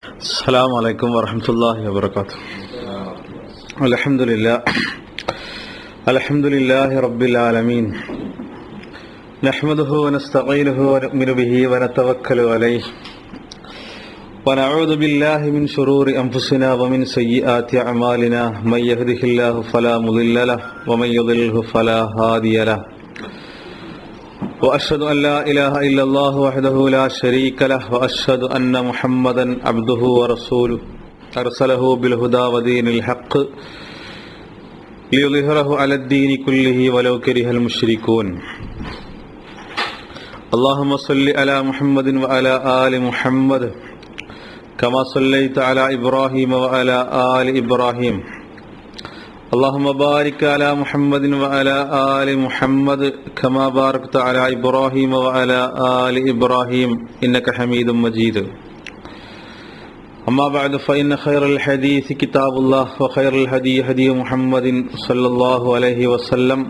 السلام عليكم ورحمة الله وبركاته. الحمد لله رب العالمين، نحمده ونستعينه ونؤمن به ونتوكل عليه، ونعوذ بالله من شرور أنفسنا ومن سيئات أعمالنا، من يهده الله فلا مضل له ومن يضلله فلا هادي له، وأشهد أن لا إله إلا الله وحده لا شريك له، وأشهد أن محمدا عبده ورسوله أرسله بالهدى ودين الحق ليظهره على الدين كله ولو كره المشركون. اللهم صل على محمد وعلى آل محمد كما صليت على إبراهيم وعلى آل إبراهيم. اللهم بارك على محمد وعلى آل محمد كما باركت على إبراهيم وعلى آل إبراهيم إنك حميد مجيد. أما بعد فإن خير الحديث كتاب الله، وخير الهدي هدي محمد صلى الله عليه وسلم،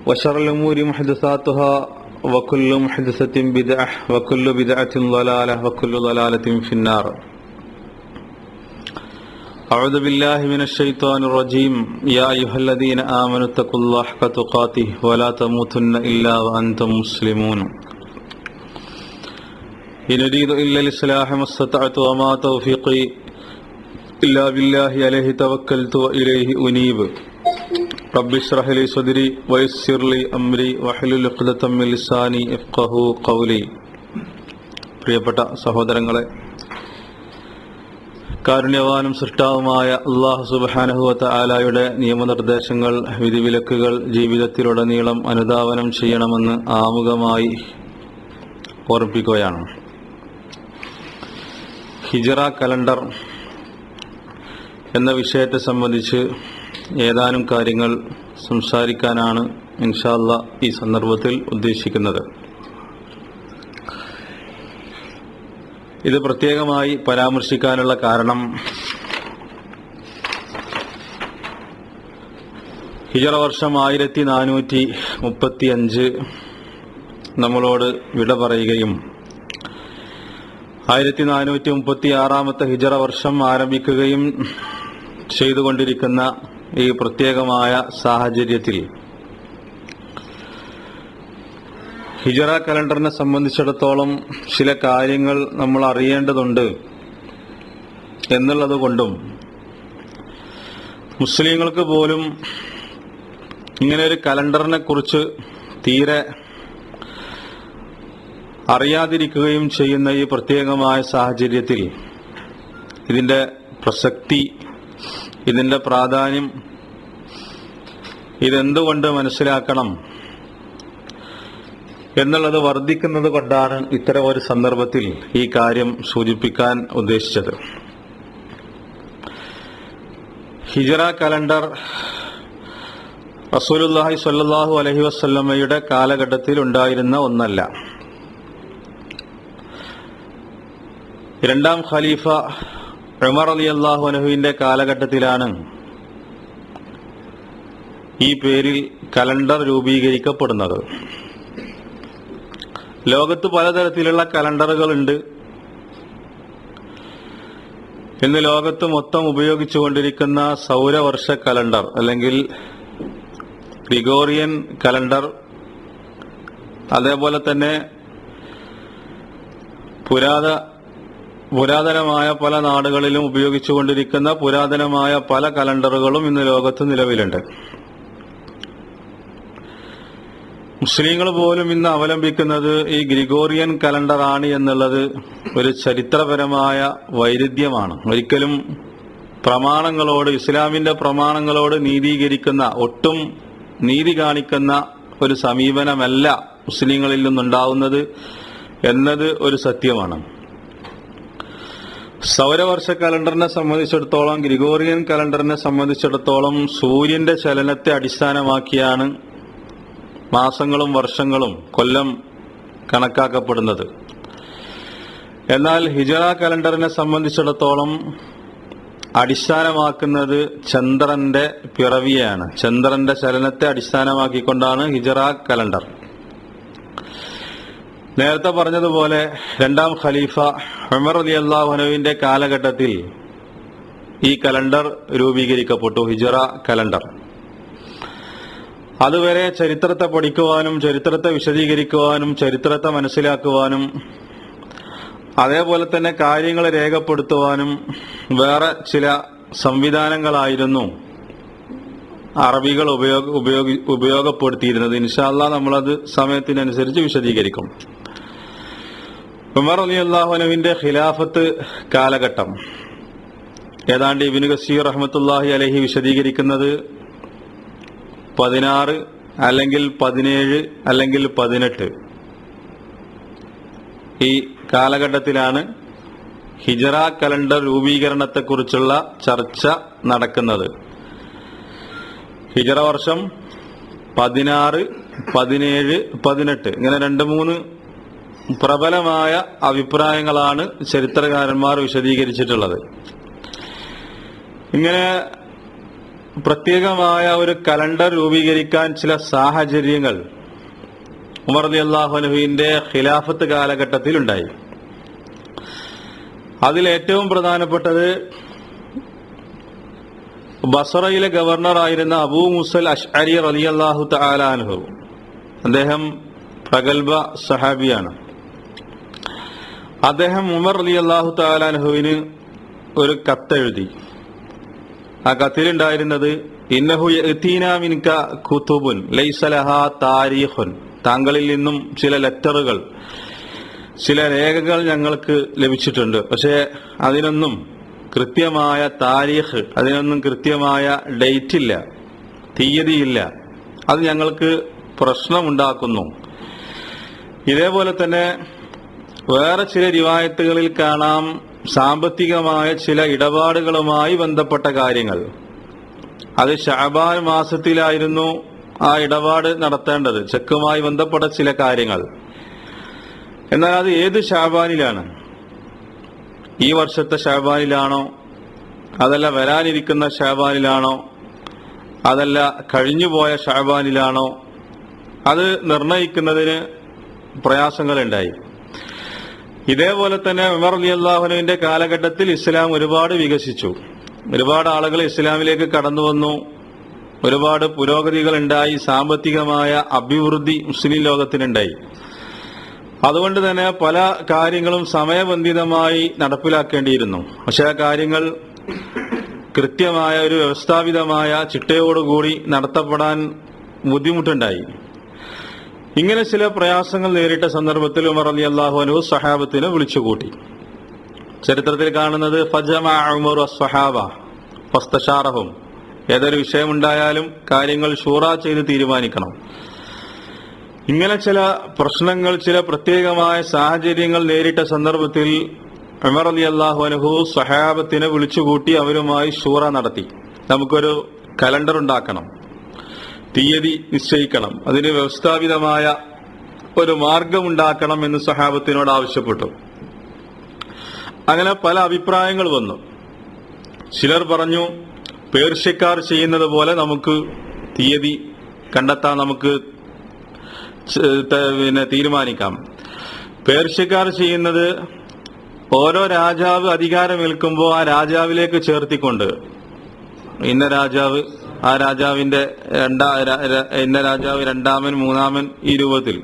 وشر الأمور محدثاتها، وكل محدثة بدعة، وكل بدعة ضلالة، وكل ضلالة في النار. أعوذ بالله من الشيطان الرجيم. يا أيها الذين آمنوا اتقوا الله حق تقاته ولا تموتن إلا وأنتم مسلمون. إن أريد إلا الإصلاح ما استطعت وما توفيقي إلا بالله عليه توكلت وإليه أنيب. رب اشرح لي صدري ويسر لي أمري واحلل عقدة من لساني يفقهوا قولي. പ്രിയപ്പെട്ട സഹോദരങ്ങളെ, കാരുണ്യവാനും സൃഷ്ടാവുമായ അല്ലാഹു സുബ്ഹാനഹു വ തആലയുടെ നിയമനിർദ്ദേശങ്ങൾ, വിധിവിലക്കുകൾ ജീവിതത്തിലുടനീളം അനുധാവനം ചെയ്യണമെന്ന് ആമുഖമായി ഓർമ്മിപ്പിക്കുകയാണ്. ഹിജ്റ കലണ്ടർ എന്ന വിഷയത്തെ സംബന്ധിച്ച് ഏതാനും കാര്യങ്ങൾ സംസാരിക്കാനാണ് ഇൻഷാ അല്ലാഹ് ഈ സന്ദർഭത്തിൽ ഉദ്ദേശിക്കുന്നത്. ഇത് പ്രത്യേകമായി പരാമർശിക്കാനുള്ള കാരണം, ഹിജ്റ വർഷം 1435 നമ്മളോട് വിട പറയുകയും 1436 ഹിജ്റ വർഷം ആരംഭിക്കുകയും ചെയ്തുകൊണ്ടിരിക്കുന്ന ഈ പ്രത്യേകമായ സാഹചര്യത്തിൽ ഹിജ്റ കലണ്ടറിനെ സംബന്ധിച്ചിടത്തോളം ചില കാര്യങ്ങൾ നമ്മൾ അറിയേണ്ടതുണ്ട് എന്നുള്ളതുകൊണ്ടും, മുസ്ലിങ്ങൾക്ക് പോലും ഇങ്ങനെ ഒരു കലണ്ടറിനെ കുറിച്ച് തീരെ അറിയാതിരിക്കുകയും ചെയ്യുന്ന ഈ പ്രത്യേകമായ സാഹചര്യത്തിൽ ഇതിന്റെ പ്രസക്തി, ഇതിന്റെ പ്രാധാന്യം, ഇതെന്തുകൊണ്ട് മനസ്സിലാക്കണം എന്നുള്ളത് വർദ്ധിക്കുന്നത് കൊണ്ടാണ് ഇത്തരം ഒരു സന്ദർഭത്തിൽ ഈ കാര്യം സൂചിപ്പിക്കാൻ ഉദ്ദേശിച്ചത്. ഹിജ്റ കലണ്ടർ റസൂലുള്ളാഹി സ്വല്ലല്ലാഹു അലൈഹി വസല്ലമയുടെ കാലഘട്ടത്തിൽ ഉണ്ടായിരുന്ന ഒന്നല്ല. രണ്ടാം ഖലീഫ ഉമർ റളിയല്ലാഹു അൻഹുവിന്റെ കാലഘട്ടത്തിലാണ് ഈ പേരിൽ കലണ്ടർ രൂപീകരിക്കപ്പെടുന്നത്. ലോകത്ത് പലതരത്തിലുള്ള കലണ്ടറുകളുണ്ട്. ഇന്ന് ലോകത്ത് മൊത്തം ഉപയോഗിച്ചുകൊണ്ടിരിക്കുന്ന സൗരവർഷ കലണ്ടർ അല്ലെങ്കിൽ ഗ്രിഗോറിയൻ കലണ്ടർ, അതേപോലെ തന്നെ പുരാതനമായ പല നാടുകളിലും ഉപയോഗിച്ചുകൊണ്ടിരിക്കുന്ന പുരാതനമായ പല കലണ്ടറുകളും ഇന്ന് ലോകത്ത് നിലവിലുണ്ട്. മുസ്ലിങ്ങൾ പോലും ഇന്ന് അവലംബിക്കുന്നത് ഈ ഗ്രിഗോറിയൻ കലണ്ടറാണ് എന്നുള്ളത് ഒരു ചരിത്രപരമായ വൈരുദ്ധ്യമാണ്. ഒരിക്കലും പ്രമാണങ്ങളോട്, ഇസ്ലാമിന്റെ പ്രമാണങ്ങളോട് നീതീകരിക്കുന്ന, ഒട്ടും നീതി കാണിക്കുന്ന ഒരു സമീപനമല്ല മുസ്ലിങ്ങളിൽ നിന്നുണ്ടാവുന്നത് എന്നത് ഒരു സത്യമാണ്. സൗരവർഷ കലണ്ടറിനെ സംബന്ധിച്ചിടത്തോളം, ഗ്രിഗോറിയൻ കലണ്ടറിനെ സംബന്ധിച്ചിടത്തോളം സൂര്യന്റെ ചലനത്തെ അടിസ്ഥാനമാക്കിയാണ് മാസങ്ങളും വർഷങ്ങളും കൊല്ലം കണക്കാക്കപ്പെടുന്നത്. എന്നാൽ ഹിജ്റ കലണ്ടറിനെ സംബന്ധിച്ചിടത്തോളം അടിസ്ഥാനമാക്കുന്നത് ചന്ദ്രന്റെ പിറവിയാണ്. ചന്ദ്രന്റെ ചലനത്തെ അടിസ്ഥാനമാക്കിക്കൊണ്ടാണ് ഹിജ്റ കലണ്ടർ. നേരത്തെ പറഞ്ഞതുപോലെ രണ്ടാം ഖലീഫ ഉമർ റളിയല്ലാഹു അൻഹുവിന്റെ കാലഘട്ടത്തിൽ ഈ കലണ്ടർ രൂപീകരിക്കപ്പെട്ടു, ഹിജറ കലണ്ടർ. അതുവരെ ചരിത്രത്തെ പഠിക്കുവാനും ചരിത്രത്തെ വിശദീകരിക്കുവാനും ചരിത്രത്തെ മനസ്സിലാക്കുവാനും അതേപോലെ തന്നെ കാര്യങ്ങൾ രേഖപ്പെടുത്തുവാനും വേറെ ചില സംവിധാനങ്ങളായിരുന്നു അറബികൾ ഉപയോഗപ്പെടുത്തിയിരുന്നത്. ഇൻഷാ അല്ലാഹ് നമ്മളത് സമയത്തിനനുസരിച്ച് വിശദീകരിക്കും. ഉമർ റളിയല്ലാഹു അൻഹുവിന്റെ ഖിലാഫത്ത് കാലഘട്ടം ഏതാണ്ട് ഇബ്നു കസീർ റഹ്മത്തുള്ളാഹി അലൈഹി വിശദീകരിക്കുന്നത് 16 അല്ലെങ്കിൽ 17 അല്ലെങ്കിൽ 18 ഈ കാലഘട്ടത്തിലാണ് ഹിജറ കലണ്ടർ രൂപീകരണത്തെക്കുറിച്ചുള്ള ചർച്ച നടക്കുന്നത്. ഹിജറ വർഷം 16, 17, 18 ഇങ്ങനെ 2-3 പ്രബലമായ അഭിപ്രായങ്ങളാണ് ചരിത്രകാരന്മാർ വിശദീകരിച്ചിട്ടുള്ളത്. ഇങ്ങനെ പ്രത്യേകമായ ഒരു കലണ്ടർ രൂപീകരിക്കാൻ ചില സാഹചര്യങ്ങൾ ഉമർ റളിയല്ലാഹു അൻഹുവിന്റെ ഖിലാഫത്ത് കാലഘട്ടത്തിൽ ഉണ്ടായി. അതിൽ ഏറ്റവും പ്രധാനപ്പെട്ടത് ബസറയിലെ ഗവർണറായിരുന്ന അബൂ മൂസൽ അശ്അരി റളിയല്ലാഹു തആല അൻഹു. അദ്ദേഹം പ്രഗൽഭ സഹാബിയാണ്. അദ്ദേഹം ഉമർ റളിയല്ലാഹു തആല അൻഹുവിന് ഒരു കത്തെഴുതി. ആ കത്തിലുണ്ടായിരുന്നത് ഇന്നഹു യഅതീനാ മിൻക കുതുബുൻ ലൈസ ലഹാ താരീഖുൻ, താങ്കളിൽ നിന്നും ചില ലെറ്ററുകൾ, ചില രേഖകൾ ഞങ്ങൾക്ക് ലഭിച്ചിട്ടുണ്ട്. പക്ഷേ അതിനൊന്നും കൃത്യമായ താരീഖ്, അതിനൊന്നും കൃത്യമായ ഡേറ്റ് ഇല്ല, തീയതിയില്ല. അത് ഞങ്ങൾക്ക് പ്രശ്നമുണ്ടാക്കുന്നു. ഇതേപോലെ തന്നെ വേറെ ചില റിവായത്തുകളിൽ കാണാം സാമ്പത്തികമായ ചില ഇടപാടുകളുമായി ബന്ധപ്പെട്ട കാര്യങ്ങൾ. അത് ശഅബാൻ മാസത്തിലായിരുന്നു ആ ഇടപാട് നടത്തേണ്ടത്, ചെക്കുമായി ബന്ധപ്പെട്ട ചില കാര്യങ്ങൾ. എന്നാൽ അത് ഏത് ശഅബാനിലാണ്? ഈ വർഷത്തെ ശഅബാനിലാണോ, അതല്ല വരാനിരിക്കുന്ന ശഅബാനിലാണോ, അതല്ല കഴിഞ്ഞുപോയ ശഅബാനിലാണോ? അത് നിർണയിക്കുന്നതിന് പ്രയാസങ്ങളുണ്ടായി. ഇതേപോലെ തന്നെ ഉമർ റളിയല്ലാഹു അൻഹുവിന്റെ കാലഘട്ടത്തിൽ ഇസ്ലാം ഒരുപാട് വികസിച്ചു. ഒരുപാട് ആളുകൾ ഇസ്ലാമിലേക്ക് കടന്നു വന്നു. ഒരുപാട് പുരോഗതികൾ ഉണ്ടായി. സാമ്പത്തികമായ അഭിവൃദ്ധി മുസ്ലിം ലോകത്തിനുണ്ടായി. അതുകൊണ്ട് തന്നെ പല കാര്യങ്ങളും സമയബന്ധിതമായി നടപ്പിലാക്കേണ്ടിയിരുന്നു. പക്ഷെ ആ കാര്യങ്ങൾ കൃത്യമായ ഒരു വ്യവസ്ഥാപിതമായ ചിട്ടയോടുകൂടി നടത്തപ്പെടാൻ ബുദ്ധിമുട്ടുണ്ടായി. ഇങ്ങനെ ചില പ്രയാസങ്ങൾ നേരിട്ട സന്ദർഭത്തിൽ ഉമർ റളിയല്ലാഹു അൻഹു സഹാബത്തിനെ വിളിച്ചുകൂട്ടി. ചരിത്രത്തിൽ കാണുന്നത് ഫജമഅ ഉമറു അസ്സഹാബ ഫസ്തശാറഹും. ഏതൊരു വിഷയമുണ്ടായാലും കാര്യങ്ങൾ ഷൂറ ചെയ്ത് തീരുമാനിക്കണം. ഇങ്ങനെ ചില പ്രശ്നങ്ങൾ, ചില പ്രത്യേകമായ സാഹചര്യങ്ങൾ നേരിട്ട സന്ദർഭത്തിൽ ഉമർ റളിയല്ലാഹു അൻഹു സഹാബത്തിനെ വിളിച്ചുകൂട്ടി അവരുമായി ഷൂറ നടത്തി. നമുക്കൊരു കലണ്ടർ ഉണ്ടാക്കണം, തീയതി നിശ്ചയിക്കണം, അതിന് വ്യവസ്ഥാപിതമായ ഒരു മാർഗമുണ്ടാക്കണം എന്ന് സഹാബത്തിനോട് ആവശ്യപ്പെട്ടു. അങ്ങനെ പല അഭിപ്രായങ്ങൾ വന്നു. ചിലർ പറഞ്ഞു പേർഷ്യക്കാർ ചെയ്യുന്നത് പോലെ നമുക്ക് തീയതി കണ്ടെത്താൻ നമുക്ക് തീരുമാനിക്കാം. പേർഷ്യക്കാർ ചെയ്യുന്നത് ഓരോ രാജാവ് അധികാരമേൽക്കുമ്പോൾ ആ രാജാവിലേക്ക് ചേർത്തിക്കൊണ്ട് ഇന്ന രാജാവ്, ആ രാജാവിന്റെ ഇന്ന രാജാവ് രണ്ടാമൻ, മൂന്നാമൻ, ഈ രൂപത്തിൽ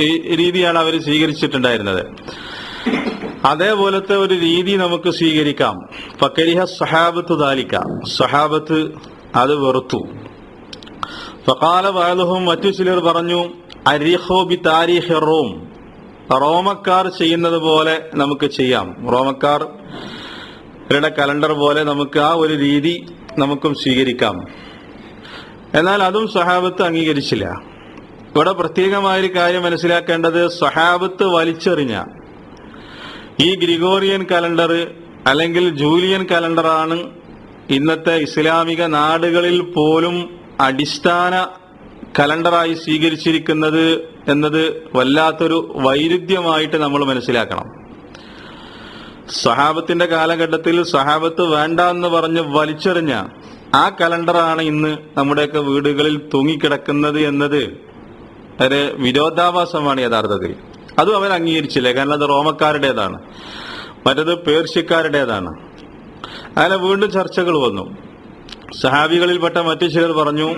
ഈ രീതിയാണ് അവർ സ്വീകരിച്ചിട്ടുണ്ടായിരുന്നത്. അതേപോലത്തെ ഒരു രീതി നമുക്ക് സ്വീകരിക്കാം. ഫകരിഹ സഹാബത്ത് ദാലിക, സഹാബത്ത് അത് വെറുത്തു. ഫഖാല ബഅദുഹും, മറ്റു ചിലർ പറഞ്ഞു അരിഖു ബി താരീഖി റോം, റോമക്കാർ ചെയ്യുന്നത് പോലെ നമുക്ക് ചെയ്യാം. റോമക്കാരുടെ കലണ്ടർ പോലെ നമുക്ക് ആ ഒരു രീതി നമുക്കും സ്വീകരിക്കാം. എന്നാൽ അതും സഹാബത്ത് അംഗീകരിച്ചില്ല. ഇവിടെ പ്രത്യേകമായൊരു കാര്യം മനസ്സിലാക്കേണ്ടത്, സഹാബത്ത് വലിച്ചെറിഞ്ഞ ഈ ഗ്രിഗോറിയൻ കലണ്ടർ അല്ലെങ്കിൽ ജൂലിയൻ കലണ്ടറാണ് ഇന്നത്തെ ഇസ്ലാമിക നാടുകളിൽ പോലും അടിസ്ഥാന കലണ്ടറായി സ്വീകരിച്ചിരിക്കുന്നത് എന്നത് വല്ലാത്തൊരു വൈരുദ്ധ്യമായിട്ട് നമ്മൾ മനസ്സിലാക്കണം. സഹാബത്തിന്റെ കാലഘട്ടത്തിൽ സഹാബത്ത് വേണ്ട എന്ന് പറഞ്ഞ് വലിച്ചെറിഞ്ഞ ആ കലണ്ടറാണ് ഇന്ന് നമ്മുടെയൊക്കെ വീടുകളിൽ തൂങ്ങിക്കിടക്കുന്നത് എന്നത് ഒരു വിരോധാഭാസമാണ് യഥാർത്ഥത്തിൽ. അതും അവർ അംഗീകരിച്ചില്ലേ, കാരണം അത് റോമക്കാരുടേതാണ്, മറ്റത് പേർഷ്യക്കാരുടേതാണ്. അങ്ങനെ വീണ്ടും ചർച്ചകൾ വന്നു. സഹാബികളിൽപ്പെട്ട മറ്റു ചിലർ പറഞ്ഞു,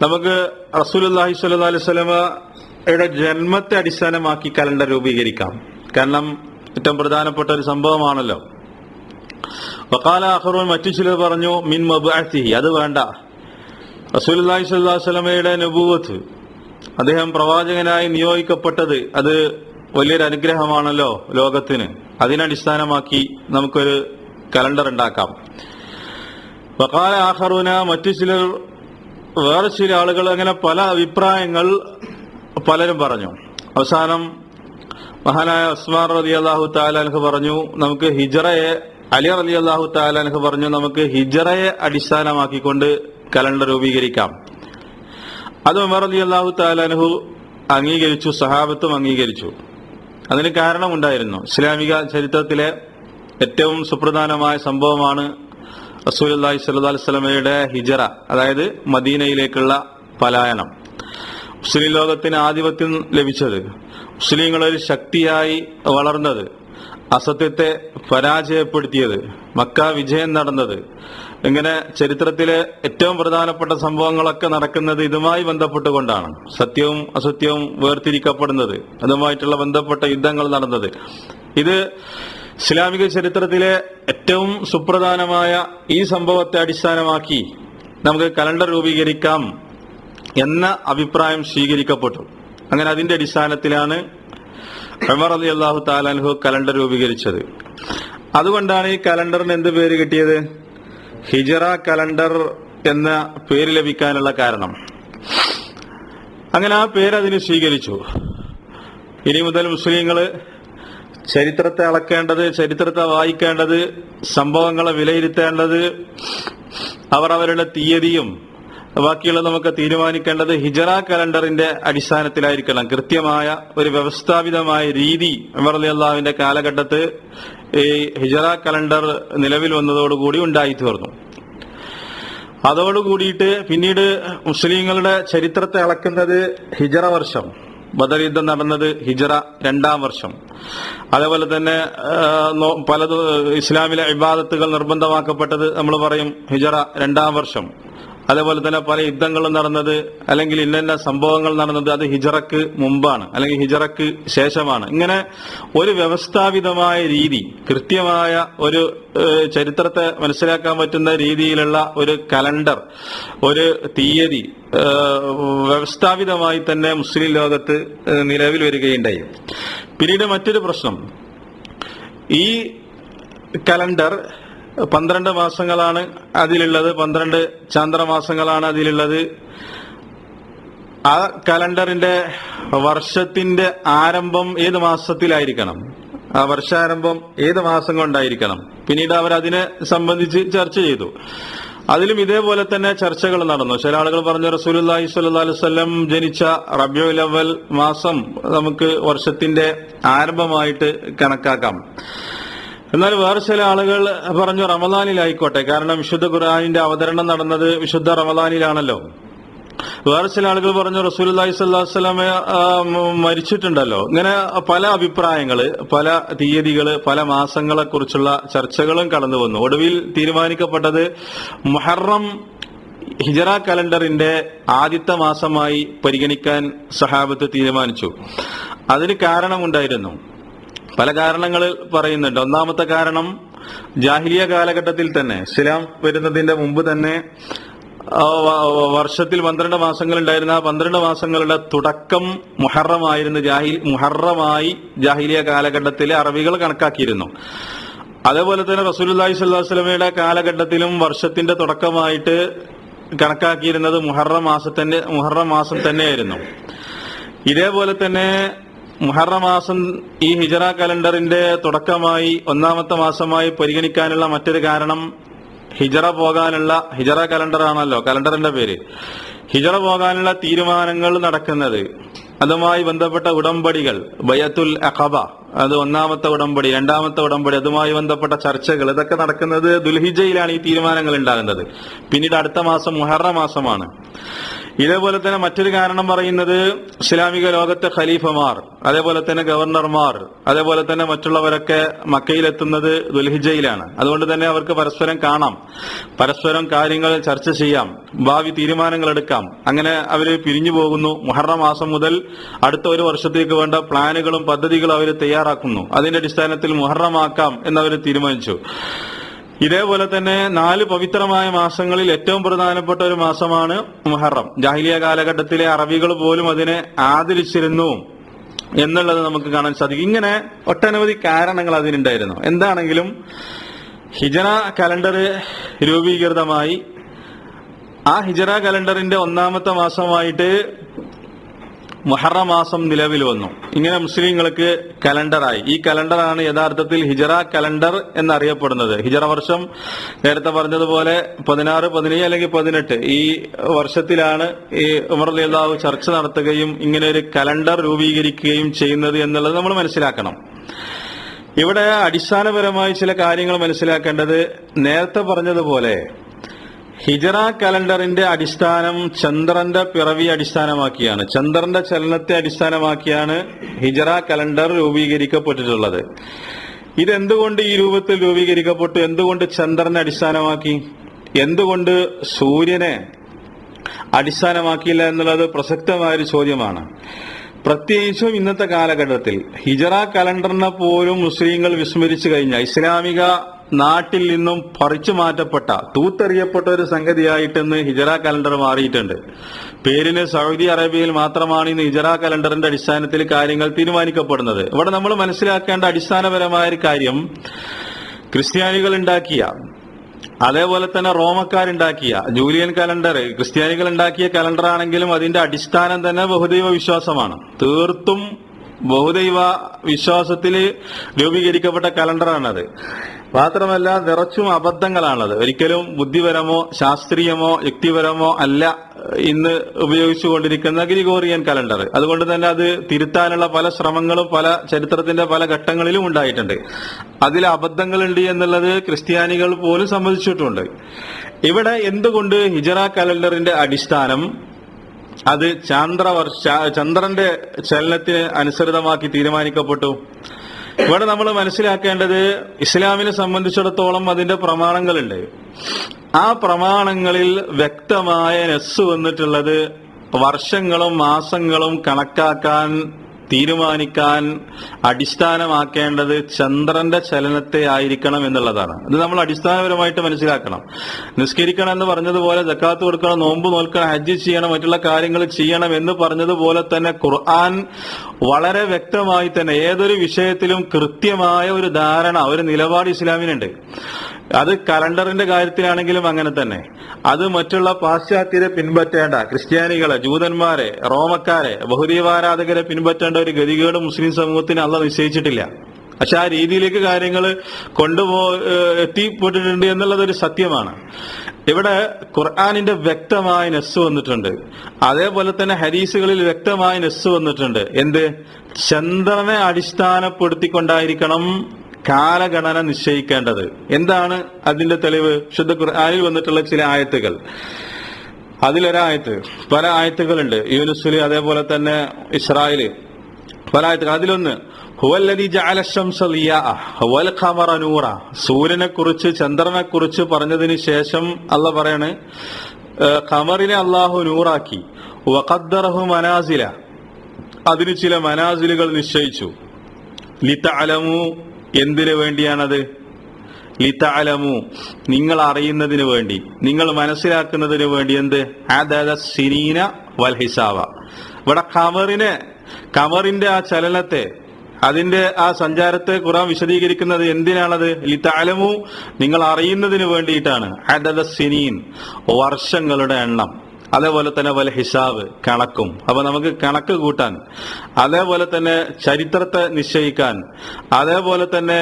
നമുക്ക് റസൂലുള്ളാഹി സ്വല്ലല്ലാഹു അലൈഹി വസല്ലമയുടെ ജന്മത്തെ അടിസ്ഥാനമാക്കി കലണ്ടർ രൂപീകരിക്കാം, കാരണം ഏറ്റവും പ്രധാനപ്പെട്ട ഒരു സംഭവമാണല്ലോ. വഖാല ആഖറൂൻ, മറ്റു ചിലർ പറഞ്ഞു മിൻ മബ്അസിഹി, അത് വേണ്ട, റസൂലുള്ളാഹി സ്വല്ലല്ലാഹു അലൈഹി വസല്ലമയുടെ നബുവത്ത്, അദ്ദേഹം പ്രവാചകനായി നിയോഗിക്കപ്പെട്ടത്, അത് വലിയൊരു അനുഗ്രഹമാണല്ലോ ലോകത്തിന്, അതിനടിസ്ഥാനമാക്കി നമുക്കൊരു കലണ്ടർ ഉണ്ടാക്കാം. വഖാല ആഖറൂന, മറ്റു ചിലർ, വേറെ ചില ആളുകൾ, അങ്ങനെ പല അഭിപ്രായങ്ങൾ പലരും പറഞ്ഞു. അവസാനം മഹാനായ ഉസ്മാൻ റളിയല്ലാഹു തആല അൻഹു പറഞ്ഞു, നമുക്ക് ഹിജ്റയെ, അലി റളിയല്ലാഹു തആല അൻഹു പറഞ്ഞു, നമുക്ക് ഹിജ്റയെ അടിസ്ഥാനമാക്കിക്കൊണ്ട് കലണ്ടർ രൂപീകരിക്കാം. അത് ഉമർ റളിയല്ലാഹു തആല അൻഹു അംഗീകരിച്ചു, സഹാബത്തും അംഗീകരിച്ചു. അതിന് കാരണമുണ്ടായിരുന്നു. ഇസ്ലാമിക ചരിത്രത്തിലെ ഏറ്റവും സുപ്രധാനമായ സംഭവമാണ് റസൂലുള്ളാഹി സ്വല്ലല്ലാഹു അലൈഹി വസല്ലമയുടെ ഹിജ്റ, അതായത് മദീനയിലേക്കുള്ള പലായനം. മുസ്ലിം ലോകത്തിന് ആധിപത്യം ലഭിച്ചത്, മുസ്ലിങ്ങൾ ഒരു ശക്തിയായി വളർന്നത്, അസത്യത്തെ പരാജയപ്പെടുത്തിയത്, മക്ക വിജയം നടന്നത്, ഇങ്ങനെ ചരിത്രത്തിലെ ഏറ്റവും പ്രധാനപ്പെട്ട സംഭവങ്ങളൊക്കെ നടക്കുന്നത് ഇതുമായി ബന്ധപ്പെട്ടുകൊണ്ടാണ്. സത്യവും അസത്യവും വേർതിരിക്കപ്പെടുന്നത്, അതുമായിട്ടുള്ള ബന്ധപ്പെട്ട യുദ്ധങ്ങൾ നടന്നത്. ഇത് ഇസ്ലാമിക ചരിത്രത്തിലെ ഏറ്റവും സുപ്രധാനമായ ഈ സംഭവത്തെ അടിസ്ഥാനമാക്കി നമുക്ക് കലണ്ടർ രൂപീകരിക്കാം എന്ന അഭിപ്രായം സ്വീകരിക്കപ്പെട്ടു. അങ്ങനെ അതിന്റെ അടിസ്ഥാനത്തിലാണ് ഉമർ റളിയല്ലാഹു തആല അൻഹു കലണ്ടർ രൂപീകരിച്ചത്. അതുകൊണ്ടാണ് ഈ കലണ്ടറിന് എന്ത് പേര് കിട്ടിയത്? ഹിജ്റ കലണ്ടർ എന്ന പേര് ലഭിക്കാനുള്ള കാരണം. അങ്ങനെ ആ പേര് അതിന് സ്വീകരിച്ചു. ഇനി മുതൽ മുസ്ലിങ്ങള് ചരിത്രത്തെ അളക്കേണ്ടത്, ചരിത്രത്തെ വായിക്കേണ്ടത്, സംഭവങ്ങളെ വിലയിരുത്തേണ്ടത്, അവർ അവരുടെ തീയതിയും ബാക്കിയുള്ള നമുക്ക് തീരുമാനിക്കേണ്ടത് ഹിജ്റ കലണ്ടറിന്റെ അടിസ്ഥാനത്തിലായിരിക്കണം. കൃത്യമായ ഒരു വ്യവസ്ഥാപിതമായ രീതി ഉമർ റളിയല്ലാഹുവിന്റെ കാലഘട്ടത്ത് ഈ ഹിജ്റ കലണ്ടർ നിലവിൽ വന്നതോടുകൂടി ഉണ്ടായിത്തീർന്നു. അതോടുകൂടിയിട്ട് പിന്നീട് മുസ്ലിങ്ങളുടെ ചരിത്രത്തെ അളക്കുന്നത് ഹിജ്റ വർഷം, ബദർ യുദ്ധം നടന്നത് ഹിജ്റ 2-ാം വർഷം. അതേപോലെ തന്നെ പല ഇസ്ലാമിലെ ഇബാദത്തുകൾ നിർബന്ധമാക്കപ്പെട്ടത് നമ്മൾ പറയും ഹിജ്റ 2-ാം വർഷം. അതേപോലെ തന്നെ പല യുദ്ധങ്ങളും നടന്നത്, അല്ലെങ്കിൽ ഇന്ന സംഭവങ്ങൾ നടന്നത് അത് ഹിജ്റക്ക് മുമ്പാണ്, അല്ലെങ്കിൽ ഹിജ്റക്ക് ശേഷമാണ്. ഇങ്ങനെ ഒരു വ്യവസ്ഥാപിതമായ രീതി, കൃത്യമായ ഒരു ചരിത്രത്തെ മനസ്സിലാക്കാൻ പറ്റുന്ന രീതിയിലുള്ള ഒരു കലണ്ടർ, ഒരു തീയതി വ്യവസ്ഥാപിതമായി തന്നെ മുസ്ലിം ലോകത്ത് നിലവിൽ വരികയുണ്ടായി. പിന്നീട് മറ്റൊരു പ്രശ്നം, ഈ കലണ്ടർ 12 മാസങ്ങളാണ് അതിലുള്ളത്, 12 ചാന്ദ്രമാസങ്ങളാണ് അതിലുള്ളത്. ആ കലണ്ടറിന്റെ വർഷത്തിന്റെ ആരംഭം ഏത് മാസത്തിലായിരിക്കണം, ആ വർഷാരംഭം ഏത് മാസം കൊണ്ടായിരിക്കണം, പിന്നീട് അവർ അതിനെ സംബന്ധിച്ച് ചർച്ച ചെയ്തു. അതിലും ഇതേപോലെ തന്നെ ചർച്ചകൾ നടന്നു. ചില ആളുകൾ പറഞ്ഞു റസൂലുള്ളാഹി സ്വല്ലല്ലാഹു അലൈഹി വസല്ലം ജനിച്ച റബീഉൽ അവ്വൽ മാസം നമുക്ക് വർഷത്തിന്റെ ആരംഭമായിട്ട് കണക്കാക്കാം. എന്നാൽ വേറെ ചില ആളുകൾ പറഞ്ഞു റമദാനിലായിക്കോട്ടെ, കാരണം വിശുദ്ധ ഖുർആനിന്റെ അവതരണം നടന്നത് വിശുദ്ധ റമദാനിലാണല്ലോ. വേറെ ചില ആളുകൾ പറഞ്ഞു റസൂലുള്ളാഹി സ്വല്ലല്ലാഹു അലൈഹി വസല്ലം മരിച്ചിട്ടുണ്ടല്ലോ. ഇങ്ങനെ പല അഭിപ്രായങ്ങള്, പല തീയതികള്, പല മാസങ്ങളെ കുറിച്ചുള്ള ചർച്ചകളും കടന്നു വന്നു. ഒടുവിൽ തീരുമാനിക്കപ്പെട്ടത് മുഹറം ഹിജ്റ കലണ്ടറിന്റെ ആദ്യത്തെ മാസമായി പരിഗണിക്കാൻ സഹാബത്ത് തീരുമാനിച്ചു. അതിന് കാരണമുണ്ടായിരുന്നു, പല കാരണങ്ങൾ പറയുന്നുണ്ട്. ഒന്നാമത്തെ കാരണം, ജാഹിലിയ കാലഘട്ടത്തിൽ തന്നെ, ഇസ്ലാം വരുന്നതിന്റെ മുമ്പ് തന്നെ വർഷത്തിൽ 12 മാസങ്ങൾ ഉണ്ടായിരുന്ന ആ 12 മാസങ്ങളുടെ തുടക്കം മുഹറമായിരുന്നു. മുഹറമായി ജാഹിലിയ കാലഘട്ടത്തിലെ അറബികൾ കണക്കാക്കിയിരുന്നു. അതേപോലെ തന്നെ റസൂലുള്ളാഹി സ്വല്ലല്ലാഹു അലൈഹി വസല്ലമയുടെ കാലഘട്ടത്തിലും വർഷത്തിന്റെ തുടക്കമായിട്ട് കണക്കാക്കിയിരുന്നത് മുഹറം മാസം തന്നെയായിരുന്നു. ഇതേപോലെ തന്നെ മുഹറം മാസം ഈ ഹിജ്റ കലണ്ടറിന്റെ തുടക്കമായി, ഒന്നാമത്തെ മാസമായി പരിഗണിക്കാനുള്ള മറ്റൊരു കാരണം, ഹിജ്റ കലണ്ടറാണല്ലോ കലണ്ടറിന്റെ പേര്. ഹിജ്റ പോകാനുള്ള തീരുമാനങ്ങൾ നടക്കുന്നത്, അതുമായി ബന്ധപ്പെട്ട ഉടമ്പടികൾ, ബൈഅത്തുൽ അഖബ, അത് ഒന്നാമത്തെ ഉടമ്പടി, 2ാമത്തെ ഉടമ്പടി, അതുമായി ബന്ധപ്പെട്ട ചർച്ചകൾ, ഇതൊക്കെ നടക്കുന്നത് ദുൽഹിജ്ജയിലാണ് ഈ തീരുമാനങ്ങൾ ഉണ്ടാകുന്നത്. പിന്നീട് അടുത്ത മാസം മുഹറം മാസമാണ്. ഇതേപോലെ തന്നെ മറ്റൊരു കാരണം പറയുന്നത് ഇസ്ലാമിക ലോകത്തെ ഖലീഫമാർ, അതേപോലെ തന്നെ ഗവർണർമാർ, അതേപോലെ തന്നെ മറ്റുള്ളവരൊക്കെ മക്കയിലെത്തുന്നത് ദുൽഹിജ്ജയിലാണ്. അതുകൊണ്ട് തന്നെ അവർക്ക് പരസ്പരം കാണാം, പരസ്പരം കാര്യങ്ങൾ ചർച്ച ചെയ്യാം, ഭാവി തീരുമാനങ്ങൾ എടുക്കാം. അങ്ങനെ അവർ പിരിഞ്ഞു പോകുന്നു. മുഹറം മാസം മുതൽ അടുത്ത ഒരു വർഷത്തേക്ക് വേണ്ട പ്ലാനുകളും പദ്ധതികളും അവർ തയ്യാറാക്കുന്നു. അതിന്റെ അടിസ്ഥാനത്തിൽ മുഹറമാക്കാം എന്നവർ തീരുമാനിച്ചു. ഇതേപോലെ തന്നെ 4 പവിത്രമായ മാസങ്ങളിൽ ഏറ്റവും പ്രധാനപ്പെട്ട ഒരു മാസമാണ് മുഹറം. ജാഹിലിയ കാലഘട്ടത്തിലെ അറബികൾ പോലും അതിനെ ആദരിച്ചിരുന്നു എന്നുള്ളത് നമുക്ക് കാണാൻ സാധിക്കും. ഇങ്ങനെ ഒട്ടനവധി കാരണങ്ങൾ അതിനുണ്ടായിരുന്നു. എന്താണെങ്കിലും ഹിജറ കലണ്ടർ രൂപീകൃതമായി. ആ ഹിജറ കലണ്ടറിന്റെ 1ാമത്തെ മാസമായിട്ട് മുഹറം മാസം നിലവിൽ വന്നു. ഇങ്ങനെ മുസ്ലിങ്ങൾക്ക് കലണ്ടറായി. ഈ കലണ്ടറാണ് യഥാർത്ഥത്തിൽ ഹിജറ കലണ്ടർ എന്നറിയപ്പെടുന്നത്. ഹിജറ വർഷം നേരത്തെ പറഞ്ഞതുപോലെ 16, 17 അല്ലെങ്കിൽ 18 ഈ വർഷത്തിലാണ് ഈ ഉമർ റളിയല്ലാഹു ചർച്ച നടത്തുകയും ഇങ്ങനെ ഒരു കലണ്ടർ രൂപീകരിക്കുകയും ചെയ്യുന്നത് എന്നുള്ളത് നമ്മൾ മനസ്സിലാക്കണം. ഇവിടെ അടിസ്ഥാനപരമായി ചില കാര്യങ്ങൾ മനസ്സിലാക്കേണ്ടത്, നേരത്തെ പറഞ്ഞതുപോലെ ഹിജറ കലണ്ടറിന്റെ അടിസ്ഥാനം ചന്ദ്രന്റെ പിറവി അടിസ്ഥാനമാക്കിയാണ്, ചന്ദ്രന്റെ ചലനത്തെ അടിസ്ഥാനമാക്കിയാണ് ഹിജറ കലണ്ടർ രൂപീകരിക്കപ്പെട്ടിട്ടുള്ളത്. ഇതെന്തുകൊണ്ട് ഈ രൂപത്തിൽ രൂപീകരിക്കപ്പെട്ടു? എന്തുകൊണ്ട് ചന്ദ്രനെ അടിസ്ഥാനമാക്കി? എന്തുകൊണ്ട് സൂര്യനെ അടിസ്ഥാനമാക്കിയില്ല എന്നുള്ളത് പ്രസക്തമായൊരു ചോദ്യമാണ്. പ്രത്യേകിച്ചും ഇന്നത്തെ കാലഘട്ടത്തിൽ ഹിജറ കലണ്ടറിനെ പോലും മുസ്ലിങ്ങൾ വിസ്മരിച്ചു കഴിഞ്ഞ, ഇസ്ലാമിക നാട്ടിൽ നിന്നും പറിച്ചു മാറ്റപ്പെട്ട, തൂത്തെറിയപ്പെട്ട ഒരു സംഗതിയായിട്ട് ഇന്ന് ഹിജറ കലണ്ടർ മാറിയിട്ടുണ്ട്. പേരിന് സൗദി അറേബ്യയിൽ മാത്രമാണ് ഇന്ന് ഹിജറ കലണ്ടറിന്റെ അടിസ്ഥാനത്തിൽ കാര്യങ്ങൾ തീരുമാനിക്കപ്പെടുന്നത്. ഇവിടെ നമ്മൾ മനസ്സിലാക്കേണ്ട അടിസ്ഥാനപരമായ ഒരു കാര്യം, ക്രിസ്ത്യാനികൾ ഉണ്ടാക്കിയ, അതേപോലെ തന്നെ റോമക്കാരുണ്ടാക്കിയ ജൂലിയൻ കലണ്ടർ ക്രിസ്ത്യാനികൾ ഉണ്ടാക്കിയ കലണ്ടർ ആണെങ്കിലും അതിന്റെ അടിസ്ഥാനം തന്നെ ബഹുദൈവ വിശ്വാസമാണ്. തീർത്തും ബഹുദൈവ വിശ്വാസത്തിൽ രൂപീകരിക്കപ്പെട്ട കലണ്ടറാണത്. മാത്രമല്ല നിറച്ചും അബദ്ധങ്ങളാണത്. ഒരിക്കലും ബുദ്ധിപരമോ ശാസ്ത്രീയമോ യുക്തിപരമോ അല്ല ഇന്ന് ഉപയോഗിച്ചുകൊണ്ടിരിക്കുന്ന ഗ്രിഗോറിയൻ കലണ്ടർ. അതുകൊണ്ട് തന്നെ അത് തിരുത്താനുള്ള പല ശ്രമങ്ങളും പല ചരിത്രത്തിന്റെ പല ഘട്ടങ്ങളിലും ഉണ്ടായിട്ടുണ്ട്. അതിൽ അബദ്ധങ്ങളുണ്ട് എന്നുള്ളത് ക്രിസ്ത്യാനികൾ പോലും സമ്മതിച്ചിട്ടുണ്ട്. ഇവിടെ എന്തുകൊണ്ട് ഹിജറ കലണ്ടറിന്റെ അടിസ്ഥാനം അത് ചന്ദ്രന്റെ ചലനത്തിന് അനുസൃതമാക്കി തീരുമാനിക്കപ്പെട്ടു? ഇവിടെ നമ്മൾ മനസ്സിലാക്കേണ്ടത്, ഇസ്ലാമിനെ സംബന്ധിച്ചിടത്തോളം അതിന്റെ പ്രമാണങ്ങളുണ്ട്. ആ പ്രമാണങ്ങളിൽ വ്യക്തമായ നസ്സ് വന്നിട്ടുള്ളത് വർഷങ്ങളും മാസങ്ങളും കണക്കാക്കാൻ തീരുമാനിക്കാൻ അടിസ്ഥാനമാക്കേണ്ടത് ചന്ദ്രന്റെ ചലനത്തെ ആയിരിക്കണം എന്നുള്ളതാണ്. ഇത് നമ്മൾ അടിസ്ഥാനപരമായിട്ട് മനസ്സിലാക്കണം. നിസ്കരിക്കണം എന്ന് പറഞ്ഞതുപോലെ സക്കാത്ത് കൊടുക്കണം, നോമ്പ് നോൽക്കണം, ഹജ്ജ് ചെയ്യണം, മറ്റുള്ള കാര്യങ്ങൾ ചെയ്യണം എന്ന് പറഞ്ഞതുപോലെ തന്നെ ഖുർആൻ വളരെ വ്യക്തമായി തന്നെ ഏതൊരു വിഷയത്തിലും കൃത്യമായ ഒരു ധാരണ, ഒരു നിലപാട് ഇസ്ലാമിനുണ്ട്. അത് കലണ്ടറിന്റെ കാര്യത്തിലാണെങ്കിലും അങ്ങനെ തന്നെ. അത് മറ്റുള്ള പാശ്ചാത്യരെ പിൻപറ്റേണ്ട, ക്രിസ്ത്യാനികളെ, ജൂതന്മാരെ, റോമക്കാരെ, ബഹുദൈവാരാധകരെ പിൻപറ്റേണ്ട ഒരു ഗതികേട് മുസ്ലിം സമൂഹത്തിന് അള്ളാഹ് നിശ്ചയിച്ചിട്ടില്ല. പക്ഷെ ആ രീതിയിലേക്ക് കാര്യങ്ങൾ എത്തിപ്പെട്ടിട്ടുണ്ട് എന്നുള്ളത് ഒരു സത്യമാണ്. ഇവിടെ ഖുർആനിന്റെ വ്യക്തമായ നസ്സ് വന്നിട്ടുണ്ട്. അതേപോലെ തന്നെ ഹദീസുകളിൽ വ്യക്തമായ നസ്സ് വന്നിട്ടുണ്ട്. എന്ത്? ചന്ദ്രനെ അടിസ്ഥാനപ്പെടുത്തിക്കൊണ്ടായിരിക്കണം കാലഗണന നിശ്ചയിക്കേണ്ടത്. എന്താണ് അതിന്റെ തെളിവ്? ശുദ്ധ ഖുർആനിൽ വന്നിട്ടുള്ള ചില ആയത്തുകൾ. അതിലൊരായത്ത്, പല ആയത്തുകളുണ്ട്, യൂനുസില്, അതേപോലെ തന്നെ ഇസ്രായേല്, പല ആയത്തുകൾ. അതിലൊന്ന് ഹുവല്ലദീ ജഅല ശംസ ളിയാഅ വൽ ഖമറ നൂറ. സൂര്യനെ കുറിച്ച് ചന്ദ്രനെ കുറിച്ച് പറഞ്ഞതിന് ശേഷം അള്ളാഹ് പറയാണ്, ഖമറിനെ അള്ളാഹു നൂറാക്കി, വഖദ്ദറഹു മനാസില, അതിന് ചില മനാസിലുകൾ നിശ്ചയിച്ചു. ലിതഅലമു, എന്തിനു വേണ്ടിയാണത്? ലിതഅലമു, നിങ്ങൾ അറിയുന്നതിന് വേണ്ടി, നിങ്ങൾ മനസ്സിലാക്കുന്നതിന് വേണ്ടി. എന്ത്? അദദ സിനീന വൽ ഹിസാബ. ഇവിടെ ഖമറിന്റെ ആ ചലനത്തെ, അതിന്റെ ആ സഞ്ചാരത്തെ ഖുർആൻ വിശദീകരിക്കുന്നത് എന്തിനാണത്? ലിതഅലമു, നിങ്ങൾ അറിയുന്നതിന് വേണ്ടിയിട്ടാണ്. അദദ സിനീൻ, വർഷങ്ങളുടെ എണ്ണം. അതേപോലെ തന്നെ വൽ ഹിസാബ്, കണക്കും. അപ്പൊ നമുക്ക് കണക്ക് കൂട്ടാൻ, അതേപോലെ തന്നെ ചരിത്രത്തെ നിശ്ചയിക്കാൻ, അതേപോലെ തന്നെ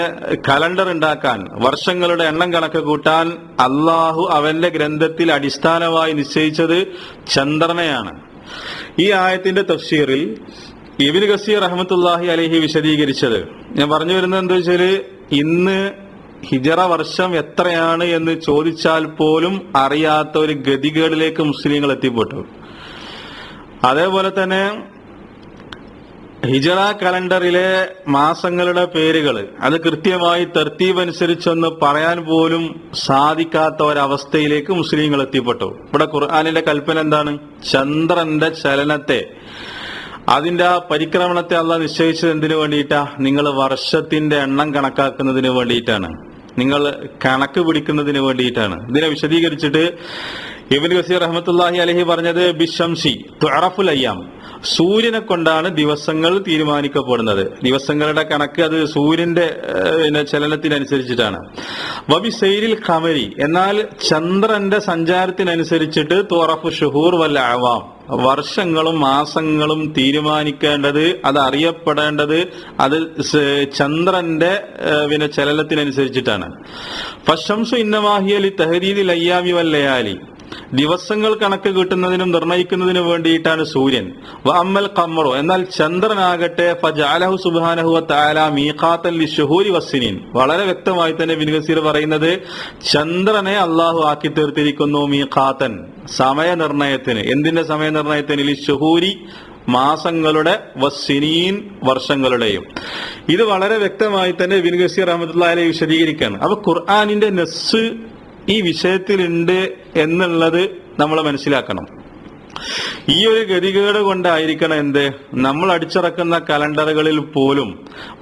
കലണ്ടർ ഉണ്ടാക്കാൻ, വർഷങ്ങളുടെ എണ്ണം കണക്ക് കൂട്ടാൻ അള്ളാഹു അവന്റെ ഗ്രന്ഥത്തിൽ അടിസ്ഥാനമായി നിശ്ചയിച്ചത് ചന്ദ്രനെയാണ്. ഈ ആയത്തിന്റെ തഫ്സീറിൽ ഇബ്നു കസീർ റഹ്മത്തുള്ളാഹി അലൈഹി വിശദീകരിച്ചത്, ഞാൻ പറഞ്ഞു വരുന്നത് എന്താ വെച്ചാല്, ഇന്ന് ഹിജറ വർഷം എത്രയാണ് എന്ന് ചോദിച്ചാൽ പോലും അറിയാത്ത ഒരു ഗതികേടിലേക്ക് മുസ്ലിങ്ങൾ എത്തിപ്പെട്ടു. അതേപോലെ തന്നെ ഹിജറ കലണ്ടറിലെ മാസങ്ങളുടെ പേരുകൾ അത് കൃത്യമായി തർത്തീബ് അനുസരിച്ചൊന്ന് പറയാൻ പോലും സാധിക്കാത്ത ഒരവസ്ഥയിലേക്ക് മുസ്ലിങ്ങൾ എത്തിപ്പെട്ടു. ഇവിടെ ഖുർആനിലെ കൽപ്പന എന്താണ്? ചന്ദ്രന്റെ ചലനത്തെ, അതിന്റെ ആ പരിക്രമണത്തെ അള്ളാഹ് നിശ്ചയിച്ചത് എന്തിനു വേണ്ടിയിട്ടാ? നിങ്ങൾ വർഷത്തിന്റെ എണ്ണം കണക്കാക്കുന്നതിന് വേണ്ടിയിട്ടാണ്, നിങ്ങൾ കണക്ക് പിടിക്കുന്നതിന് വേണ്ടിയിട്ടാണ്. ഇതിനെ വിശദീകരിച്ചിട്ട് ഇബ്നു കസീർ റഹ്മത്തുള്ളാഹി അലൈഹി പറഞ്ഞത് ബിശംസി തുഅറഫുൽ അയ്യാം, സൂര്യനെ കൊണ്ടാണ് ദിവസങ്ങൾ തീരുമാനിക്കപ്പെടുന്നത്. ദിവസങ്ങളുടെ കണക്ക് അത് സൂര്യന്റെ ചലനത്തിനനുസരിച്ചിട്ടാണ്. വബി സൈരിൽ ഖമരി, എന്നാൽ ചന്ദ്രന്റെ സഞ്ചാരത്തിനനുസരിച്ചിട്ട് തുഅറഫു ഷുഹൂർ വൽ അഅവാം, വർഷങ്ങളും മാസങ്ങളും തീരുമാനിക്കേണ്ടത്, അത് അറിയപ്പെടേണ്ടത് അത് ചന്ദ്രന്റെ ചലനത്തിനനുസരിച്ചിട്ടാണ്. ഫശംസു ഇന്നമാഹിയ ലി തഹദീദിൽ അയ്യാമി വൽ ലയാലി, ദിവസങ്ങൾ കണക്ക് കിട്ടുന്നതിനും നിർണയിക്കുന്നതിനും വേണ്ടിയിട്ടാണ് സൂര്യൻ. വ അമ്മൽ ഖമറു, എന്നാൽ ചന്ദ്രനാകട്ടെ ഫജഅലഹു സുബ്ഹാനഹു വ തആല മീഖാതൻ ലിശുഹൂരി വസ്സിനീൻ, വളരെ വ്യക്തമായി തന്നെ ഇബ്നു കസീർ പറയുന്നത് ചന്ദ്രനെ അല്ലാഹു ആക്കി തീർത്തിരിക്കുന്നു മീഖാതൻ, സമയനിർണയത്തിന്. എന്തിന്റെ സമയനിർണയത്തിന്? ലിശുഹൂരി, മാസങ്ങളുടെ, വസ്സിനീൻ, വർഷങ്ങളുടെയും. ഇത് വളരെ വ്യക്തമായി തന്നെ ഇബ്നു കസീർ റഹ്മത്തുള്ളാഹി അലൈഹി വിശദീകരിക്കുകയാണ്. അപ്പൊ ഖുർആനിന്റെ നസ്സ് ഈ വിഷയത്തിലുണ്ട് എന്നുള്ളത് നമ്മൾ മനസ്സിലാക്കണം. ഈ ഒരു ഗതികേട് കൊണ്ടായിരിക്കണം എന്ത്, നമ്മൾ അടിച്ചിറക്കുന്ന കലണ്ടറുകളിൽ പോലും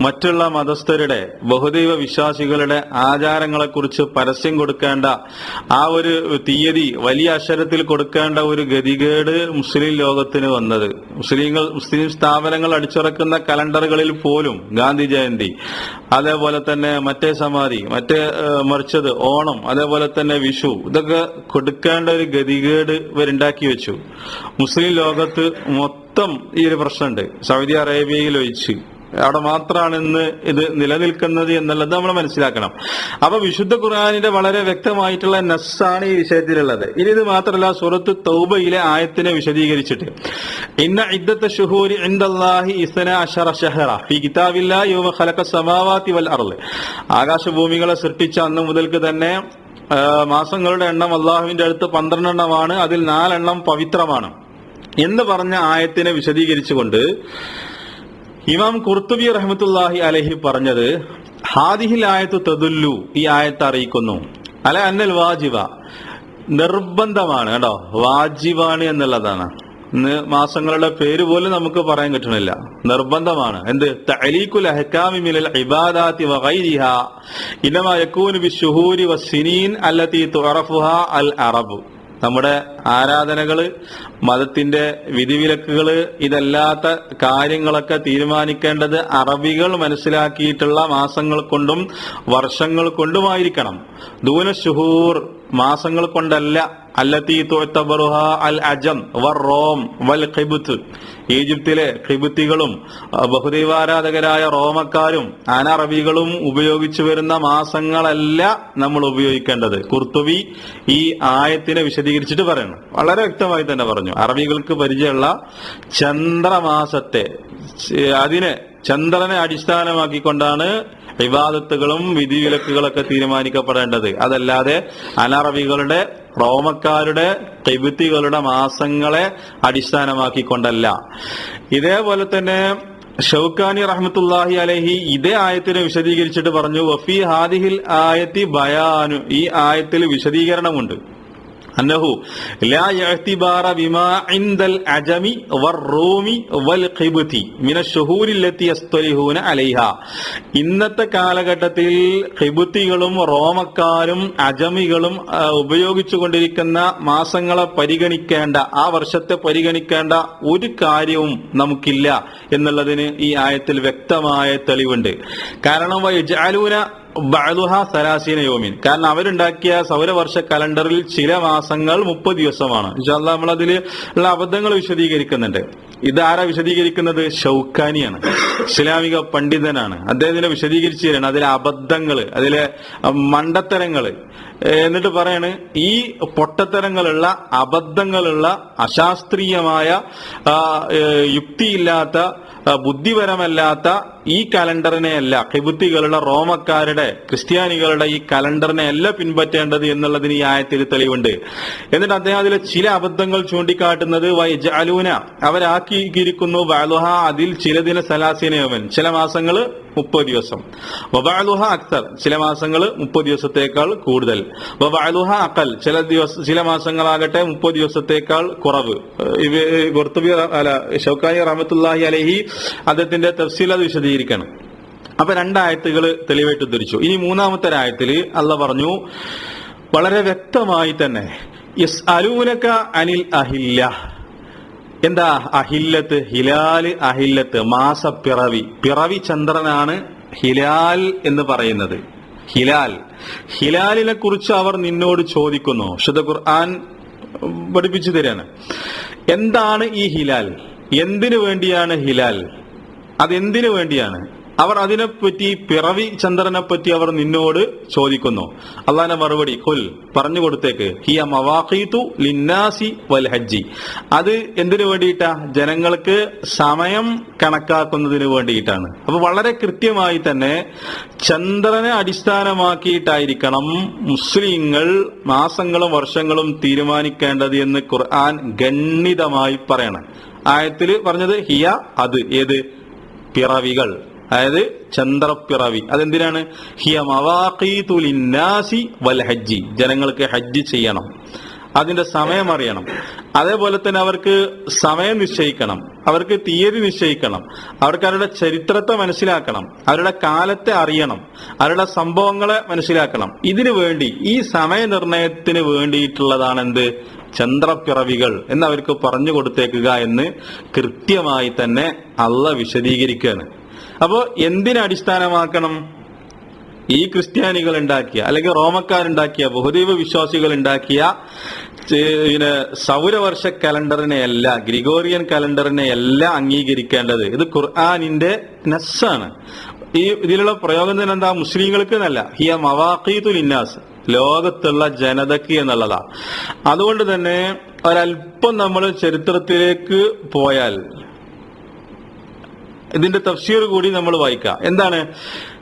മറ്റുള്ള മതസ്ഥരുടെ, ബഹുദൈവ വിശ്വാസികളുടെ ആചാരങ്ങളെക്കുറിച്ച് പരസ്യം കൊടുക്കേണ്ട, ആ ഒരു തീയതി വലിയ അക്ഷരത്തിൽ കൊടുക്കേണ്ട ഒരു ഗതികേട് മുസ്ലിം ലോകത്തിന് വന്നത്. മുസ്ലിം സ്ഥാപനങ്ങൾ അടിച്ചിറക്കുന്ന കലണ്ടറുകളിൽ പോലും ഗാന്ധി ജയന്തി, അതേപോലെ തന്നെ മറ്റേ സമാധി, മറിച്ചത് ഓണം, അതേപോലെ തന്നെ വിഷു, ഇതൊക്കെ കൊടുക്കേണ്ട ഒരു ഗതികേട് ഇവരുണ്ടാക്കി വെച്ചു. മുസ്ലിം ലോകത്ത് മൊത്തം ഈ ഒരു പ്രശ്നമുണ്ട്. സൗദി അറേബ്യയിൽ ഒഴിച്ച് അവിടെ മാത്രമാണ് ഇന്ന് ഇത് നിലനിൽക്കുന്നത് എന്നുള്ളത് നമ്മൾ മനസ്സിലാക്കണം. അപ്പൊ വിശുദ്ധ ഖുർആനിന്റെ വളരെ വ്യക്തമായിട്ടുള്ള നസ്സാണ് ഈ വിഷയത്തിലുള്ളത്. ഇനി ഇത് മാത്രമല്ല, സൂറത്ത് തൗബയിലെ ആയത്തിനെ വിശദീകരിച്ചിട്ട് ഇന്ന ഇദ്ദത്ത ശുഹൂരി ഇൻദല്ലാഹി ഇസ്ന അശറ ശഹറ ഫീ കിതാബില്ലാഹി യൗമ ഖലഖ സമാവാതി വൽ അർള്, ആകാശഭൂമികളെ സൃഷ്ടിച്ച അന്ന് മുതൽക്ക് തന്നെ മാസങ്ങളുടെ എണ്ണം അള്ളാഹുവിന്റെ അടുത്ത് 12 എണ്ണമാണ്, അതിൽ 4 എണ്ണം പവിത്രമാണ് എന്ന് പറഞ്ഞ ആയത്തിനെ വിശദീകരിച്ചുകൊണ്ട് ഇമാം ഖുർത്തുബി റഹ്മത്തുള്ളാഹി അലൈഹി പറഞ്ഞത് ഹാദിഹിൽ ആയത്തു തദുല്ലു, ഈ ആയത്ത് അറിയിക്കുന്നു അല അന്നൽ വാജിബ, നിർബന്ധമാണ് കേട്ടോ, വാജിബാണ് എന്നുള്ളതാണ്. ഇന്ന് മാസങ്ങളുടെ പേര് പോലും നമുക്ക് പറയാൻ കിട്ടണില്ല, നിർബന്ധമാണ്. എന്ത്? തഅലീഖുൽ അഹ്കാമി മിനൽ ഇബാദാതി വഗൈരിഹാ ഇന്നമാ യകൂനു ബിശ്ശുഹൂരി വസ്സിനീൻ അല്ലതി തുഅറഫുഹാ അൽ അറബ്, നമ്മുടെ ആരാധനകള്, മതത്തിന്റെ വിധിവിലക്കുകള്, ഇതല്ലാത്ത കാര്യങ്ങളൊക്കെ തീരുമാനിക്കേണ്ടത് അറബികൾ മനസ്സിലാക്കിയിട്ടുള്ള മാസങ്ങൾ കൊണ്ടും വർഷങ്ങൾ കൊണ്ടുമായിരിക്കണം. ദൂന ശുഹൂർ, മാസങ്ങൾ കൊണ്ടല്ല. അല്ലത്തി തുഅ്തബറുഹ അൽ അജം വറോം വൽ ഖിബ്ത്, ഈജിപ്തിലെ ഖിബ്തികളും ബഹുദൈവാരാധകരായ റോമക്കാരും അനറബികളും ഉപയോഗിച്ചു വരുന്ന മാസങ്ങളല്ല നമ്മൾ ഉപയോഗിക്കേണ്ടത്. ഖുർത്തുബി ഈ ആയത്തിനെ വിശദീകരിച്ചിട്ട് പറയുന്നു, വളരെ വ്യക്തമായി തന്നെ പറഞ്ഞു. അറബികൾക്ക് പരിചയമുള്ള ചന്ദ്രമാസത്തെ, അതിനെ ചന്ദ്രനെ അടിസ്ഥാനമാക്കിക്കൊണ്ടാണ് ഇബാദത്തുകളും വിധിവിലക്കുകളൊക്കെ തീരുമാനിക്കപ്പെടേണ്ടത്. അതല്ലാതെ അനറബികളുടെ, റോമക്കാരുടെ, ഖിബ്തികളുടെ മാസങ്ങളെ അടിസ്ഥാനമാക്കിക്കൊണ്ടല്ല. ഇതേപോലെ തന്നെ ഷൗക്കാനി റഹ്മത്തുള്ളാഹി അലൈഹി ഇതേ ആയത്തിനെ വിശദീകരിച്ചിട്ട് പറഞ്ഞു വഫി ഹാദിഹിൽ ആയത്തി ബയാനു, ഈ ആയത്തിൽ വിശദീകരണമുണ്ട്. അന്നഹു ലാ യഅ്തിബാറ ബിമാ ഇൻദൽ അജമി വർ-റൂമി വൽ ഖിബ്തി മിന ശുഹൂരില്ലത്തി യസ്തലിഹൂന അലൈഹാ, ഇന്നത്തെ കാലഘട്ടത്തിൽ ഖിബ്തികളും റോമക്കാരും അജമികളും ഉപയോഗിച്ചുകൊണ്ടിരിക്കുന്ന മാസങ്ങളെ പരിഗണിക്കേണ്ട, ആ വർഷത്തെ പരിഗണിക്കേണ്ട ഒരു കാര്യവും നമുക്കില്ല എന്നുള്ളതിന് ഈ ആയത്തിൽ വ്യക്തമായ തെളിവുണ്ട്. കാരണം വയജഅലൂന ബഅദുഹ 30 യൗമിൻ, കാരണം അവരുണ്ടാക്കിയ സൗരവർഷ കലണ്ടറിൽ ചില മാസങ്ങൾ 30 ദിവസമാണ്. ഇൻഷാ അല്ലാഹ് നമ്മൾ അതിൽ ഉള്ള അബദ്ധങ്ങൾ വിശദീകരിക്കുന്നുണ്ട്. ഇതാരാ വിശദീകരിക്കുന്നത്? ഷൗക്കാനിയാണ്, ഇസ്ലാമിക പണ്ഡിതനാണ്. അദ്ദേഹത്തിനെ വിശദീകരിച്ചു തരാണ് അതിലെ അബദ്ധങ്ങള്, അതിലെ മണ്ടത്തരങ്ങള്. എന്നിട്ട് പറയാണ് ഈ പൊട്ടത്തരങ്ങളുള്ള, അബദ്ധങ്ങളുള്ള, അശാസ്ത്രീയമായ, യുക്തിയില്ലാത്ത, ബുദ്ധിപരമല്ലാത്ത ഈ കലണ്ടറിനെ അല്ല, ഖിബ്തികളുടെ റോമക്കാരുടെ ക്രിസ്ത്യാനികളുടെ ഈ കലണ്ടറിനെ അല്ല പിൻപറ്റേണ്ടത് എന്നുള്ളതിന് ഈ ആയത്തിൽ തെളിവുണ്ട്. എന്നിട്ട് അദ്ദേഹം അതിലെ ചില അബദ്ധങ്ങൾ ചൂണ്ടിക്കാട്ടുന്നത് വയജഅലൂന, അവരാക്കിയിരിക്കുന്നു ബഅലുഹ, അതിൽ ചിലതിന് സലാസീന യൗമൻ, ചില മാസങ്ങൾ 30 ദിവസം, വബഅലുഹ അക്തർ, ചില മാസങ്ങൾ 30 ദിവസത്തേക്കാൾ കൂടുതൽ, വബഅലുഹ അഖൽ, ചില മാസങ്ങളാകട്ടെ 30 ദിവസത്തേക്കാൾ കുറവ്. ഖുർത്തുബി ഷൗക്കാനി റഹ്മത്തുള്ളാഹി അലൈഹി അദ്ദേഹത്തിന്റെ തഫ്സീൽ അത് വിശദീകരിക്കണം. അപ്പൊ 2 ആയത്തുകൾ തെളിവായിട്ട് ഉദ്ധരിച്ചു. ഇനി 3-ാമത്തെ ആയത്തില് അള്ളാഹ് പറഞ്ഞു വളരെ വ്യക്തമായി തന്നെ, യസ്അലൂനക അനിൽ അഹില്ല. എന്താ അഹില്ലത്ത്? ഹിലാല് അഹില്ലത്ത്, മാസപ്പിറവി. പിറവി ചന്ദ്രനാണ് ഹിലാൽ എന്ന് പറയുന്നത്. ഹിലാലിനെ കുറിച്ച് അവർ നിന്നോട് ചോദിക്കുന്നു. ശുദ്ധ ഖുർആൻ പഠിപ്പിച്ചു തരാണ്. എന്താണ് ഈ ഹിലാൽ? എന്തിനു വേണ്ടിയാണ് ഹിലാൽ? അതെന്തിനു വേണ്ടിയാണ്? അവർ അതിനെപ്പറ്റി, പിറവി ചന്ദ്രനെ പറ്റി അവർ നിന്നോട് ചോദിക്കുന്നു. അള്ളാന്റെ മറുപടി ഖുൽ, പറഞ്ഞു കൊടുത്തേക്ക്, ഹിയ മവാഖീതു ലിന്നാസി വൽ ഹജ്ജി. അത് എന്തിനു വേണ്ടിയിട്ടാ? ജനങ്ങൾക്ക് സമയം കണക്കാക്കുന്നതിന് വേണ്ടിയിട്ടാണ്. അപ്പൊ വളരെ കൃത്യമായി തന്നെ ചന്ദ്രനെ അടിസ്ഥാനമാക്കിയിട്ടായിരിക്കണം മുസ്ലിങ്ങൾ മാസങ്ങളും വർഷങ്ങളും തീരുമാനിക്കേണ്ടത് എന്ന് ഖുർആൻ ഗണ്ണിതമായി പറയണം. ആയത്തില് പറഞ്ഞത് ഹിയ, അത് ഏത്? പിറവികൾ, അതായത് ചന്ദ്രപ്പിറവി. അതെന്തിനാണ്? ഹിയ മവാഖീതു ലിന്നാസി വൽ ഹജ്ജി, ജനങ്ങൾക്ക് ഹജ്ജ് ചെയ്യണം, അതിന്റെ സമയം അറിയണം. അതേപോലെ തന്നെ അവർക്ക് സമയം നിശ്ചയിക്കണം, അവർക്ക് തീയതി നിശ്ചയിക്കണം, അവർക്ക് അവരുടെ ചരിത്രത്തെ മനസ്സിലാക്കണം, അവരുടെ കാലത്തെ അറിയണം, അവരുടെ സംഭവങ്ങളെ മനസ്സിലാക്കണം. ഇതിനു വേണ്ടി, ഈ സമയനിർണയത്തിന് വേണ്ടിയിട്ടുള്ളതാണ് എന്ത്? ചന്ദ്രപ്പിറവികൾ എന്ന് അവർക്ക് പറഞ്ഞു കൊടുത്തേക്കുക എന്ന് കൃത്യമായി തന്നെ അള്ളാഹ് വിശദീകരിക്കുകയാണ്. അപ്പോ എന്തിനടിസ്ഥാനമാക്കണം? ഈ ക്രിസ്ത്യാനികൾ ഉണ്ടാക്കിയ, അല്ലെങ്കിൽ റോമക്കാരുണ്ടാക്കിയ, ബഹുദൈവ വിശ്വാസികൾ ഉണ്ടാക്കിയ സൗരവർഷ കലണ്ടറിനെ അല്ല, ഗ്രിഗോറിയൻ കലണ്ടറിനെ അല്ല അംഗീകരിക്കേണ്ടത്. ഇത് ഖുർആനിന്റെ നസ്സാണ്. ഇതിലുള്ള പ്രയോഗം തന്നെ എന്താ? മുസ്ലിങ്ങൾക്ക് എന്നല്ല, ഹിയ മവാഖീതു ലിന്നാസ്, ലോകത്തുള്ള ജനതയ്ക്ക് എന്നുള്ളതാ. അതുകൊണ്ട് തന്നെ ഒരല്പം നമ്മൾ ചരിത്രത്തിലേക്ക് പോയാൽ ഇതിന്റെ തഫ്സീർ കൂടി നമ്മൾ വായിക്കാം. എന്താണ്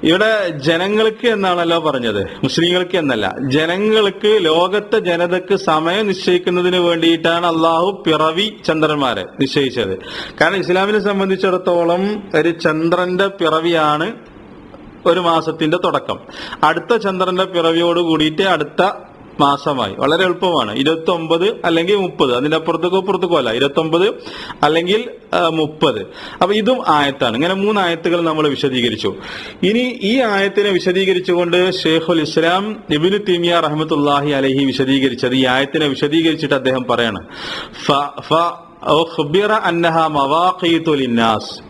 ഇവിടെ? ജനങ്ങൾക്ക് എന്നാണല്ലോ പറഞ്ഞത്, മുസ്ലിങ്ങൾക്ക് എന്നല്ല. ജനങ്ങൾക്ക്, ലോകത്തെ ജനതയ്ക്ക് സമയം നിശ്ചയിക്കുന്നതിന് വേണ്ടിയിട്ടാണ് അള്ളാഹു പിറവി ചന്ദ്രന്മാരെ നിശ്ചയിച്ചത്. കാരണം ഇസ്ലാമിനെ സംബന്ധിച്ചിടത്തോളം ഒരു ചന്ദ്രന്റെ പിറവിയാണ് ഒരു മാസത്തിന്റെ തുടക്കം. അടുത്ത ചന്ദ്രന്റെ പിറവിയോട് കൂടിയിട്ട് അടുത്ത മാസമായി. വളരെ എളുപ്പമാണ്. 29 അല്ലെങ്കിൽ 30, അതിന്റെ അപ്പുറത്തേക്കോ അല്ല, 29 അല്ലെങ്കിൽ 30. അപ്പൊ ഇതും ആയത്താണ്. ഇങ്ങനെ 3 ആയത്തുകൾ നമ്മൾ വിശദീകരിച്ചു. ഇനി ഈ ആയത്തിനെ വിശദീകരിച്ചുകൊണ്ട് ഷെയ്ഖുൽ ഇസ്ലാം ഇബ്നു തൈമിയ്യ റഹ്മത്തുള്ളാഹി അലൈഹി വിശദീകരിച്ചത്, ഈ ആയത്തിനെ വിശദീകരിച്ചിട്ട് അദ്ദേഹം പറയാണ്,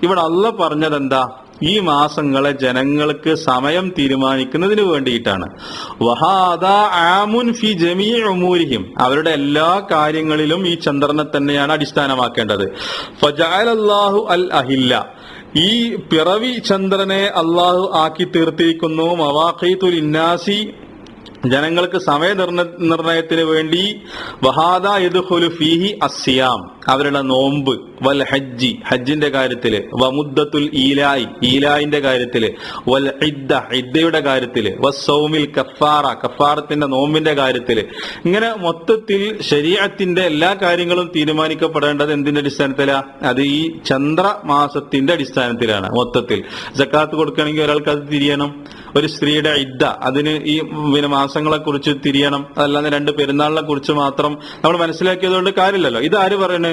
ഇവിടെ അള്ളാഹ് പറഞ്ഞത് എന്താ? ഈ മാസങ്ങളെ ജനങ്ങൾക്ക് സമയം തീരുമാനിക്കുന്നതിന് വേണ്ടിയിട്ടാണ്. വഹാദാ ആമുൻ ഫി ജമീഇ ഉമൂരിഹിം, അവരുടെ എല്ലാ കാര്യങ്ങളിലും ഈ ചന്ദ്രനെ തന്നെയാണ് അടിസ്ഥാനമാക്കേണ്ടത്. ഫജഅലല്ലാഹു അൽ അഹില്ല, ഈ പിറവി ചന്ദ്രനെ അള്ളാഹു ആക്കി തീർത്തിരിക്കുന്നു. മവാഖീതുൽ ഇന്നാസി, ജനങ്ങൾക്ക് സമയ നിർണയത്തിന് വേണ്ടി. വഹാദ യദ്ഖുലു ഫീഹി അസ്സിയാം, അവരുടെ നോമ്പ്. വൽ ഹജ്ജി, ഹജ്ജിന്റെ കാര്യത്തില്. വമുദ്ദത്തുൽ ഈലായി, ഈലായിന്റെ കാര്യത്തില്. വൽ ഇദ്ദ, ഇദ്ദയുടെ കാര്യത്തില്. വസ്സൗമിൽ കഫാറ, കഫാറത്തിന്റെ നോമ്പിന്റെ കാര്യത്തില്. ഇങ്ങനെ മൊത്തത്തിൽ ശരീഅത്തിന്റെ എല്ലാ കാര്യങ്ങളും തീരുമാനിക്കപ്പെടേണ്ടത് എന്തിന്റെ അടിസ്ഥാനത്തിലാണ്? അത് ഈ ചന്ദ്രമാസത്തിന്റെ അടിസ്ഥാനത്തിലാണ്. മൊത്തത്തിൽ സക്കാത്ത് കൊടുക്കണമെങ്കിൽ ഒരാൾക്ക് അത് തിരിയണം. ഒരു സ്ത്രീയുടെ ഇദ്ദ, അതിന് ഈ മാസങ്ങളെ കുറിച്ച് തിരിയണം. അതല്ലാതെ 2 പെരുന്നാളിനെ കുറിച്ച് മാത്രം നമ്മൾ മനസ്സിലാക്കിയതുകൊണ്ട് കാര്യമില്ലല്ലോ. ഇത് ആര് പറയുന്നത്?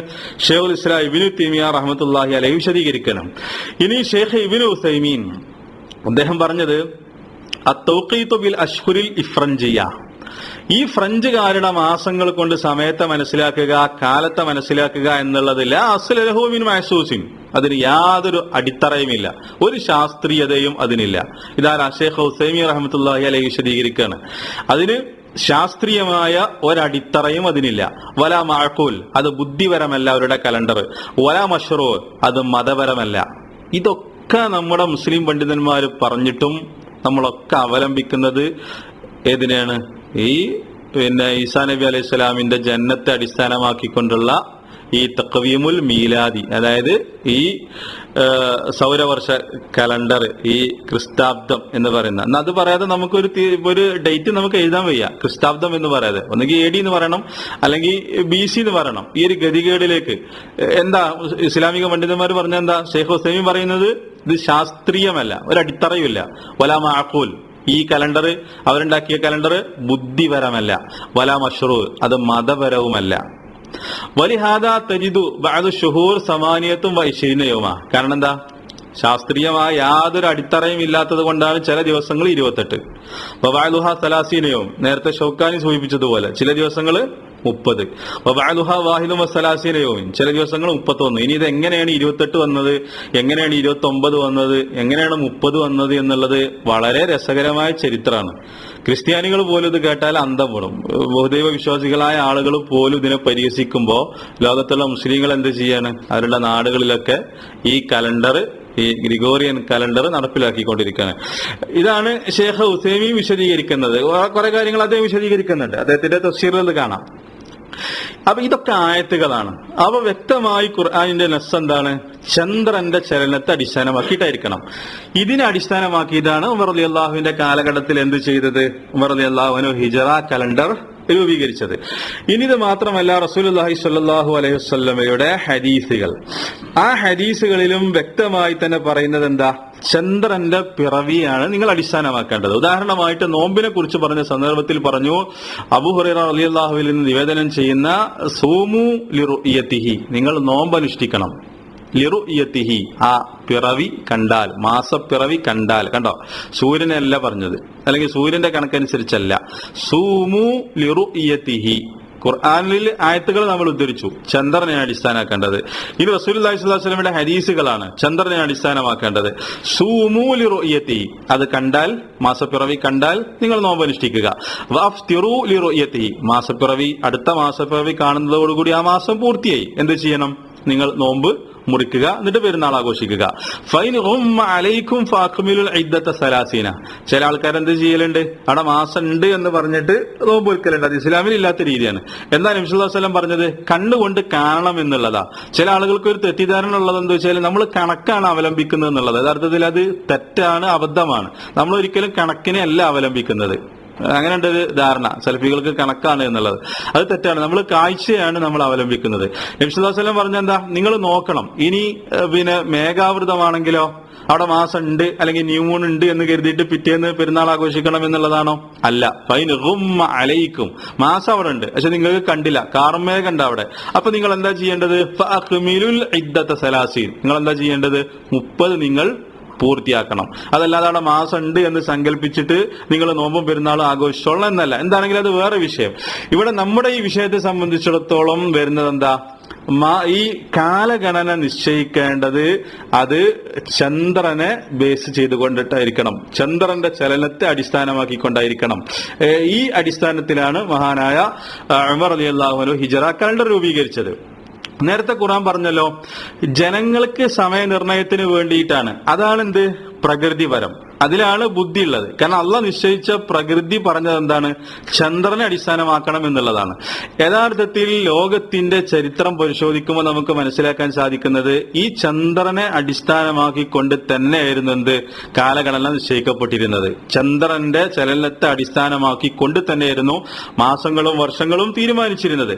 ഷെയ്ഖുൽ ഇസ്ലാം ഇബ്നു തൈമിയ്യ റഹ്മത്തുള്ളാഹി അലൈഹി വിശദീകരിക്കണം. ഇനി ഷെയ്ഖ് ഇബ്നു ഉസൈമീൻ അദ്ദേഹം പറഞ്ഞത്, അത്തൗഖീതു ബിൽ അശ്ഹുരിൽ ഇഫ്രഞ്ചിയ, ഈ ഫ്രഞ്ചുകാരുടെ മാസങ്ങൾ കൊണ്ട് സമയത്തെ മനസ്സിലാക്കുക, കാലത്തെ മനസ്സിലാക്കുക എന്നുള്ളത് ലാ അസ്ല ലഹു മിൻ മഹ്സൂസിൻ, അതിന് യാതൊരു അടിത്തറയുമില്ല, ഒരു ശാസ്ത്രീയതയും അതിനില്ല. ഇതാ ഷെയ്ഖ് ഉസൈമീൻ റഹ്മത്തുള്ളാഹി അലൈഹി വിശദീകരിക്കുകയാണ്. അതിന് ശാസ്ത്രീയമായ ഒരടിത്തറയും അതിനില്ല. വല മഅഖൂൽ, അത് ബുദ്ധിപരമല്ല അവരുടെ കലണ്ടർ. വല മശ്റൂ, അത് മതപരമല്ല. ഇതൊക്കെ നമ്മുടെ മുസ്ലിം പണ്ഡിതന്മാർ പറഞ്ഞിട്ടും നമ്മളൊക്കെ അവലംബിക്കുന്നത് ഏതിനെയാണ്? ഈ ഈസാ നബി അലൈഹി സ്വലാമിന്റെ ജന്നത്തെ അടിസ്ഥാനമാക്കിക്കൊണ്ടുള്ള ഈ തഖ്വീമുൽ മീലാദി, അതായത് ഈ സൗരവർഷ കലണ്ടർ, ഈ ക്രിസ്താബ്ദം എന്ന് പറയുന്ന, എന്നാൽ അത് പറയാതെ ഒരു ഡേറ്റ് നമുക്ക് എഴുതാൻ വയ്യ. ക്രിസ്താബ്ദം എന്ന് പറയാതെ ഒന്നുകിൽ AD എന്ന് പറയണം, അല്ലെങ്കിൽ BC എന്ന് പറയണം. ഈ ഒരു ഗതികേടിലേക്ക് എന്താ ഇസ്ലാമിക പണ്ഡിതന്മാർ പറഞ്ഞ എന്താ? ഷെയ്ഖ് ഉസൈമീൻ പറയുന്നത് ഇത് ശാസ്ത്രീയമല്ല, ഒരു അടിത്തറയുമില്ല. വലാ മഅഖൂൽ, ഈ കലണ്ടർ അവരുണ്ടാക്കിയ കലണ്ടർ ബുദ്ധിപരമല്ല. വലാ മശ്റൂ, അത് മതപരവുമല്ല. വലിഹാദാ തജിദു ബഅദു ശുഹൂർ 28 യൗമ. കാരണം എന്താ? ശാസ്ത്രീയമായ യാതൊരു അടിത്തറയും ഇല്ലാത്തത് കൊണ്ടാണ് ചില ദിവസങ്ങൾ 28. വബഅദുഹാ 30 യൗം, നേരത്തെ ഷൗക്കാനി സൂചിപ്പിച്ചതുപോലെ ചില ദിവസങ്ങൾ 30. വബഅദുഹാ വാഹിദും വ30 യൗം, ചില ദിവസങ്ങൾ 31. ഇനി ഇത് എങ്ങനെയാണ് 28 വന്നത്, എങ്ങനെയാണ് 29 വന്നത്, എങ്ങനെയാണ് 30 വന്നത് എന്നുള്ളത് വളരെ രസകരമായ ചരിത്രമാണ്. ക്രിസ്ത്യാനികൾ പോലും ഇത് കേട്ടാൽ അന്തം വിടും. ബഹുദൈവ വിശ്വാസികളായ ആളുകൾ പോലും ഇതിനെ പരിഹസിക്കുമ്പോൾ ലോകത്തുള്ള മുസ്ലിങ്ങൾ എന്ത് ചെയ്യാണ്? അവരുടെ നാടുകളിലൊക്കെ ഈ കലണ്ടർ, ഈ ഗ്രിഗോറിയൻ കലണ്ടർ നടപ്പിലാക്കിക്കൊണ്ടിരിക്കുകയാണ്. ഇതാണ് ഷെയ്ഖ് ഉസൈമീൻ വിശദീകരിക്കുന്നത്. കുറെ കാര്യങ്ങൾ അദ്ദേഹം വിശദീകരിക്കുന്നുണ്ട്, അദ്ദേഹത്തിന്റെ തഫ്സീറിൽ കാണാം. അപ്പൊ ഇതൊക്കെ ആയത്തുകളാണ്. അപ്പൊ വ്യക്തമായി ഖുർആനിന്റെ നസ്സ് എന്താണ്? ചന്ദ്രന്റെ ചലനത്തെ അടിസ്ഥാനമാക്കിയിട്ടായിരിക്കണം. ഇതിനെ അടിസ്ഥാനമാക്കിയിട്ടാണ് ഉമർ റളിയല്ലാഹുവിന്റെ കാലഘട്ടത്തിൽ എന്ത് ചെയ്തത്? ഉമർ റളിയല്ലാഹു അൻഹു ഹിജറ കലണ്ടർ രൂപീകരിച്ചത്. ഇനി ഇത് മാത്രമല്ല, റസൂലുള്ളാഹി സ്വല്ലല്ലാഹു അലൈഹി വസല്ലമയുടെ ഹദീസുകൾ, ആ ഹദീസുകളിലും വ്യക്തമായി തന്നെ പറയുന്നത് എന്താ? ചന്ദ്രന്റെ പിറവിയാണ് നിങ്ങൾ അടിസ്ഥാനമാക്കേണ്ടത്. ഉദാഹരണമായിട്ട് നോമ്പിനെ കുറിച്ച് പറഞ്ഞ സന്ദർഭത്തിൽ പറഞ്ഞു, അബൂ ഹുറൈറ റളിയല്ലാഹുവിൽ നിന്ന് നിവേദനം ചെയ്യുന്ന സൂമു ലിറുഇയതിഹി, നിങ്ങൾ നോമ്പ് അനുഷ്ഠിക്കണം. ലിറുഇയതിഹി, ആ പിറവി കണ്ടാൽ, മാസപ്പിറവി കണ്ടാൽ. കണ്ടോ, സൂര്യനല്ല പറഞ്ഞത്, അല്ലെങ്കിൽ സൂര്യന്റെ കണക്കനുസരിച്ചല്ല. സൂമു ലിറുഇയതിഹി, ഖുർആനിൽ ആയത്തുകൾ നമ്മൾ ഉദ്ധരിച്ചു, ചന്ദ്രനെ അടിസ്ഥാനമാക്കേണ്ടത്. ഇനി റസൂലുള്ളാഹി സ്വല്ലല്ലാഹു അലൈഹി വസല്ലമയുടെ ഹദീസുകളാണ് ചന്ദ്രനെ അടിസ്ഥാനമാക്കേണ്ടത്. സൂമു ലിറുഇയതിഹി, അത് കണ്ടാൽ, മാസപ്പിറവി കണ്ടാൽ നിങ്ങൾ നോമ്പ് അനുഷ്ഠിക്കുക. വഅഫ്തിറു ലിറുഇയതിഹി, മാസപ്പിറവി, അടുത്ത മാസപ്പിറവി കാണുന്നതോടുകൂടി ആ മാസം പൂർത്തിയായി. എന്ത് ചെയ്യണം? നിങ്ങൾ നോമ്പ് മുറിക്കുക, എന്നിട്ട് പെരുന്നാൾ ആഘോഷിക്കുക. ഫൈൻ ഗുമ്മ അലൈക്കും ഫഅക്മിലുൽ ഇദ്ദത 30. ചില ആൾക്കാർ എന്ത് ചെയ്യലുണ്ട്? അവിടെ മാസം ഉണ്ട് എന്ന് പറഞ്ഞിട്ട് നോമ്പ് മുറിക്കലുണ്ട്. അത് ഇസ്ലാമിൽ ഇല്ലാത്ത രീതിയാണ്. എന്താ നബി സല്ലല്ലാഹു അലൈഹി വസല്ലം പറഞ്ഞത്? കണ്ണുകൊണ്ട് കാണണം എന്നുള്ളതാ. ചില ആളുകൾക്ക് ഒരു തെറ്റിദ്ധാരണ ഉള്ളത് എന്താ വെച്ചാൽ നമ്മൾ കണക്കാണ് അവലംബിക്കുന്നത് എന്നുള്ളത്. യഥാർത്ഥത്തിൽ അത് തെറ്റാണ്, അബദ്ധമാണ്. നമ്മൾ ഒരിക്കലും കണക്കിനെ അല്ല അവലംബിക്കുന്നത്. അങ്ങനെ ഉണ്ട് ഒരു ധാരണ, സലഫികൾക്ക് കണക്കാണ് എന്നുള്ളത്. അത് തെറ്റാണ്. നമ്മൾ കാഴ്ചയാണ് നമ്മൾ അവലംബിക്കുന്നത്. നബി സല്ലല്ലാഹു അലൈഹി വസല്ലം പറഞ്ഞ എന്താ? നിങ്ങൾ നോക്കണം. ഇനി മേഘാവൃതമാണെങ്കിലോ അവിടെ മാസം ഉണ്ട്, അല്ലെങ്കിൽ ന്യൂ മൂൺ ഉണ്ട് എന്ന് കരുതിയിട്ട് പിറ്റേന്ന് പെരുന്നാൾ ആഘോഷിക്കണം എന്നുള്ളതാണോ? അല്ല. ഫൈൻ ഗുമ്മ അലൈക്കും, മാസം അവിടെ ഉണ്ട്, പക്ഷെ നിങ്ങൾക്ക് കണ്ടില്ല, കാർമേഘം ഉണ്ട് അവിടെ. അപ്പൊ നിങ്ങൾ എന്താ ചെയ്യേണ്ടത്? ഫഅക്മിലുൽ ഇദ്ദത 30. നിങ്ങൾ എന്താ ചെയ്യേണ്ടത്? 30 നിങ്ങൾ പൂർത്തിയാക്കണം. അതല്ലാതെ അവിടെ മാസം ഉണ്ട് എന്ന് സങ്കല്പിച്ചിട്ട് നിങ്ങൾ നോമ്പും പെരുന്നാളും ആഘോഷിച്ചോളണം എന്നല്ല. എന്താണെങ്കിലും അത് വേറെ വിഷയം. ഇവിടെ നമ്മുടെ ഈ വിഷയത്തെ സംബന്ധിച്ചിടത്തോളം വരുന്നത് എന്താ? ഈ കാലഗണന നിശ്ചയിക്കേണ്ടത് അത് ചന്ദ്രനെ ബേസ് ചെയ്തുകൊണ്ടിട്ടായിരിക്കണം, ചന്ദ്രന്റെ ചലനത്തെ അടിസ്ഥാനമാക്കിക്കൊണ്ടായിരിക്കണം. ഈ അടിസ്ഥാനത്തിലാണ് മഹാനായ ഉമർ റളിയല്ലാഹു അൻഹു ഹിജറ കലണ്ടർ രൂപീകരിച്ചത്. നേരത്തെ ഖുർആൻ പറഞ്ഞല്ലോ, ജനങ്ങൾക്ക് സമയനിർണയത്തിന് വേണ്ടിയിട്ടാണ്. അതാണെന്ത്? പ്രകൃതിപരം. അതിലാണ് ബുദ്ധി ഉള്ളത്. കാരണം അള്ളാഹ് നിശ്ചയിച്ച പ്രകൃതി പറഞ്ഞത് എന്താണ്? ചന്ദ്രനെ അടിസ്ഥാനമാക്കണം എന്നുള്ളതാണ്. യഥാർത്ഥത്തിൽ ലോകത്തിന്റെ ചരിത്രം പരിശോധിക്കുമ്പോൾ നമുക്ക് മനസ്സിലാക്കാൻ സാധിക്കുന്നത് ഈ ചന്ദ്രനെ അടിസ്ഥാനമാക്കിക്കൊണ്ട് തന്നെയായിരുന്നു എന്ത്? കാലഗണന നിശ്ചയിക്കപ്പെട്ടിരുന്നത്. ചന്ദ്രന്റെ ചലനത്തെ അടിസ്ഥാനമാക്കിക്കൊണ്ട് തന്നെയായിരുന്നു മാസങ്ങളും വർഷങ്ങളും തീരുമാനിച്ചിരുന്നത്.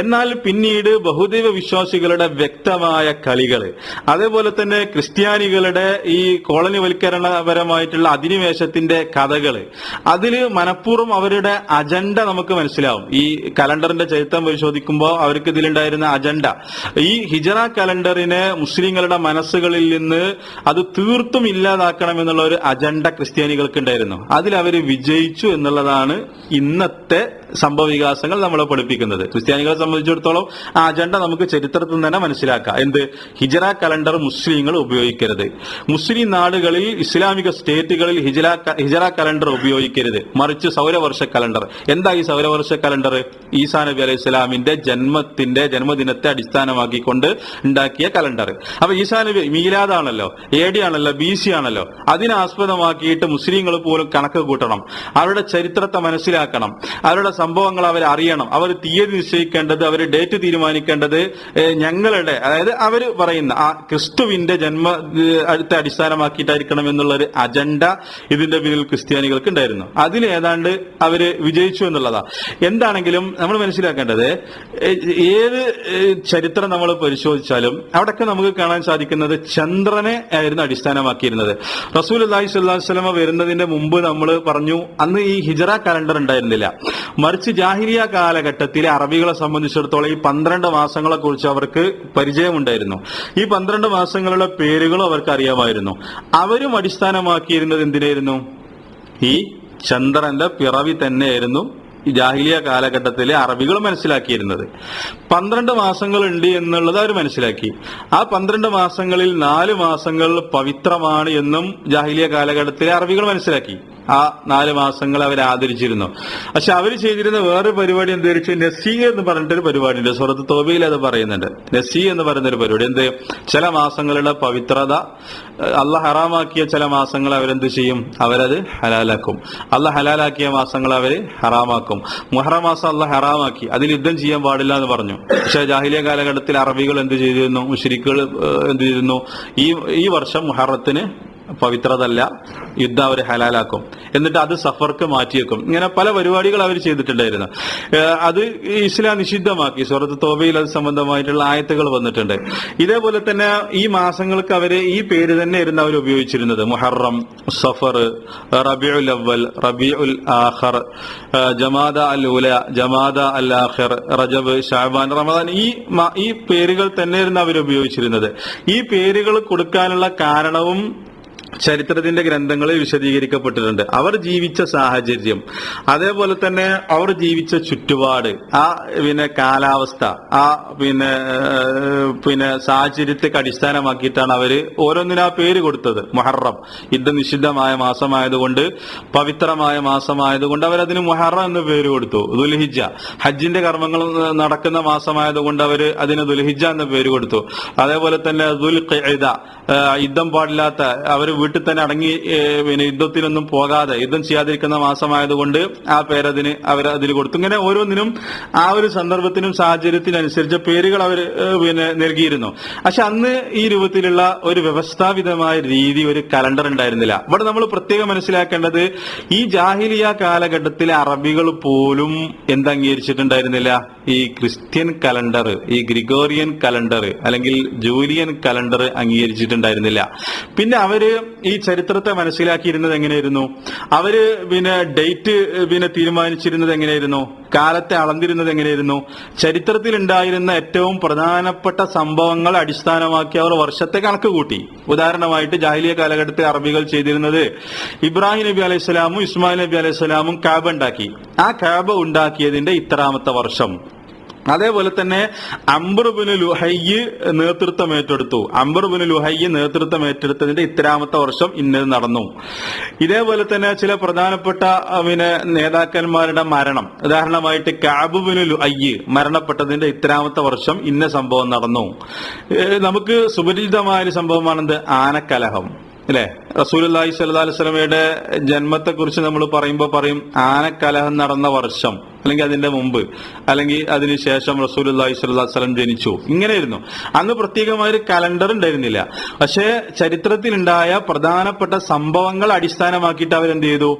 എന്നാൽ പിന്നീട് ബഹുദൈവ വിശ്വാസികളുടെ വ്യക്തമായ കളികൾ, അതേപോലെ തന്നെ ക്രിസ്ത്യാനികളുടെ ഈ കോളനിവൽക്കരണപരമായിട്ടുള്ള അധിനിവേശത്തിന്റെ കഥകള്, അതില് മനഃപൂർവ്വം അവരുടെ അജണ്ട നമുക്ക് മനസ്സിലാവും. ഈ കലണ്ടറിന്റെ ചരിത്രം പരിശോധിക്കുമ്പോൾ അവർക്ക് ഇതിലുണ്ടായിരുന്ന അജണ്ട, ഈ ഹിജറ കലണ്ടറിനെ മുസ്ലിങ്ങളുടെ മനസ്സുകളിൽ നിന്ന് അത് തീർത്തും ഇല്ലാതാക്കണം എന്നുള്ള ഒരു അജണ്ട ക്രിസ്ത്യാനികൾക്ക് ഉണ്ടായിരുന്നു. അതിൽ അവർ വിജയിച്ചു എന്നുള്ളതാണ് ഇന്നത്തെ സംഭവവികാസങ്ങൾ നമ്മളെ പഠിപ്പിക്കുന്നത്. ക്രിസ്ത്യാനികളെ സംബന്ധിച്ചിടത്തോളം ആ അജണ്ട നമുക്ക് ചരിത്രത്തിൽ തന്നെ മനസ്സിലാക്കാം. എന്ത്? ഹിജറ കലണ്ടർ മുസ്ലിങ്ങൾ ഉപയോഗിക്കരുത്. മുസ്ലിം നാടുകളിൽ ഇസ്ലാമിക സ്റ്റേറ്റ് ഡേറ്റുകളിൽ ഹിജറ കലണ്ടർ ഉപയോഗിക്കരുത്, മറിച്ച് സൗരവർഷ കലണ്ടർ. എന്താ ഈ സൗരവർഷ കലണ്ടർ? ഈസാ നബി അലൈഹി സ്വലാമിന്റെ ജന്മദിനത്തെ അടിസ്ഥാനമാക്കിക്കൊണ്ട് ഉണ്ടാക്കിയ കലണ്ടർ. അപ്പൊ ഈസാ നബി മീലാദാണല്ലോ, AD ആണല്ലോ, BC ആണല്ലോ. അതിനെ ആസ്പദമാക്കിയിട്ട് മുസ്ലിങ്ങൾ പോലും കണക്ക് കൂട്ടണം, അവരുടെ ചരിത്രത്തെ മനസ്സിലാക്കണം, അവരുടെ സംഭവങ്ങൾ അവർ അറിയണം, അവർ തീയതി നിശ്ചയിക്കേണ്ടത്, അവർ ഡേറ്റ് തീരുമാനിക്കേണ്ടത് ഞങ്ങളുടെ, അതായത് അവർ പറയുന്ന ആ ക്രിസ്തുവിന്റെ ജന്മത്തെ അടിസ്ഥാനമാക്കിയിട്ടായിരിക്കണം എന്നുള്ളൊരു അജണ്ട ഇതിന്റെ പിന്നിൽ ക്രിസ്ത്യാനികൾക്ക് ഉണ്ടായിരുന്നു. അതിൽ ഏതാണ്ട് അവര് വിജയിച്ചു എന്നുള്ളതാ. എന്താണെങ്കിലും നമ്മൾ മനസ്സിലാക്കേണ്ടത്, ഏത് ചരിത്രം നമ്മൾ പരിശോധിച്ചാലും അവിടെയൊക്കെ നമുക്ക് കാണാൻ സാധിക്കുന്നത് ചന്ദ്രനെ ആയിരുന്നു അടിസ്ഥാനമാക്കിയിരുന്നത്. റസൂലുള്ളാഹി സ്വല്ലല്ലാഹു അലൈഹി വസല്ലം വരുന്നതിന്റെ മുമ്പ് നമ്മൾ പറഞ്ഞു അന്ന് ഈ ഹിജറ കലണ്ടർ ഉണ്ടായിരുന്നില്ല. മറിച്ച് ജാഹിലിയ കാലഘട്ടത്തിലെ അറബികളെ സംബന്ധിച്ചിടത്തോളം ഈ 12 മാസങ്ങളെ കുറിച്ച് അവർക്ക് പരിചയമുണ്ടായിരുന്നു. ഈ 12 മാസങ്ങളുടെ പേരുകളും അവർക്ക് അറിയാമായിരുന്നു. അവരും അടിസ്ഥാനമാക്കിയിരുന്നത് എന്തിനായിരുന്നു? ഈ ചന്ദ്രന്റെ പിറവി തന്നെയായിരുന്നു ഈ ജാഹിലിയ കാലഘട്ടത്തിലെ അറബികൾ മനസ്സിലാക്കിയിരുന്നത്. 12 മാസങ്ങൾ ഉണ്ട് എന്നുള്ളത് അവർ മനസ്സിലാക്കി. ആ 12 മാസങ്ങളിൽ 4 മാസങ്ങൾ പവിത്രമാണ് എന്നും ജാഹിലിയ കാലഘട്ടത്തിലെ അറബികൾ മനസ്സിലാക്കി. ആ 4 മാസങ്ങൾ അവർ ആദരിച്ചിരുന്നു. പക്ഷെ അവർ ചെയ്തിരുന്ന വേറൊരു പരിപാടി എന്താ വെച്ചാൽ നസീ എന്ന് പറഞ്ഞിട്ടൊരു പരിപാടി ഉണ്ട്. സൂറത്ത് തൗബയിൽ അത് പറയുന്നുണ്ട്. നസീ എന്ന് പറയുന്നൊരു പരിപാടി. എന്ത്? ചില മാസങ്ങളുടെ പവിത്രത അള്ളാഹ് ഹറാമാക്കിയ ചില മാസങ്ങൾ അവരെന്ത് ചെയ്യും? അവരത് ഹലാലാക്കും. അള്ളാഹ് ഹലാലാക്കിയ മാസങ്ങൾ അവര് ഹറാമാക്കും. മുഹറം മാസം അള്ളാഹ് ഹറാമാക്കി, അതിൽ യുദ്ധം ചെയ്യാൻ പാടില്ല എന്ന് പറഞ്ഞു. പക്ഷെ ജാഹിലിയ കാലഘട്ടത്തിൽ അറബികൾ എന്ത് ചെയ്തിരുന്നു? മുശ്രിക്കുകൾ എന്ത് ചെയ്തിരുന്നു? ഈ വർഷം മുഹറത്തിന് പവിത്രതല്ല, യുദ്ധം അവർ ഹലാലാക്കും, എന്നിട്ട് അത് സഫർക്ക് മാറ്റിവെക്കും. ഇങ്ങനെ പല പരിപാടികൾ അവർ ചെയ്തിട്ടുണ്ടായിരുന്നു. അത് ഇസ്ലാം നിഷിദ്ധമാക്കി. സൂറത്ത് തൗബയിൽ അത് സംബന്ധമായിട്ടുള്ള ആയത്തുകൾ വന്നിട്ടുണ്ട്. ഇതേപോലെ തന്നെ ഈ മാസങ്ങൾക്ക് അവര് ഈ പേര് തന്നെയായിരുന്നു അവർ ഉപയോഗിച്ചിരുന്നത്. മുഹറം, സഫർ, റബീഉൽ അവ്വൽ, റബീഉൽ ആഖിർ, ജമാദ അൽ ഊല, ജമാദ അൽ ആഖിർ, റജബ്, ശഅബാൻ, റമദാൻ, ഈ പേരുകൾ തന്നെയായിരുന്നു അവർ ഉപയോഗിച്ചിരുന്നത്. ഈ പേരുകൾ കൊടുക്കാനുള്ള കാരണവും ചരിത്രത്തിന്റെ ഗ്രന്ഥങ്ങളിൽ വിശദീകരിക്കപ്പെട്ടിട്ടുണ്ട്. അവർ ജീവിച്ച സാഹചര്യം, അതേപോലെ തന്നെ അവർ ജീവിച്ച ചുറ്റുപാട്, ആ കാലാവസ്ഥ, ആ സാഹചര്യത്തെ അടിസ്ഥാനമാക്കിയിട്ടാണ് അവര് ഓരോന്നിനും ആ പേര് കൊടുത്തത്. മുഹറം യുദ്ധം നിഷിദ്ധമായ മാസമായതുകൊണ്ട്, പവിത്രമായ മാസമായതുകൊണ്ട് അവരതിന് മുഹറം എന്ന് പേര് കൊടുത്തു. ദുൽഹിജ്ജ ഹജ്ജിന്റെ കർമ്മങ്ങൾ നടക്കുന്ന മാസമായതുകൊണ്ട് അവര് അതിന് ദുൽഹിജ്ജ എന്ന് പേര് കൊടുത്തു. അതേപോലെ തന്നെ ദുൽഖിഅദ യുദ്ധം പാടില്ലാത്ത, അവർ വീട്ടിൽ തന്നെ അടങ്ങി യുദ്ധത്തിനൊന്നും പോകാതെ യുദ്ധം ചെയ്യാതിരിക്കുന്ന മാസമായതുകൊണ്ട് ആ പേരതിന് അവരതിൽ കൊടുത്തു. ഇങ്ങനെ ഓരോന്നിനും ആ ഒരു സന്ദർഭത്തിനും സാഹചര്യത്തിനനുസരിച്ച് പേരുകൾ അവർ നൽകിയിരുന്നു. പക്ഷെ അന്ന് ഈ രൂപത്തിലുള്ള ഒരു വ്യവസ്ഥാപിതമായ രീതി, ഒരു കലണ്ടർ ഉണ്ടായിരുന്നില്ല. ഇവിടെ നമ്മൾ പ്രത്യേകം മനസ്സിലാക്കേണ്ടത്, ഈ ജാഹിലിയ കാലഘട്ടത്തിലെ അറബികൾ പോലും എന്തംഗീകരിച്ചിട്ടുണ്ടായിരുന്നില്ല? ഈ ക്രിസ്ത്യൻ കലണ്ടർ, ഈ ഗ്രിഗോറിയൻ കലണ്ടർ അല്ലെങ്കിൽ ജൂലിയൻ കലണ്ടർ അംഗീകരിച്ചിട്ടുണ്ടായിരുന്നില്ല. പിന്നെ അവര് ഈ ചരിത്രത്തെ മനസ്സിലാക്കിയിരുന്നത് എങ്ങനെയായിരുന്നു? അവര് ഡേറ്റ് തീരുമാനിച്ചിരുന്നത് എങ്ങനെയായിരുന്നു? കാലത്തെ അളന്നിരുന്നത് എങ്ങനെയായിരുന്നു? ചരിത്രത്തിൽ ഉണ്ടായിരുന്ന ഏറ്റവും പ്രധാനപ്പെട്ട സംഭവങ്ങൾ അടിസ്ഥാനമാക്കി അവർ വർഷത്തെ കണക്ക് കൂട്ടി. ഉദാഹരണമായിട്ട് ജാഹിലിയ കാലഘട്ടത്തിൽ അറബികൾ ചെയ്തിരുന്നത്, ഇബ്രാഹിം നബി അലൈഹി സ്വലാമും ഇസ്മായിൽ നബി അലൈഹി സ്വലാമും കാബ ഉണ്ടാക്കി. ആ കാബ ഉണ്ടാക്കിയതിന്റെ ഇത്രാമത്തെ വർഷം. അതേപോലെ തന്നെ അംർ ഇബ്നു ലുഹയ്യ് നേതൃത്വം ഏറ്റെടുത്തു. അംർ ഇബ്നു ലുഹയ്യ് നേതൃത്വം ഏറ്റെടുത്തതിന്റെ ഇത്രാമത്തെ വർഷം ഇന്നത് നടന്നു. ഇതേപോലെ തന്നെ ചില പ്രധാനപ്പെട്ട നേതാക്കന്മാരുടെ മരണം, ഉദാഹരണമായിട്ട് കഅബ് ഇബ്നു ലുഹയ്യ് മരണപ്പെട്ടതിന്റെ ഇത്രാമത്തെ വർഷം ഇന്ന സംഭവം നടന്നു. നമുക്ക് സുപരിചിതമായ ഒരു സംഭവമാണെന്ത്? ആനക്കലഹം, അല്ലെ? റസൂലുള്ളാഹി സ്വല്ലല്ലാഹു അലൈഹി വസല്ലമയുടെ ജന്മത്തെ കുറിച്ച് നമ്മൾ പറയുമ്പോൾ പറയും ആനക്കലഹം നടന്ന വർഷം, അല്ലെങ്കിൽ അതിന്റെ മുമ്പ്, അല്ലെങ്കിൽ അതിനുശേഷം റസൂലുള്ളാഹി സ്വല്ലല്ലാഹു അലൈഹി വസല്ലം ജനിച്ചു. ഇങ്ങനെയായിരുന്നു. അന്ന് പ്രത്യേകമായ ഒരു കലണ്ടർ ഉണ്ടായിരുന്നില്ല. പക്ഷേ ചരിത്രത്തിലുണ്ടായ പ്രധാനപ്പെട്ട സംഭവങ്ങൾ അടിസ്ഥാനമാക്കിയിട്ട് അവരെന്ത് ചെയ്തു?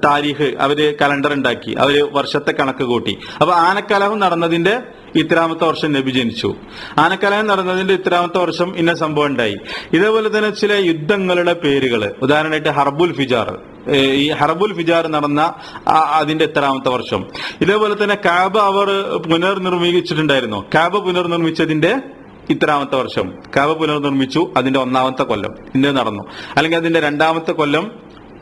താരീഖ്, അവര് കലണ്ടർ ഉണ്ടാക്കി, അവര് വർഷത്തെ കണക്ക് കൂട്ടി. അപ്പൊ ആനക്കലഹം നടന്നതിന്റെ ഇത്രാമത്തെ വർഷം നബി ജനിച്ചു. ആനക്കലഹം നടന്നതിന്റെ ഇത്രാമത്തെ വർഷം ഇന്ന സംഭവം ഉണ്ടായി. ഇതേപോലെ തന്നെ ചില യുദ്ധങ്ങളുടെ പേരുകൾ, ഉദാഹരണമായിട്ട് ഹർബുൽ ഫിജാർ, ഈ ഹർബുൽ ഫിജാർ നടന്ന അതിന്റെ എത്രാമത്തെ വർഷം. ഇതേപോലെ തന്നെ കാബ അവർ പുനർനിർമ്മിച്ചിട്ടുണ്ടായിരുന്നു. കാബ പുനർനിർമ്മിച്ചതിന്റെ ഇത്രാമത്തെ വർഷം. കാബ പുനർനിർമ്മിച്ചു, അതിന്റെ 1ാമത്തെ കൊല്ലം ഇന്നത് നടന്നു. അല്ലെങ്കിൽ അതിന്റെ 2ാമത്തെ കൊല്ലം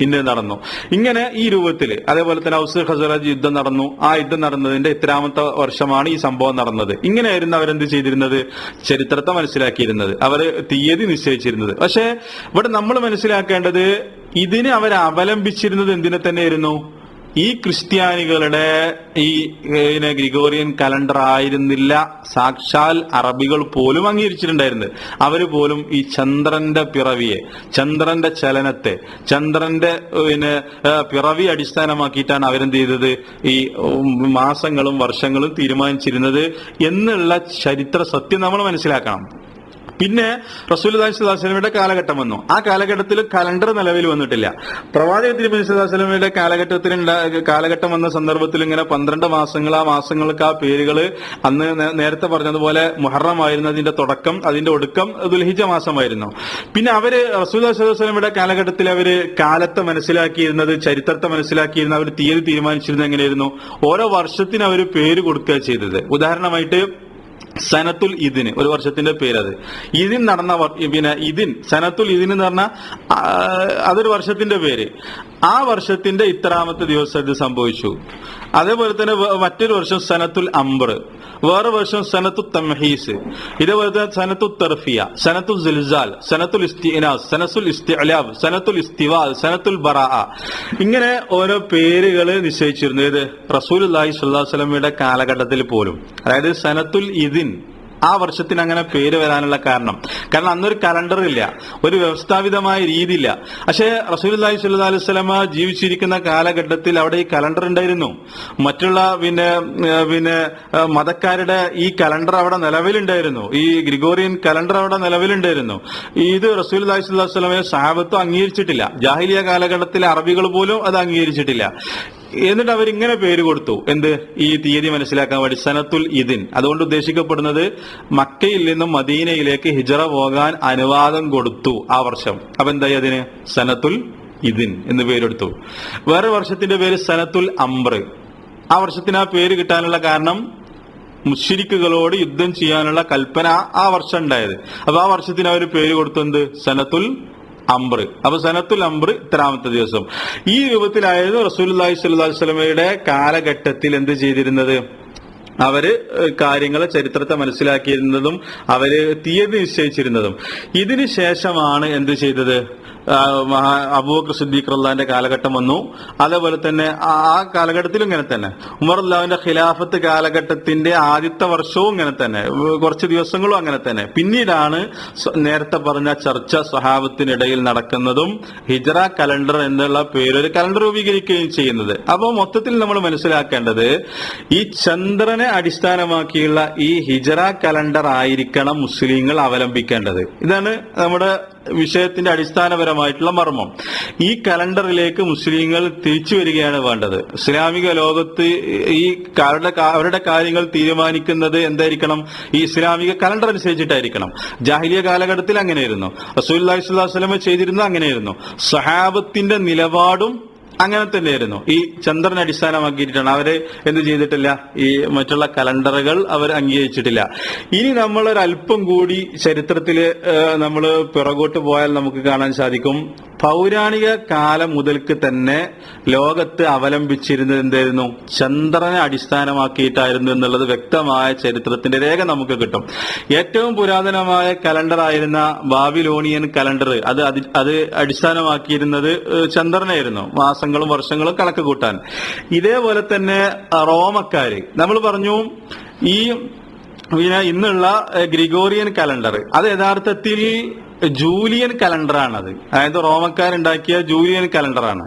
ഇന്നത് നടന്നു. ഇങ്ങനെ ഈ രൂപത്തിൽ. അതേപോലെ തന്നെ ഔസ് ഖസറജ് യുദ്ധം നടന്നു. ആ യുദ്ധം നടന്നതിന്റെ ഇത്രാമത്തെ വർഷമാണ് ഈ സംഭവം നടന്നത്. ഇങ്ങനെയായിരുന്നു അവരെന്ത് ചെയ്തിരുന്നത്? ചരിത്രത്തെ മനസ്സിലാക്കിയിരുന്നത്, അവര് തീയതി നിശ്ചയിച്ചിരുന്നത്. പക്ഷെ ഇവിടെ നമ്മൾ മനസ്സിലാക്കേണ്ടത്, ഇതിന് അവർ അവലംബിച്ചിരുന്നത് എന്തിനെ തന്നെയായിരുന്നു? ഈ ക്രിസ്ത്യാനികളുടെ ഈ ഗ്രിഗോറിയൻ കലണ്ടർ ആയിരുന്നില്ല സാക്ഷാൽ അറബികൾ പോലും അംഗീകരിച്ചിട്ടുണ്ടായിരുന്നത്. അവര് പോലും ഈ ചന്ദ്രന്റെ പിറവിയെ, ചന്ദ്രന്റെ ചലനത്തെ, ചന്ദ്രന്റെ പിറവി അടിസ്ഥാനമാക്കിയിട്ടാണ് അവരെന്ത് ചെയ്തത്? ഈ മാസങ്ങളും വർഷങ്ങളും തീരുമാനിച്ചിരുന്നത് എന്നുള്ള ചരിത്ര സത്യം നമ്മൾ മനസ്സിലാക്കണം. പിന്നെ റസൂലുള്ളാഹി സ്വല്ലല്ലാഹു അലൈഹി വസല്ലമയുടെ കാലഘട്ടം വന്നു. ആ കാലഘട്ടത്തിൽ കലണ്ടർ നിലവിൽ വന്നിട്ടില്ല. പ്രവാചക തിരുമേനി സ്വല്ലല്ലാഹു അലൈഹി വസല്ലമയുടെ കാലഘട്ടം വന്ന സന്ദർഭത്തിൽ ഇങ്ങനെ 12 മാസങ്ങൾ, ആ മാസങ്ങൾക്ക് ആ പേരുകൾ അന്ന് നേരത്തെ പറഞ്ഞതുപോലെ മുഹറം ആയിരുന്നു അതിന്റെ തുടക്കം, അതിന്റെ ഒടുക്കം ദുൽഹിജ്ജ മാസമായിരുന്നു. പിന്നെ അവര് റസൂലുള്ളാഹി സ്വല്ലല്ലാഹു അലൈഹി വസല്ലമയുടെ കാലഘട്ടത്തിൽ അവര് കാലത്തെ മനസ്സിലാക്കിയിരുന്നത്, ചരിത്രത്തെ മനസ്സിലാക്കിയിരുന്നത്, അവർ തീയതി തീരുമാനിച്ചിരുന്നത് എങ്ങനെയായിരുന്നു? ഓരോ വർഷത്തിന് അവർ പേര് കൊടുക്കുക ചെയ്തത്. ഉദാഹരണമായിട്ട് സനത്തുൽ ഇതിന് ഒരു വർഷത്തിന്റെ പേരത്. ഇതിൻ നടന്ന ഇതിൻ, സനത്തുൽ ഇതിന് എന്ന് പറഞ്ഞാൽ അതൊരു വർഷത്തിന്റെ പേര്. ആ വർഷത്തിന്റെ ഇത്രാമത്തെ ദിവസം ഇത് സംഭവിച്ചു. അതേപോലെ തന്നെ മറ്റൊരു വർഷം സനത്തുൽ അംബർ, വേറെ വർഷം സനത്തു തംഹീസ്, ഇതേപോലെ തന്നെ സനത്തു തർഫിയ, സനത്തുൽ സിൽസാൽ, സനത്തുൽ ഇസ്തിനാസ്, സനത്തുൽ ഇസ്തിഅലാബ്, സനത്തുൽ ഇസ്തിവാ, സനത്തുൽ ബറാഅ. ഇങ്ങനെ ഓരോ പേരുകൾ നിശ്ചയിച്ചിരുന്നു. ഇത് റസൂലുള്ളാഹി സ്വല്ലല്ലാഹു അലൈഹി വസല്ലമയുടെ കാലഘട്ടത്തിൽ പോലും. അതായത് സനത്തുൽ ഇതിൻ, ആ വർഷത്തിന് അങ്ങനെ പേര് വരാനുള്ള കാരണം അന്നൊരു കലണ്ടർ ഇല്ല, ഒരു വ്യവസ്ഥാപിതമായ രീതിയില്ല. പക്ഷേ റസൂലുള്ളാഹി സ്വല്ലല്ലാഹു അലൈഹി വസല്ലമ ജീവിച്ചിരിക്കുന്ന കാലഘട്ടത്തിൽ അവിടെ ഈ കലണ്ടർ ഉണ്ടായിരുന്നു. മറ്റുള്ള മതക്കാരുടെ ഈ കലണ്ടർ അവിടെ നിലവിലുണ്ടായിരുന്നു. ഈ ഗ്രിഗോറിയൻ കലണ്ടർ അവിടെ നിലവിലുണ്ടായിരുന്നു. ഇത് റസൂലുള്ളാഹി സ്വല്ലല്ലാഹു അലൈഹി വസല്ലമയെ സഹാബത്തും അംഗീകരിച്ചിട്ടില്ല. ജാഹിലിയ കാലഘട്ടത്തിലെ അറബികൾ പോലും അത് അംഗീകരിച്ചിട്ടില്ല. എന്നിട്ട് അവരിങ്ങനെ പേര് കൊടുത്തു. എന്ത്? ഈ തീയതി മനസ്സിലാക്കാൻ വേണ്ടി സനത്തുൽ ഇതിൻ. അതുകൊണ്ട് ഉദ്ദേശിക്കപ്പെടുന്നത് മക്കയിൽ നിന്നും മദീനയിലേക്ക് ഹിജറ പോകാൻ അനുവാദം കൊടുത്തു ആ വർഷം. അപ്പൊ എന്തായി? അതിന് സനത്തുൽ ഇതിൻ എന്ന് പേരെടുത്തു. വേറെ വർഷത്തിന്റെ പേര് സനത്തുൽ അംബർ. ആ വർഷത്തിന് ആ പേര് കിട്ടാനുള്ള കാരണം മുശ്രിക്കുകളോട് യുദ്ധം ചെയ്യാനുള്ള കൽപ്പന ആ വർഷം ഉണ്ടായത്. അപ്പൊ ആ വർഷത്തിന് അവർ പേര് കൊടുത്തു എന്ത്? സനത്തുൽ അംബർ. അപ്പൊ സനത്തുൽ അംബർ ഇത്രാമത്തെ ദിവസം. ഈ രൂപത്തിലായിരുന്നു റസൂലുള്ളാഹി സ്വല്ലല്ലാഹു അലൈഹി വസല്ലമയുടെ കാലഘട്ടത്തിൽ എന്ത് ചെയ്തിരുന്നത്? അവര് കാര്യങ്ങളെ, ചരിത്രത്തെ മനസ്സിലാക്കിയിരുന്നതും അവര് തീയതി നിശ്ചയിച്ചിരുന്നതും. ഇതിനു ശേഷമാണ് എന്ത് ചെയ്തത്? അബൂബക്കർ സിദ്ദീഖ് റളിയല്ലാഹുവിന്റെ കാലഘട്ടം വന്നു. അതേപോലെ തന്നെ ആ കാലഘട്ടത്തിലും ഇങ്ങനെ തന്നെ. ഉമർ റളിയല്ലാഹുവിന്റെ ഖിലാഫത്ത് കാലഘട്ടത്തിന്റെ ആദ്യത്തെ വർഷവും ഇങ്ങനെ തന്നെ, കുറച്ച് ദിവസങ്ങളും അങ്ങനെ തന്നെ. പിന്നീടാണ് നേരത്തെ പറഞ്ഞ ചർച്ച സ്വഹാബത്തിനിടയിൽ നടക്കുന്നതും ഹിജറ കലണ്ടർ എന്നുള്ള പേരൊരു കലണ്ടർ രൂപീകരിക്കുകയും ചെയ്യുന്നത്. അപ്പോൾ മൊത്തത്തിൽ നമ്മൾ മനസ്സിലാക്കേണ്ടത്, ഈ ചന്ദ്രനെ അടിസ്ഥാനമാക്കിയുള്ള ഈ ഹിജറ കലണ്ടർ ആയിരിക്കണം മുസ്ലിങ്ങൾ അവലംബിക്കേണ്ടത്. ഇതാണ് നമ്മുടെ വിഷയത്തിന്റെ അടിസ്ഥാനപരമായിട്ടുള്ള മർമ്മം. ഈ കലണ്ടറിലേക്ക് മുസ്ലിങ്ങൾ തിരിച്ചു വരികയാണ് വേണ്ടത്. ഇസ്ലാമിക ലോകത്ത് ഈ അവരുടെ കാര്യങ്ങൾ തീരുമാനിക്കുന്നത് എന്തായിരിക്കണം? ഈ ഇസ്ലാമിക കലണ്ടർ അനുസരിച്ചിട്ടായിരിക്കണം. ജാഹിലിയ കാലഘട്ടത്തിൽ അങ്ങനെയായിരുന്നു. റസൂലുള്ളാഹി സ്വല്ലല്ലാഹു അലൈഹി വസല്ലം ചെയ്തിരുന്നു, അങ്ങനെയായിരുന്നു. സഹാബത്തിന്റെ നിലപാടും അങ്ങനെ തന്നെയായിരുന്നു. ഈ ചന്ദ്രനെ അടിസ്ഥാനമാക്കിയിട്ടാണ്. അവര് എന്ത് ചെയ്തിട്ടില്ല? ഈ മറ്റുള്ള കലണ്ടറുകൾ അവർ അംഗീകരിച്ചിട്ടില്ല. ഇനി നമ്മളൊരല്പം കൂടി ചരിത്രത്തില് നമ്മൾ പിറകോട്ട് പോയാൽ നമുക്ക് കാണാൻ സാധിക്കും, പൗരാണിക കാലം മുതൽക്ക് തന്നെ ലോകത്ത് അവലംബിച്ചിരുന്നത് എന്തായിരുന്നു? ചന്ദ്രനെ അടിസ്ഥാനമാക്കിയിട്ടായിരുന്നു എന്നുള്ളത് വ്യക്തമായ ചരിത്രത്തിന്റെ രേഖ നമുക്ക് കിട്ടും. ഏറ്റവും പുരാതനമായ കലണ്ടർ ആയിരുന്ന ബാബിലോണിയൻ കലണ്ടർ അത് അടിസ്ഥാനമാക്കിയിരുന്നത് ചന്ദ്രനായിരുന്നു, മാസങ്ങളും വർഷങ്ങളും കണക്ക് കൂട്ടാൻ. ഇതേപോലെ തന്നെ റോമക്കാര്, നമ്മൾ പറഞ്ഞു ഈ ഇന്നുള്ള ഗ്രിഗോറിയൻ കലണ്ടർ അത് യഥാർത്ഥത്തിൽ ജൂലിയൻ കലണ്ടറാണത്. അതായത് റോമക്കാരുണ്ടാക്കിയ ജൂലിയൻ കലണ്ടറാണ്.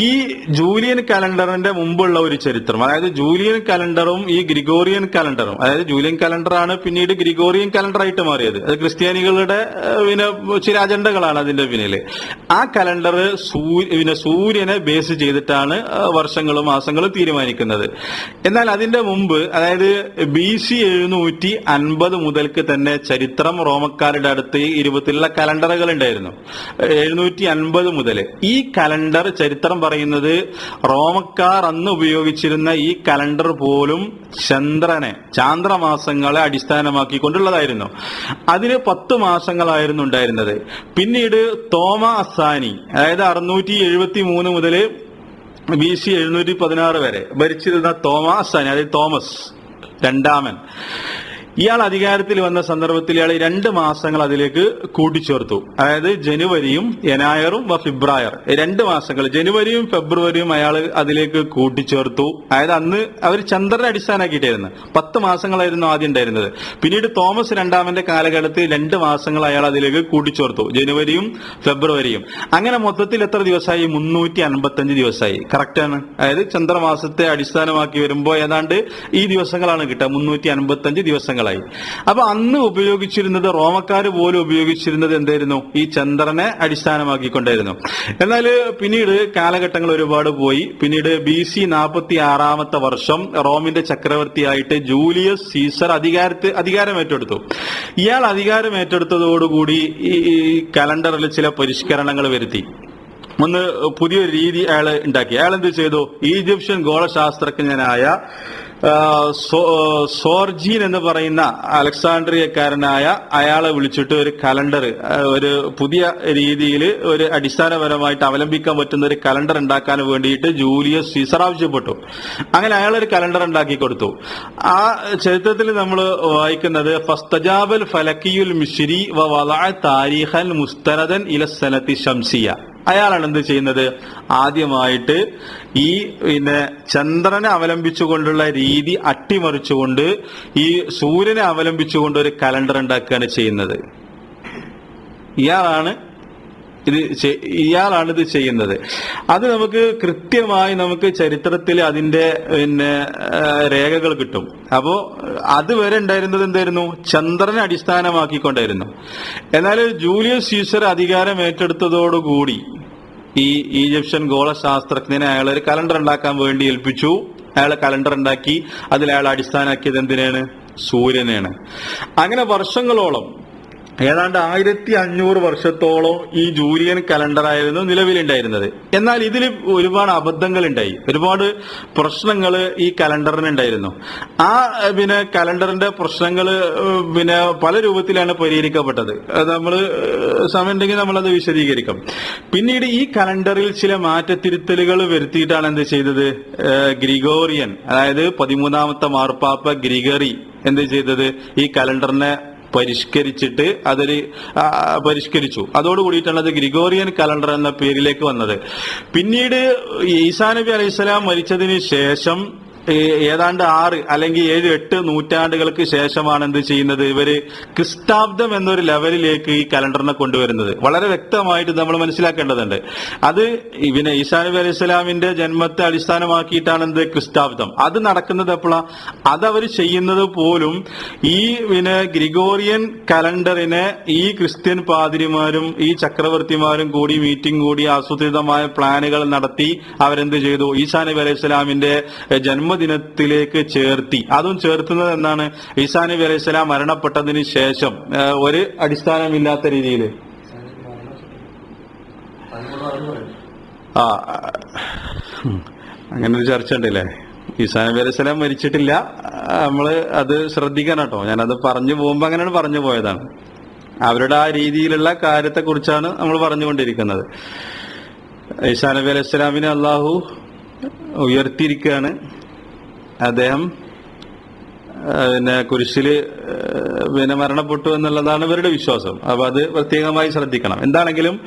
ഈ ജൂലിയൻ കലണ്ടറിന്റെ മുമ്പുള്ള ഒരു ചരിത്രം, അതായത് ജൂലിയൻ കലണ്ടറും ഈ ഗ്രിഗോറിയൻ കലണ്ടറും, അതായത് ജൂലിയൻ കലണ്ടറാണ് പിന്നീട് ഗ്രിഗോറിയൻ കലണ്ടറായിട്ട് മാറിയത്. അത് ക്രിസ്ത്യാനികളുടെ ചില അജണ്ടകളാണ് അതിന്റെ പിന്നില്. ആ കലണ്ടർ സൂര്യനെ ബേസ് ചെയ്തിട്ടാണ് വർഷങ്ങളും മാസങ്ങളും തീരുമാനിക്കുന്നത്. എന്നാൽ അതിന്റെ മുമ്പ്, അതായത് BC 750 മുതൽക്ക് തന്നെ ചരിത്രം റോമക്കാരുടെ അടുത്ത് ഈ രൂപത്തിലുള്ള കലണ്ടറുകൾ ഉണ്ടായിരുന്നു. 750 മുതൽ ഈ കലണ്ടർ ചരിത്രം പറയുന്നത് റോമക്കാർ അന്ന് ഉപയോഗിച്ചിരുന്ന ഈ കലണ്ടർ പോലും ചാന്ദ്രമാസങ്ങളെ അടിസ്ഥാനമാക്കിക്കൊണ്ടുള്ളതായിരുന്നു. അതിന് 10 മാസങ്ങളായിരുന്നു ഉണ്ടായിരുന്നത്. പിന്നീട് തോമ അസാനി, അതായത് 673 മുതൽ BC 716 വരെ ഭരിച്ചിരുന്ന തോമ അസാനി, അതായത് തോമസ് രണ്ടാമൻ, ഇയാൾ അധികാരത്തിൽ വന്ന സന്ദർഭത്തിൽ ഇയാൾ 2 മാസങ്ങൾ അതിലേക്ക് കൂട്ടിച്ചേർത്തു. അതായത് ജനുവരിയും യനായറും ഫെബ്രുവരി, 2 മാസങ്ങൾ ജനുവരിയും ഫെബ്രുവരിയും അയാൾ അതിലേക്ക് കൂട്ടിച്ചേർത്തു. അതായത് അന്ന് അവർ ചന്ദ്രനെ അടിസ്ഥാനമാക്കിയിട്ടായിരുന്നു. 10 മാസങ്ങളായിരുന്നു ആദ്യം ഉണ്ടായിരുന്നത്. പിന്നീട് തോമസ് രണ്ടാമന്റെ കാലഘട്ടത്തിൽ 2 മാസങ്ങൾ അയാൾ അതിലേക്ക് കൂട്ടിച്ചേർത്തു, ജനുവരിയും ഫെബ്രുവരിയും. അങ്ങനെ മൊത്തത്തിൽ എത്ര ദിവസമായി? 355 ദിവസമായി. കറക്റ്റാണ്. അതായത് ചന്ദ്രമാസത്തെ അടിസ്ഥാനമാക്കി വരുമ്പോൾ ഏതാണ്ട് ഈ ദിവസങ്ങളാണ് കിട്ടുക, 355 ദിവസങ്ങളായി. അപ്പൊ അന്ന് ഉപയോഗിച്ചിരുന്നത്, റോമക്കാർ പോലും ഉപയോഗിച്ചിരുന്നത് എന്തായിരുന്നു? ഈ ചന്ദ്രനെ അടിസ്ഥാനമാക്കിക്കൊണ്ടായിരുന്നു. എന്നാൽ പിന്നീട് കാലഘട്ടങ്ങൾ ഒരുപാട് പോയി. പിന്നീട് BC 46 വർഷം റോമിന്റെ ചക്രവർത്തിയായിട്ട് ജൂലിയസ് സീസർ അധികാരം ഏറ്റെടുത്തു. ഇയാൾ അധികാരം ഏറ്റെടുത്തതോടുകൂടി ഈ കലണ്ടറിൽ ചില പരിഷ്കരണങ്ങൾ വരുത്തി. ഒന്ന് പുതിയൊരു രീതി അയാൾ ഉണ്ടാക്കി. അയാൾ എന്ത് ചെയ്തു? ഈജിപ്ഷ്യൻ ഗോളശാസ്ത്രജ്ഞനായ സോർജീൻ എന്ന് പറയുന്ന അലക്സാണ്ട്രിയക്കാരനായ അയാളെ വിളിച്ചിട്ട് ഒരു കലണ്ടർ, ഒരു പുതിയ രീതിയിൽ ഒരു അടിസ്ഥാനപരമായിട്ട് അവലംബിക്കാൻ പറ്റുന്ന ഒരു കലണ്ടർ ഉണ്ടാക്കാൻ വേണ്ടിയിട്ട് ജൂലിയസ് സീസർ ആവശ്യപ്പെട്ടു. അങ്ങനെ അയാൾ ഒരു കലണ്ടർ ഉണ്ടാക്കി കൊടുത്തു. ആ ചരിത്രത്തിൽ നമ്മൾ വായിക്കുന്നത് ഫസ്തജാബൽ ഫലക്കിയുൽ മിശ്രി വവളഅ താരിഖൻ മുസ്തനദൻ ഇല സനത്തി ശംസിയ. അയാളാണ് എന്ത് ചെയ്യുന്നത്? ആദ്യമായിട്ട് ഈ ചന്ദ്രനെ അവലംബിച്ചുകൊണ്ടുള്ള രീതി അട്ടിമറിച്ചുകൊണ്ട് ഈ സൂര്യനെ അവലംബിച്ചുകൊണ്ട് ഒരു കലണ്ടർ ഉണ്ടാക്കുകയാണ് ചെയ്യുന്നത്. ഇയാളാണ് ഇത് ചെയ്യുന്നത്. അത് നമുക്ക് കൃത്യമായി നമുക്ക് ചരിത്രത്തിൽ അതിന്റെ രേഖകൾ കിട്ടും. അപ്പോ അതുവരെ ഉണ്ടായിരുന്നത് എന്തായിരുന്നു? ചന്ദ്രനെ അടിസ്ഥാനമാക്കിക്കൊണ്ടായിരുന്നു. എന്നാൽ ജൂലിയസ് സീസർ അധികാരം ഏറ്റെടുത്തതോടുകൂടി ഈ ഈജിപ്ഷ്യൻ ഗോളശാസ്ത്രജ്ഞനെ അയാൾ ഒരു കലണ്ടർ ഉണ്ടാക്കാൻ വേണ്ടി ഏൽപ്പിച്ചു. അയാൾ കലണ്ടർ ഉണ്ടാക്കി. അതിൽ അയാൾ അടിസ്ഥാനമാക്കിയത് എന്തിനാണ്? സൂര്യനെയാണ്. അങ്ങനെ വർഷങ്ങളോളം, ഏതാണ്ട് 1500 വർഷത്തോളം ഈ ജൂലിയൻ കലണ്ടറായിരുന്നു നിലവിലുണ്ടായിരുന്നത്. എന്നാൽ ഇതിൽ ഒരുപാട് അബദ്ധങ്ങൾ ഉണ്ടായി, ഒരുപാട് പ്രശ്നങ്ങൾ ഈ കലണ്ടറിന് ഉണ്ടായിരുന്നു. ആ കലണ്ടറിന്റെ പ്രശ്നങ്ങൾ പല രൂപത്തിലാണ് പരിഹരിക്കപ്പെട്ടത്. അത് നമ്മൾ സമയം ഉണ്ടെങ്കിൽ നമ്മളത് വിശദീകരിക്കും. പിന്നീട് ഈ കലണ്ടറിൽ ചില മാറ്റത്തിരുത്തലുകൾ വരുത്തിയിട്ടാണ് എന്ത് ചെയ്തത്? ഗ്രിഗോറിയൻ, അതായത് 13ാമത്തെ മാർപ്പാപ്പ ഗ്രിഗറി എന്ത് ചെയ്തത്? ഈ കലണ്ടറിനെ പരിഷ്കരിച്ചു. അതോടുകൂടിയിട്ടാണ് അത് ഗ്രിഗോറിയൻ കലണ്ടർ എന്ന പേരിലേക്ക് വന്നത്. പിന്നീട് ഈസാ നബി അലൈഹിസ്സലാം മരിച്ചതിന് ശേഷം ഏതാണ്ട് 6 അല്ലെങ്കിൽ 7, 8 നൂറ്റാണ്ടുകൾക്ക് ശേഷമാണ് എന്ത് ചെയ്യുന്നത്? ഇവര് ക്രിസ്താബ്ദം എന്നൊരു ലെവലിലേക്ക് ഈ കലണ്ടറിനെ കൊണ്ടുവരുന്നത്. വളരെ വ്യക്തമായിട്ട് നമ്മൾ മനസ്സിലാക്കേണ്ടതുണ്ട്. അത് ഈസാ നബി അലൈഹി സ്വലാമിന്റെ ജന്മത്തെ അടിസ്ഥാനമാക്കിയിട്ടാണ് എന്ത്? ക്രിസ്താബ്ദം. അത് നടക്കുന്നത് എപ്പോഴാ? അതവർ ചെയ്യുന്നത് പോലും ഈ ഗ്രിഗോറിയൻ കലണ്ടറിനെ ഈ ക്രിസ്ത്യൻ പാതിരിമാരും ഈ ചക്രവർത്തിമാരും കൂടി മീറ്റിംഗ് കൂടി ആസൂത്രിതമായ പ്ലാനുകൾ നടത്തി അവരെന്ത് ചെയ്തു? ഈസാ നബി അലൈഹി സ്വലാമിന്റെ ജന്മദിനത്തിലേക്ക് ചേർത്തി. അതും ചേർത്തുന്നത് എന്താണ്? ഈസാ നബി അലൈഹി സ്വലാം മരണപ്പെട്ടതിന് ശേഷം ഒരു അടിസ്ഥാനമില്ലാത്ത രീതിയിൽ. അങ്ങനെ ഒരു ചർച്ച ഉണ്ടല്ലേ? ഈസാ നബി അലൈഹി സ്വലാം മരിച്ചിട്ടില്ല. നമ്മള് അത് ശ്രദ്ധിക്കണം കേട്ടോ. ഞാനത് പറഞ്ഞു പോകുമ്പോ അങ്ങനെയാണ് പറഞ്ഞു പോയതാണ്. അവരുടെ ആ രീതിയിലുള്ള കാര്യത്തെ കുറിച്ചാണ് നമ്മൾ പറഞ്ഞുകൊണ്ടിരിക്കുന്നത്. ഈസാ നബി അലൈഹി സ്വലാമിനെ അള്ളാഹു ഉയർത്തിയിരിക്കുകയാണ്. അദ്ദേഹം കുരിശില് മരണപ്പെട്ടു എന്നുള്ളതാണ് ഇവരുടെ വിശ്വാസം. അപ്പൊ അത് പ്രത്യേകമായി ശ്രദ്ധിക്കണം. എന്താണെങ്കിലും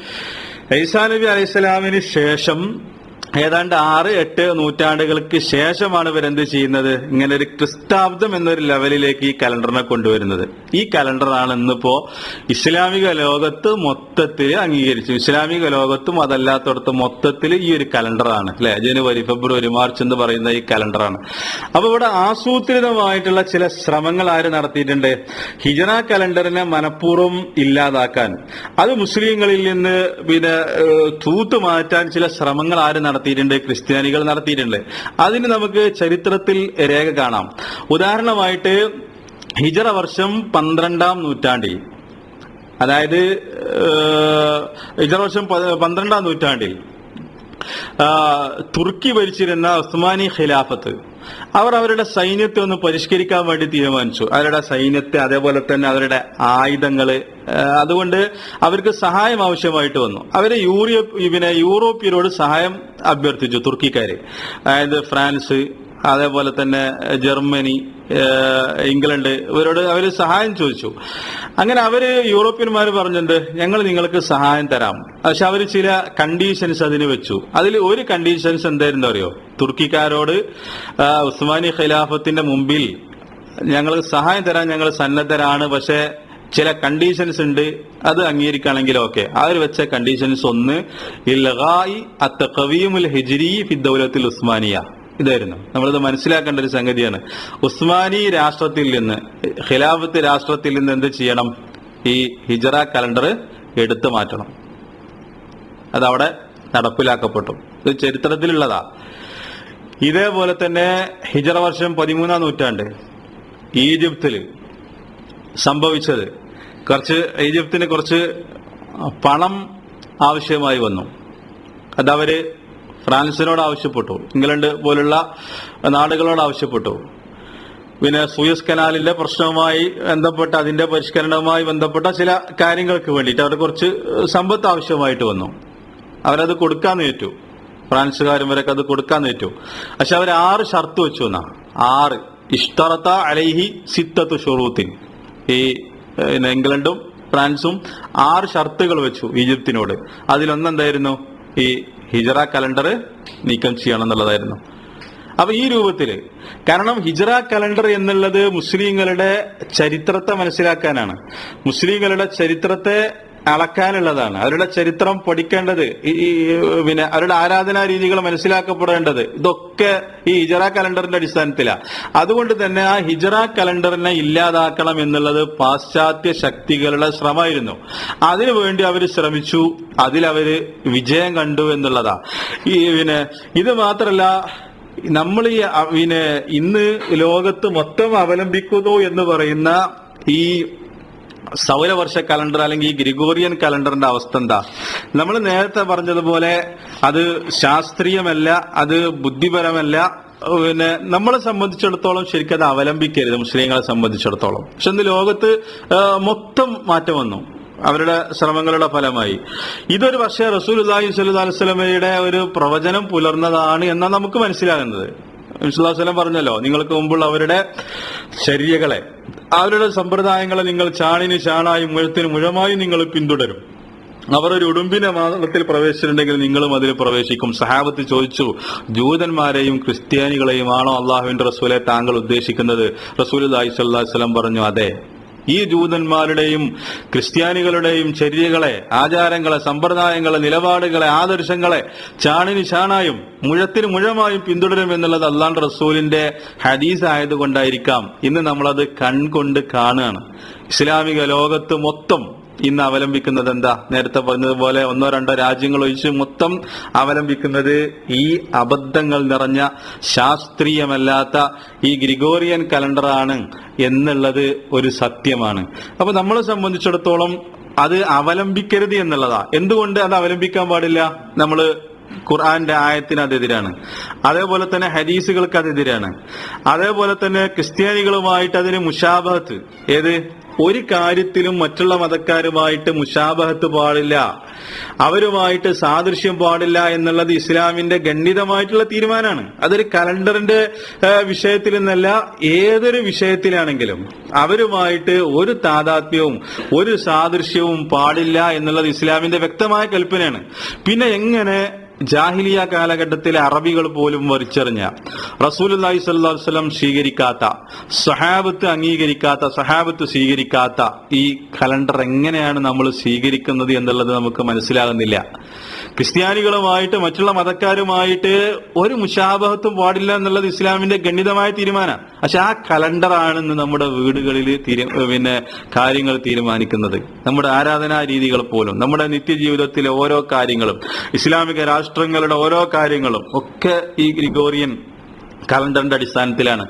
ഈസാ നബി അലൈഹി സ്വലാമിന് ശേഷം ഏതാണ്ട് 6, 8 നൂറ്റാണ്ടുകൾക്ക് ശേഷമാണ് ഇവരെന്ത് ചെയ്യുന്നത്? ഇങ്ങനെ ഒരു ക്രിസ്താബ്ദം എന്നൊരു ലെവലിലേക്ക് ഈ കലണ്ടറിനെ കൊണ്ടുവരുന്നത്. ഈ കലണ്ടറാണ് ഇന്നിപ്പോ ഇസ്ലാമിക ലോകത്ത് മൊത്തത്തിൽ അംഗീകരിച്ചു. ഇസ്ലാമിക ലോകത്തും അതല്ലാത്തടത്ത് മൊത്തത്തിൽ ഈ ഒരു കലണ്ടറാണ് അല്ലെ? ജനുവരി, ഫെബ്രുവരി, മാർച്ച് എന്ന് പറയുന്ന ഈ കലണ്ടറാണ്. അപ്പൊ ഇവിടെ ആസൂത്രിതമായിട്ടുള്ള ചില ശ്രമങ്ങൾ ആര് നടത്തിയിട്ടുണ്ട്? ഹിജറ കലണ്ടറിനെ മനഃപൂർവ്വം ഇല്ലാതാക്കാൻ, അത് മുസ്ലിങ്ങളിൽ നിന്ന് തൂത്തു മാറ്റാൻ ചില ശ്രമങ്ങൾ ആര് നടത്തിയിട്ടുണ്ട്? ക്രിസ്ത്യാനികൾ നടത്തിയിട്ടുണ്ട്. അതിന് നമുക്ക് ചരിത്രത്തിൽ രേഖ കാണാം. ഉദാഹരണമായിട്ട് ഹിജറ വർഷം 12ാം നൂറ്റാണ്ടിൽ, അതായത് ഹിജറ വർഷം 12ാം നൂറ്റാണ്ടിൽ തുർക്കി ഭരിച്ചിരുന്ന ഉസ്മാനി ഖിലാഫത്ത് അവർ അവരുടെ സൈന്യത്തെ ഒന്ന് പരിഷ്കരിക്കാൻ വേണ്ടി തീരുമാനിച്ചു. അവരുടെ സൈന്യത്തെ, അതേപോലെ തന്നെ അവരുടെ ആയുധങ്ങള്. അതുകൊണ്ട് അവർക്ക് സഹായം ആവശ്യമായിട്ട് വന്നു. അവര് യൂറോപ്യരോട് സഹായം അഭ്യർത്ഥിച്ചു. തുർക്കിക്കാര്, അതായത് ഫ്രാൻസ്, അതേപോലെ തന്നെ ജർമ്മനി, ഇംഗ്ലണ്ട്, ഇവരോട് അവര് സഹായം ചോദിച്ചു. അങ്ങനെ അവര് യൂറോപ്യന്മാർ പറഞ്ഞിട്ടുണ്ട്, ഞങ്ങൾ നിങ്ങൾക്ക് സഹായം തരാം. പക്ഷെ അവര് ചില കണ്ടീഷൻസ് അതിന് വെച്ചു. അതിൽ ഒരു കണ്ടീഷൻസ് എന്തായിരുന്നു അറിയോ? തുർക്കിക്കാരോട് ഉസ്മാനി ഖിലാഫത്തിന്റെ മുമ്പിൽ ഞങ്ങൾ സഹായം തരാൻ ഞങ്ങൾ സന്നദ്ധരാണ്, പക്ഷെ ചില കണ്ടീഷൻസ് ഉണ്ട്, അത് അംഗീകരിക്കുകയാണെങ്കിൽ ഓക്കെ. അവർ വെച്ച കണ്ടീഷൻസ് ഒന്ന്, ഇൽഗാഇ അത്തഖവീമുൽ ഹിജ്രി ഫി ദൗലത്തുൽ ഉസ്മാനിയ. ഇതായിരുന്നു. നമ്മളിത് മനസ്സിലാക്കേണ്ട ഒരു സംഗതിയാണ്. ഉസ്മാനി രാഷ്ട്രത്തിൽ നിന്ന്, ഖിലാഫത്ത് രാഷ്ട്രത്തിൽ നിന്ന് എന്ത് ചെയ്യണം? ഈ ഹിജറ കലണ്ടർ എടുത്തു മാറ്റണം. അതവിടെ നടപ്പിലാക്കപ്പെട്ടു. ഇത് ചരിത്രത്തിലുള്ളതാ. ഇതേപോലെ തന്നെ ഹിജറ വർഷം 13-ാം നൂറ്റാണ്ട് ഈജിപ്തിൽ സംഭവിച്ചത്, ഈജിപ്തിന് കുറച്ച് പണം ആവശ്യമായി വന്നു. അതവര് ഫ്രാൻസിനോട് ആവശ്യപ്പെട്ടു, ഇംഗ്ലണ്ട് പോലുള്ള നാടുകളോട് ആവശ്യപ്പെട്ടു. പിന്നെ സൂയസ് കനാലിന്റെ പ്രശ്നവുമായി ബന്ധപ്പെട്ട, അതിന്റെ പരിഷ്കരണവുമായി ബന്ധപ്പെട്ട ചില കാര്യങ്ങൾക്ക് വേണ്ടിയിട്ട് അവർക്ക് കുറച്ച് സമ്പത്ത് ആവശ്യമായിട്ട് വന്നു. അവരത് കൊടുക്കാൻ ഏറ്റു. ഫ്രാൻസുകാരും വരൊക്കെ അത് കൊടുക്കാൻ ഏറ്റു. പക്ഷെ അവർ 6 ഷർത്ത് വെച്ചു. 6 ഇഷ്തറത്ത അലൈഹി സിത്തത്തു ഷുറൂത്തിൻ. ഈ ഇംഗ്ലണ്ടും ഫ്രാൻസും 6 ഷർത്തുകൾ വെച്ചു ഈജിപ്തിനോട്. അതിലൊന്നെന്തായിരുന്നു? ഈ ഹിജറ കലണ്ടർ നീക്കം ചെയ്യണം എന്നുള്ളതായിരുന്നു. അപ്പൊ ഈ രൂപത്തില്, കാരണം ഹിജറ കലണ്ടർ എന്നുള്ളത് മുസ്ലിങ്ങളുടെ ചരിത്രത്തെ മനസ്സിലാക്കാനാണ്, മുസ്ലിങ്ങളുടെ ചരിത്രത്തെ അളക്കാനുള്ളതാണ്. അവരുടെ ചരിത്രം പഠിക്കേണ്ടത്, പിന്നെ അവരുടെ ആരാധനാ രീതികൾ മനസ്സിലാക്കപ്പെടേണ്ടത് ഇതൊക്കെ ഈ ഹിജറ കലണ്ടറിന്റെ അടിസ്ഥാനത്തിലാണ്. അതുകൊണ്ട് തന്നെ ആ ഹിജറ കലണ്ടറിനെ ഇല്ലാതാക്കണം എന്നുള്ളത് പാശ്ചാത്യ ശക്തികളുടെ ശ്രമമായിരുന്നു. അതിനുവേണ്ടി അവർ ശ്രമിച്ചു, അതിലവര് വിജയം കണ്ടു എന്നുള്ളതാ. ഇത് മാത്രല്ല, നമ്മൾ ഇന്ന് ലോകത്ത് മൊത്തം അവലംബിക്കുന്നു എന്ന് പറയുന്ന ഈ സൗരവർഷ കലണ്ടർ അല്ലെങ്കിൽ ഈ ഗ്രിഗോറിയൻ കലണ്ടറിന്റെ അവസ്ഥ എന്താ? നമ്മൾ നേരത്തെ പറഞ്ഞതുപോലെ അത് ശാസ്ത്രീയമല്ല, അത് ബുദ്ധിപരമല്ല. നമ്മളെ സംബന്ധിച്ചിടത്തോളം ശരിക്കും അത് അവലംബിക്കരുത്, മുസ്ലിങ്ങളെ സംബന്ധിച്ചിടത്തോളം. പക്ഷെ ഇന്ന് ലോകത്ത് മൊത്തം മാറ്റം വന്നു അവരുടെ ശ്രമങ്ങളുടെ ഫലമായി. ഇതൊരു പക്ഷേ റസൂലുള്ളാഹി സ്വല്ലല്ലാഹു അലൈഹി വസല്ലമയുടെ ഒരു പ്രവചനം പുലർന്നതാണ് എന്നാണ് നമുക്ക് മനസ്സിലാകുന്നത്. നബി സല്ലല്ലാഹു അലൈഹി വസല്ലം പറഞ്ഞല്ലോ, നിങ്ങൾക്ക് മുമ്പുള്ള അവരുടെ ശരീഅകളെ, അവരുടെ സമ്പ്രദായങ്ങളെ നിങ്ങൾ ചാണിന് ചാണായും മുഴത്തിന് മുഴമായും നിങ്ങൾ പിന്തുടരും. അവർ ഒരു ഉടുമ്പിന്റെ മാതളത്തിൽ പ്രവേശിച്ചിട്ടുണ്ടെങ്കിൽ നിങ്ങളും അതിൽ പ്രവേശിക്കും. സഹാബത്ത് ചോദിച്ചു, ജൂതന്മാരെയും ക്രിസ്ത്യാനികളെയും ആണോ അള്ളാഹുവിന്റെ റസൂലെ താങ്കൾ ഉദ്ദേശിക്കുന്നത്? റസൂലുള്ളാഹി സ്വല്ലല്ലാഹു അലൈഹി വസല്ലം പറഞ്ഞു, അതെ. ഈ ജൂതന്മാരുടെയും ക്രിസ്ത്യാനികളുടെയും ചര്യകളെ, ആചാരങ്ങളെ, സമ്പ്രദായങ്ങളെ, നിലപാടുകളെ, ആദർശങ്ങളെ ചാണിന് ചാണായും മുഴത്തിന് മുഴമായും പിന്തുടരും എന്നുള്ളത് അള്ളാഹുവിന്റെ റസൂലിന്റെ ഹദീസ് ആയതുകൊണ്ടായിരിക്കാം ഇന്ന് നമ്മളത് കൺകൊണ്ട് കാണുകയാണ്. ഇസ്ലാമിക ലോകത്ത് മൊത്തം ഇന്ന് അവലംബിക്കുന്നത് എന്താ? നേരത്തെ പറഞ്ഞതുപോലെ 1-2 രാജ്യങ്ങൾ ഒഴിച്ച് മൊത്തം അവലംബിക്കുന്നത് ഈ അബദ്ധങ്ങൾ നിറഞ്ഞ, ശാസ്ത്രീയമല്ലാത്ത ഈ ഗ്രിഗോറിയൻ കലണ്ടറാണ് എന്നുള്ളത് ഒരു സത്യമാണ്. അപ്പൊ നമ്മളെ സംബന്ധിച്ചിടത്തോളം അത് അവലംബിക്കരുത് എന്നുള്ളതാ. എന്തുകൊണ്ട് അത് അവലംബിക്കാൻ പാടില്ല? നമ്മള് ഖുർആന്റെ ആയത്തിന് അതെതിരാണ്, അതേപോലെ തന്നെ ഹദീസുകൾക്ക് അതെതിരാണ്, അതേപോലെ തന്നെ ക്രിസ്ത്യാനികളുമായിട്ട് അതിന് മുശാബഹത്ത്, ഏത് ഒരു കാര്യത്തിലും മറ്റുള്ള മതക്കാരുമായിട്ട് മുശാബഹത്ത് പാടില്ല, അവരുമായിട്ട് സാദൃശ്യം പാടില്ല എന്നുള്ളത് ഇസ്ലാമിന്റെ ഗണ്ഡിതമായിട്ടുള്ള തീരുമാനമാണ്. അതൊരു കലണ്ടറിന്റെ വിഷയത്തിൽ നിന്നല്ല, ഏതൊരു വിഷയത്തിലാണെങ്കിലും അവരുമായിട്ട് ഒരു താദാത്മ്യവും ഒരു സാദൃശ്യവും പാടില്ല എന്നുള്ളത് ഇസ്ലാമിന്റെ വ്യക്തമായ കൽപ്പനയാണ്. പിന്നെ എങ്ങനെ ജാഹിലിയ കാലഘട്ടത്തിലെ അറബികൾ പോലും വരിച്ചറിഞ്ഞ, റസൂലുള്ളാഹി സ്വല്ലല്ലാഹു അലൈഹി വസല്ലം സ്വീകരിക്കാത്ത, സഹാബത്ത് അംഗീകരിക്കാത്ത, സഹാബത്ത് സ്വീകരിക്കാത്ത ഈ കലണ്ടർ എങ്ങനെയാണ് നമ്മൾ സ്വീകരിക്കുന്നത് എന്നുള്ളത് നമുക്ക് മനസ്സിലാകുന്നില്ല. ക്രിസ്ത്യാനികളുമായിട്ട് മറ്റുള്ള മതക്കാരുമായിട്ട് ഒരു മുശാബഹത്തും പാടില്ല എന്നുള്ളത് ഇസ്ലാമിന്റെ ഗണ്ഡിതമായ തീരുമാനമാണ്. പക്ഷെ ആ കലണ്ടറാണെന്ന് നമ്മുടെ വീടുകളിൽ കാര്യങ്ങൾ തീരുമാനിക്കുന്നത്. നമ്മുടെ ആരാധനാ രീതികൾ പോലും, നമ്മുടെ നിത്യജീവിതത്തിലെ ഓരോ കാര്യങ്ങളും, ഇസ്ലാമിക രാഷ്ട്രങ്ങളുടെ ഓരോ കാര്യങ്ങളും ഒക്കെ ഈ ഗ്രിഗോറിയൻ കലണ്ടറിന്റെ അടിസ്ഥാനത്തിലാണ്.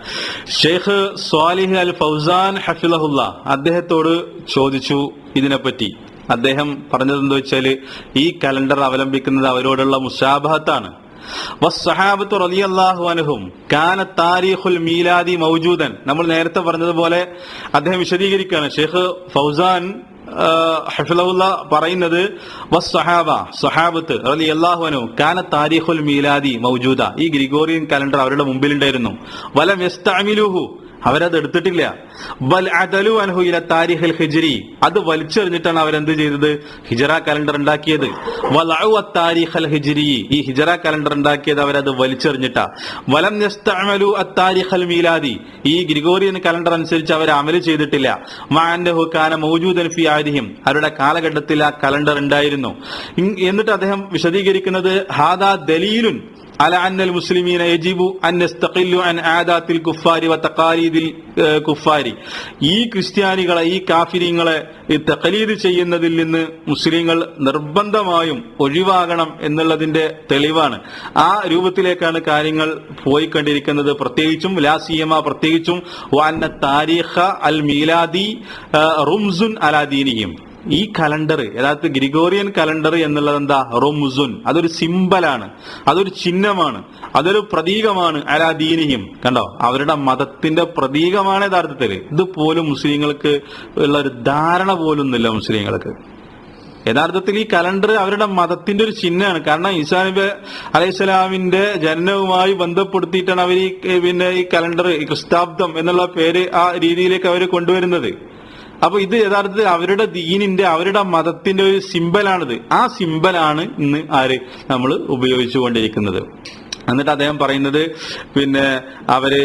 ഷെയ്ഖ് സ്വാലിഹ് അൽ ഫൗസാൻ ഹഫിളഹുല്ലാ അദ്ദേഹത്തോട് ചോദിച്ചു ഇതിനെപ്പറ്റി. അദ്ദേഹം പറഞ്ഞത് എന്താ വെച്ചാല് ഈ കലണ്ടർ അവലംബിക്കുന്നത് അവരോടുള്ള മുശാബഹത്താണ്. വസ്സഹാബത്തു റളിയല്ലാഹു അൻഹും കാന താരീഖുൽ മീലാദി മൗജൂദൻ. നമ്മൾ നേരത്തെ പറഞ്ഞതുപോലെ അദ്ദേഹം വിശദീകരിക്കുകയാണ്. ഷെയ്ഖ് ഫൗസാൻ ഹഫിളഹുല്ലാ പറയുന്നത് സ്വഹാബത്ത് റളിയല്ലാഹു അൻഹു കാന താരീഖുൽ മീലാദി മൗജൂദ. ഈ ഗ്രിഗോറിയൻ കലണ്ടർ അവരുടെ മുമ്പിലുണ്ടായിരുന്നു. വലം യസ്തഅമിലുഹു, അവരത് എടുത്തിട്ടില്ല. ബൽ അദലു അൻഹു ഇല താരിഖിൽ ഹിജ്രി, അത് വലിച്ചെറിഞ്ഞിട്ടാണ് അവരെന്ത് ചെയ്തത്? ഹിജറ കലണ്ടർ ഉണ്ടാക്കിയത്. വലഉ അത്താരിഖൽ ഹിജ്രി, ഈ ഹിജറ കലണ്ടർ ഉണ്ടാക്കിയത് അവരത് വലിച്ചെറിഞ്ഞിട്ടാ. വലം യസ്തഅമലു അത്താരിഖൽ മീലാദി, ഈ ഗ്രിഗോറിയൻ കലണ്ടർ അനുസരിച്ച് അവർ അമല് ചെയ്തിട്ടില്ല. മഅന്നഹു കാന മൗജൂദൻ ഫി ആദിഹിം, അവരുടെ കാലഘട്ടത്തിൽ ആ കലണ്ടർ ഉണ്ടായിരുന്നു. എന്നിട്ട് അദ്ദേഹം വിശദീകരിക്കുന്നത് ഹാദാ ദലീലുൻ അല അന്നൽ മുസ്ലിമീന യജിബു അൻ യസ്തഖില്ലു അൻ ആദാത്തിൽ കുഫാരി വ തഖാലീദിൽ കുഫാരി, ഈ ക്രിസ്ത്യാനികളെ, ഈ കാഫിരീങ്ങളെ തഖലീദ് ചെയ്യുന്നതിൽ നിന്ന് മുസ്ലിങ്ങൾ നിർബന്ധമായും ഒഴിവാകണം എന്നുള്ളതിന്റെ തെളിവാണ്. ആ രൂപത്തിലേക്കാണ് കാര്യങ്ങൾ പോയിക്കൊണ്ടിരിക്കുന്നത്. പ്രത്യേകിച്ചും ലാസിയമ, പ്രത്യേകിച്ചും വഅന്ന താരീഖ അൽ മീലാദി റുംസുൻ അലാ ദീനിഹിം, ഈ കലണ്ടർ യഥാർത്ഥ ഗ്രിഗോറിയൻ കലണ്ടർ എന്നുള്ളത് എന്താ? റൊമുസുൻ, അതൊരു സിംബലാണ്, അതൊരു ചിഹ്നമാണ്, അതൊരു പ്രതീകമാണ്. അലാ ദീനിഹിം, കണ്ടോ, അവരുടെ മതത്തിന്റെ പ്രതീകമാണ് യഥാർത്ഥത്തിൽ. ഇതുപോലും മുസ്ലിങ്ങൾക്ക് ഉള്ള ഒരു ധാരണ പോലും ഒന്നുമില്ല മുസ്ലിങ്ങൾക്ക്. യഥാർത്ഥത്തിൽ ഈ കലണ്ടർ അവരുടെ മതത്തിന്റെ ഒരു ചിഹ്നമാണ്. കാരണം ഈസാ നബി അലൈഹിസ്സലാമിന്റെ ജനനവുമായി ബന്ധപ്പെടുത്തിയിട്ടാണ് അവർ ഈ കലണ്ടർ, ഈ ക്രിസ്താബ്ദം എന്നുള്ള പേര് ആ രീതിയിലേക്ക് അവർ കൊണ്ടുവരുന്നത്. അപ്പൊ ഇത് യഥാർത്ഥത്തിൽ അവരുടെ ദീനിന്റെ, അവരുടെ മതത്തിന്റെ ഒരു സിംബലാണിത്. ആ സിംബലാണ് ഇന്ന് നമ്മൾ ഉപയോഗിച്ചുകൊണ്ടിരിക്കുന്നത്. എന്നിട്ട് അദ്ദേഹം പറയുന്നത് അവര്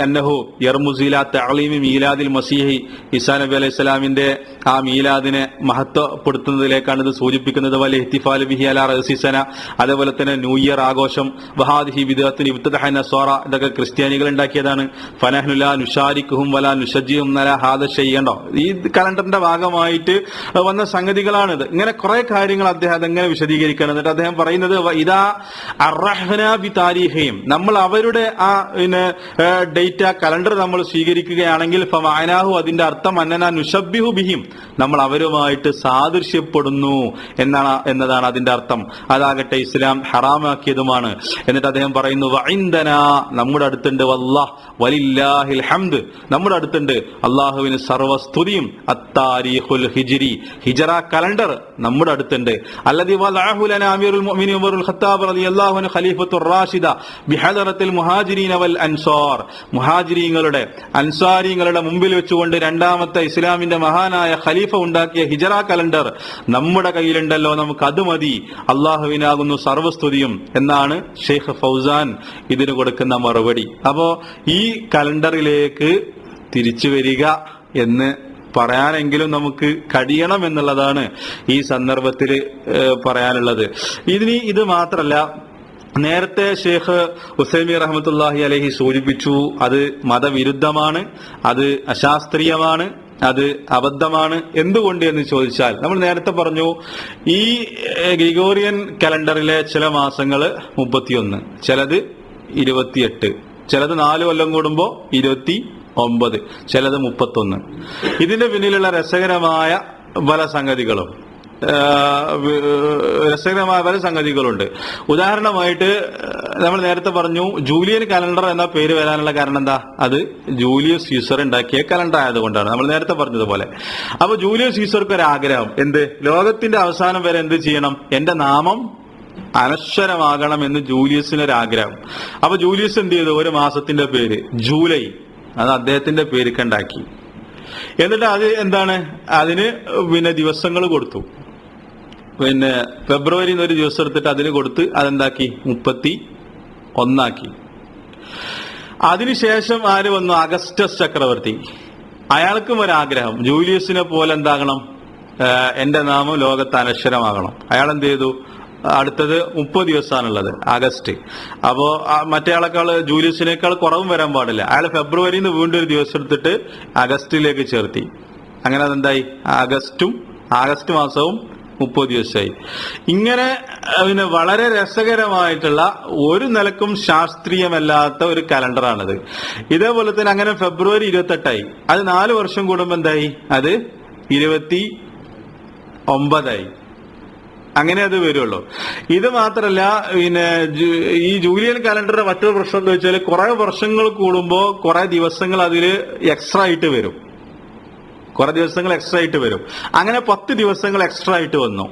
അന്നഹു യർമുസില തഅലീമി മീലാദിൽ മസീഹി, ഈസാ നബി അലൈഹി സ്വലാമിന്റെ ആ മീലാദിനെ മഹത്വപ്പെടുത്തുന്നതിലേക്കാണ് ഇത് സൂചിപ്പിക്കുന്നത്. വൽ ഇഹ്തിഫാലു ബിഹി അലാ റഅസി സന, അതേപോലെ തന്നെ ന്യൂ ഇയർ ആഘോഷം. വഹാദിഹി ബിദ്അത്തുൻ ഇബ്തദഅഹ നസ്വാറ, ഇതൊക്കെ ക്രിസ്ത്യാനികൾ ഉണ്ടാക്കിയതാണ്. ഫനഹ്നു ലാ നുശാരിക്കുഹും വലാ നുശജ്ജിഹും അലാ ഹാദ ഷൈഅ, ഈ കലണ്ടറിന്റെ ഭാഗമായിട്ട് വന്ന സംഗതികളാണിത്. ഇങ്ങനെ കുറെ കാര്യങ്ങൾ അദ്ദേഹം അതെങ്ങനെ വിശദീകരിക്കണം. എന്നിട്ട് അദ്ദേഹം പറയുന്നത് ഇദാ അർറഹ്നാ താരീഖയും, നമ്മൾ അവരുടെ ആ ഡേറ്റ കലണ്ടർ നമ്മൾ സ്വീകരിക്കുകയാണെങ്കിൽ ഫമഅനാഹു, അതിന്റെ അർത്ഥം അന്നനാ നുശബ്ബിഹു ബിഹിം, നമ്മൾ അവരുമായിട്ട് സാദൃശ്യപ്പെടുന്നു എന്നതാണ് അതിന്റെ അർത്ഥം. അതാകട്ടെ ഇസ്ലാം ഹറാമാക്കിയതുമാണ്. എന്നിട്ട് അദ്ദേഹം പറയുന്നു വഇൻദനാ, നമ്മുടെ അടുത്തുണ്ട്, വല്ലാഹ് വലില്ലാഹിൽ ഹംദ്, നമ്മുടെ അടുത്തുണ്ട്, അല്ലാഹുവിന് സർവസ്തുതിയും. അത്താരീഖുൽ ഹിജ്രി, ഹിജറ കലണ്ടർ നമ്മുടെ അടുത്തുണ്ട്. അല്ലദി വലഅഹു ലനാ അമീറുൽ മുഅ്മിനീൻ ഉമറുൽ ഖത്താബ് റളിയല്ലാഹു അൻഹു ഖലീഫത്തുർ റാഷിദ ബിഹദറത്തിൽ മുഹാജിരീന വൽ അൻസാർ, മുഹാജിരീങ്ങളുടെ അൻസാരിങ്ങളുടെ മുമ്പിൽ വെച്ചുകൊണ്ട് രണ്ടാമത്തെ ഇസ്ലാമിന്റെ മഹാനായ ഖലീഫ ഉണ്ടാക്കിയ ഹിജറ കലണ്ടർ നമ്മുടെ കയ്യിലുണ്ടല്ലോ, നമുക്ക് അത് മതി, അള്ളാഹുവിനാകുന്നു സർവസ്തുതിയും എന്നാണ് ഷെയ്ഖ് ഫൗസാൻ ഇതിന് കൊടുക്കുന്ന മറുപടി. അപ്പോ ഈ കലണ്ടറിലേക്ക് തിരിച്ചു വരിക എന്ന് പറയാനെങ്കിലും നമുക്ക് കഴിയണം എന്നുള്ളതാണ് ഈ സന്ദർഭത്തിൽ പറയാനുള്ളത്. ഇത് മാത്രല്ല, നേരത്തെ ഷെയ്ഖ് ഉസൈമി റഹ്മത്തുള്ളാഹി അലൈഹി സൂചിപ്പിച്ചു, അത് മതവിരുദ്ധമാണ്, അത് അശാസ്ത്രീയമാണ്, അത് അബദ്ധമാണ്. എന്തുകൊണ്ട് എന്ന് ചോദിച്ചാൽ, നമ്മൾ നേരത്തെ പറഞ്ഞു ഈ ഗ്രിഗോറിയൻ കലണ്ടറിലെ ചില മാസങ്ങൾ 31, ചിലത് 28, ചിലത് 4 കൊല്ലം കൂടുമ്പോ 29, ചിലത് 31. ഇതിന്റെ പിന്നിലുള്ള രസകരമായ പല സംഗതികളുണ്ട്. ഉദാഹരണമായിട്ട് നമ്മൾ നേരത്തെ പറഞ്ഞു ജൂലിയൻ കലണ്ടർ എന്ന പേര് വരാനുള്ള കാരണം എന്താ? അത് ജൂലിയസ് സീസർ ഉണ്ടാക്കിയ കലണ്ടർ ആയതുകൊണ്ടാണ്, നമ്മൾ നേരത്തെ പറഞ്ഞതുപോലെ. അപ്പൊ ജൂലിയസ് സീസർക്ക് ഒരു ആഗ്രഹം, എന്ത്? ലോകത്തിന്റെ അവസാനം വരെ എന്ത് ചെയ്യണം? എന്റെ നാമം അനശ്വരമാകണം എന്ന് ജൂലിയസിനൊരാഗ്രഹം. അപ്പൊ ജൂലിയസ് എന്ത് ചെയ്തു? ഒരു മാസത്തിന്റെ പേര് ജൂലൈ, അത് അദ്ദേഹത്തിന്റെ പേരുക്കുണ്ടാക്കി. എന്നിട്ട് അത് എന്താണ്? അതിന് ദിവസങ്ങൾ കൊടുത്തു. ഫെബ്രുവരി ഒരു ദിവസം എടുത്തിട്ട് അതിന് കൊടുത്ത് അതെന്താക്കി? 31 അതിനുശേഷം ആര് വന്നു? അഗസ്റ്റസ് ചക്രവർത്തി. അയാൾക്കും ഒരാഗ്രഹം, ജൂലിയസിനെ പോലെ എന്താകണം? എന്റെ നാമം ലോകത്ത് അനശ്വരമാകണം. അയാൾ എന്ത് ചെയ്തു? അടുത്തത് 30 ദിവസമാണുള്ളത്, ആഗസ്റ്റ്. അപ്പോ മറ്റേയാളെക്കാൾ, ജൂലിയസിനേക്കാൾ കുറവും വരാൻ പാടില്ല. അയാൾ ഫെബ്രുവരിയിൽ നിന്ന് വീണ്ടും ഒരു ദിവസം എടുത്തിട്ട് അഗസ്റ്റിലേക്ക് ചേർത്തി. അങ്ങനെ അതെന്തായി? ആഗസ്റ്റ് മാസവും 30 ദിവസമായി. ഇങ്ങനെ വളരെ രസകരമായിട്ടുള്ള, ഒരു നിലക്കും ശാസ്ത്രീയമല്ലാത്ത ഒരു കലണ്ടറാണിത്. ഇതേപോലെ തന്നെ അങ്ങനെ ഫെബ്രുവരി 28 അത് 4 വർഷം കൂടുമ്പോ എന്തായി? അത് 9 അങ്ങനെ അത് വരുള്ളൂ. ഇത് മാത്രല്ല, പിന്നെ ഈ ജൂലിയൻ കാലണ്ടറിന്റെ മറ്റൊരു പ്രശ്നം എന്താ വെച്ചാൽ കുറെ വർഷങ്ങൾ കൂടുമ്പോൾ കുറെ ദിവസങ്ങൾ അതിൽ എക്സ്ട്രാ ആയിട്ട് വരും. അങ്ങനെ 10 ദിവസങ്ങൾ എക്സ്ട്രാ ആയിട്ട് വന്നു.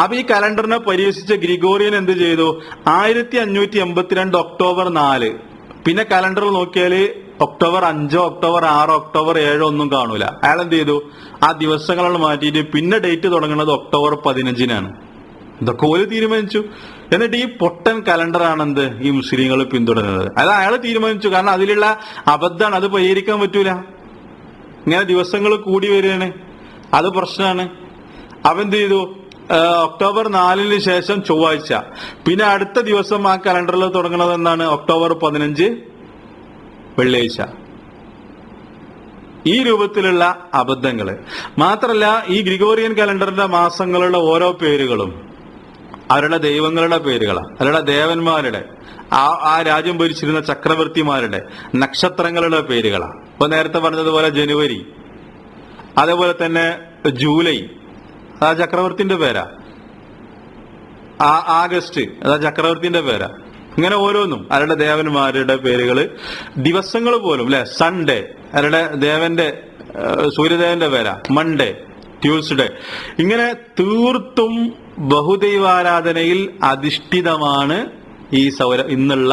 അപ്പൊ ഈ കലണ്ടറിനെ പരിഹസിച്ച ഗ്രിഗോറിയൻ എന്ത് ചെയ്തു? 1582 ഒക്ടോബർ 4. പിന്നെ കലണ്ടർ നോക്കിയാല് ഒക്ടോബർ 5, ഒക്ടോബർ 6, ഒക്ടോബർ 7 ഒന്നും കാണൂല. അയാൾ എന്ത് ചെയ്തു? ആ ദിവസങ്ങളോട് മാറ്റിയിട്ട് പിന്നെ ഡേറ്റ് തുടങ്ങുന്നത് ഒക്ടോബർ 15-നാണ്. ഇതൊക്കെ ഓല് തീരുമാനിച്ചു. എന്നിട്ട് ഈ പൊട്ടൻ കലണ്ടറാണെന്ത് ഈ മുസ്ലിങ്ങൾ പിന്തുടരുന്നത്. അത് അയാൾ തീരുമാനിച്ചു. കാരണം അതിലുള്ള അബദ്ധമാണ്, അത് പരിഹരിക്കാൻ പറ്റൂല. ഇങ്ങനെ ദിവസങ്ങൾ കൂടി വരികയാണ്, അത് പ്രശ്നമാണ്. അവന്ത് ചെയ്തു? ഒക്ടോബർ 4 ശേഷം ചൊവ്വാഴ്ച, പിന്നെ അടുത്ത ദിവസം ആ കലണ്ടറിൽ തുടങ്ങുന്നത് എന്താണ്? ഒക്ടോബർ 15 വെള്ളിയാഴ്ച. ഈ രൂപത്തിലുള്ള അബദ്ധങ്ങള് മാത്രല്ല, ഈ ഗ്രിഗോറിയൻ കലണ്ടറിന്റെ മാസങ്ങളുടെ ഓരോ പേരുകളും അവരുടെ ദൈവങ്ങളുടെ പേരുകളാണ്, അവരുടെ ദേവന്മാരുടെ, ആ രാജ്യം ഭരിച്ചിരുന്ന ചക്രവർത്തിമാരുടെ നക്ഷത്രങ്ങളുടെ പേരുകളാണ്. ഇപ്പൊ നേരത്തെ പറഞ്ഞതുപോലെ ജനുവരി, അതേപോലെ തന്നെ ജൂലൈ, ആ ചക്രവർത്തിന്റെ പേരാ. ആഗസ്റ്റ്, അതാ ചക്രവർത്തിന്റെ പേരാ. ഇങ്ങനെ ഓരോന്നും അവരുടെ ദേവന്മാരുടെ പേരുകള്. ദിവസങ്ങൾ പോലും അല്ലെ, സൺഡേ അവരുടെ ദേവന്റെ സൂര്യദേവന്റെ പേരാ, മൺഡേ, ട്യൂസ്ഡേ. ഇങ്ങനെ തീർത്തും ബഹുദൈവാരാധനയിൽ അധിഷ്ഠിതമാണ് ഈ ഇന്നുള്ള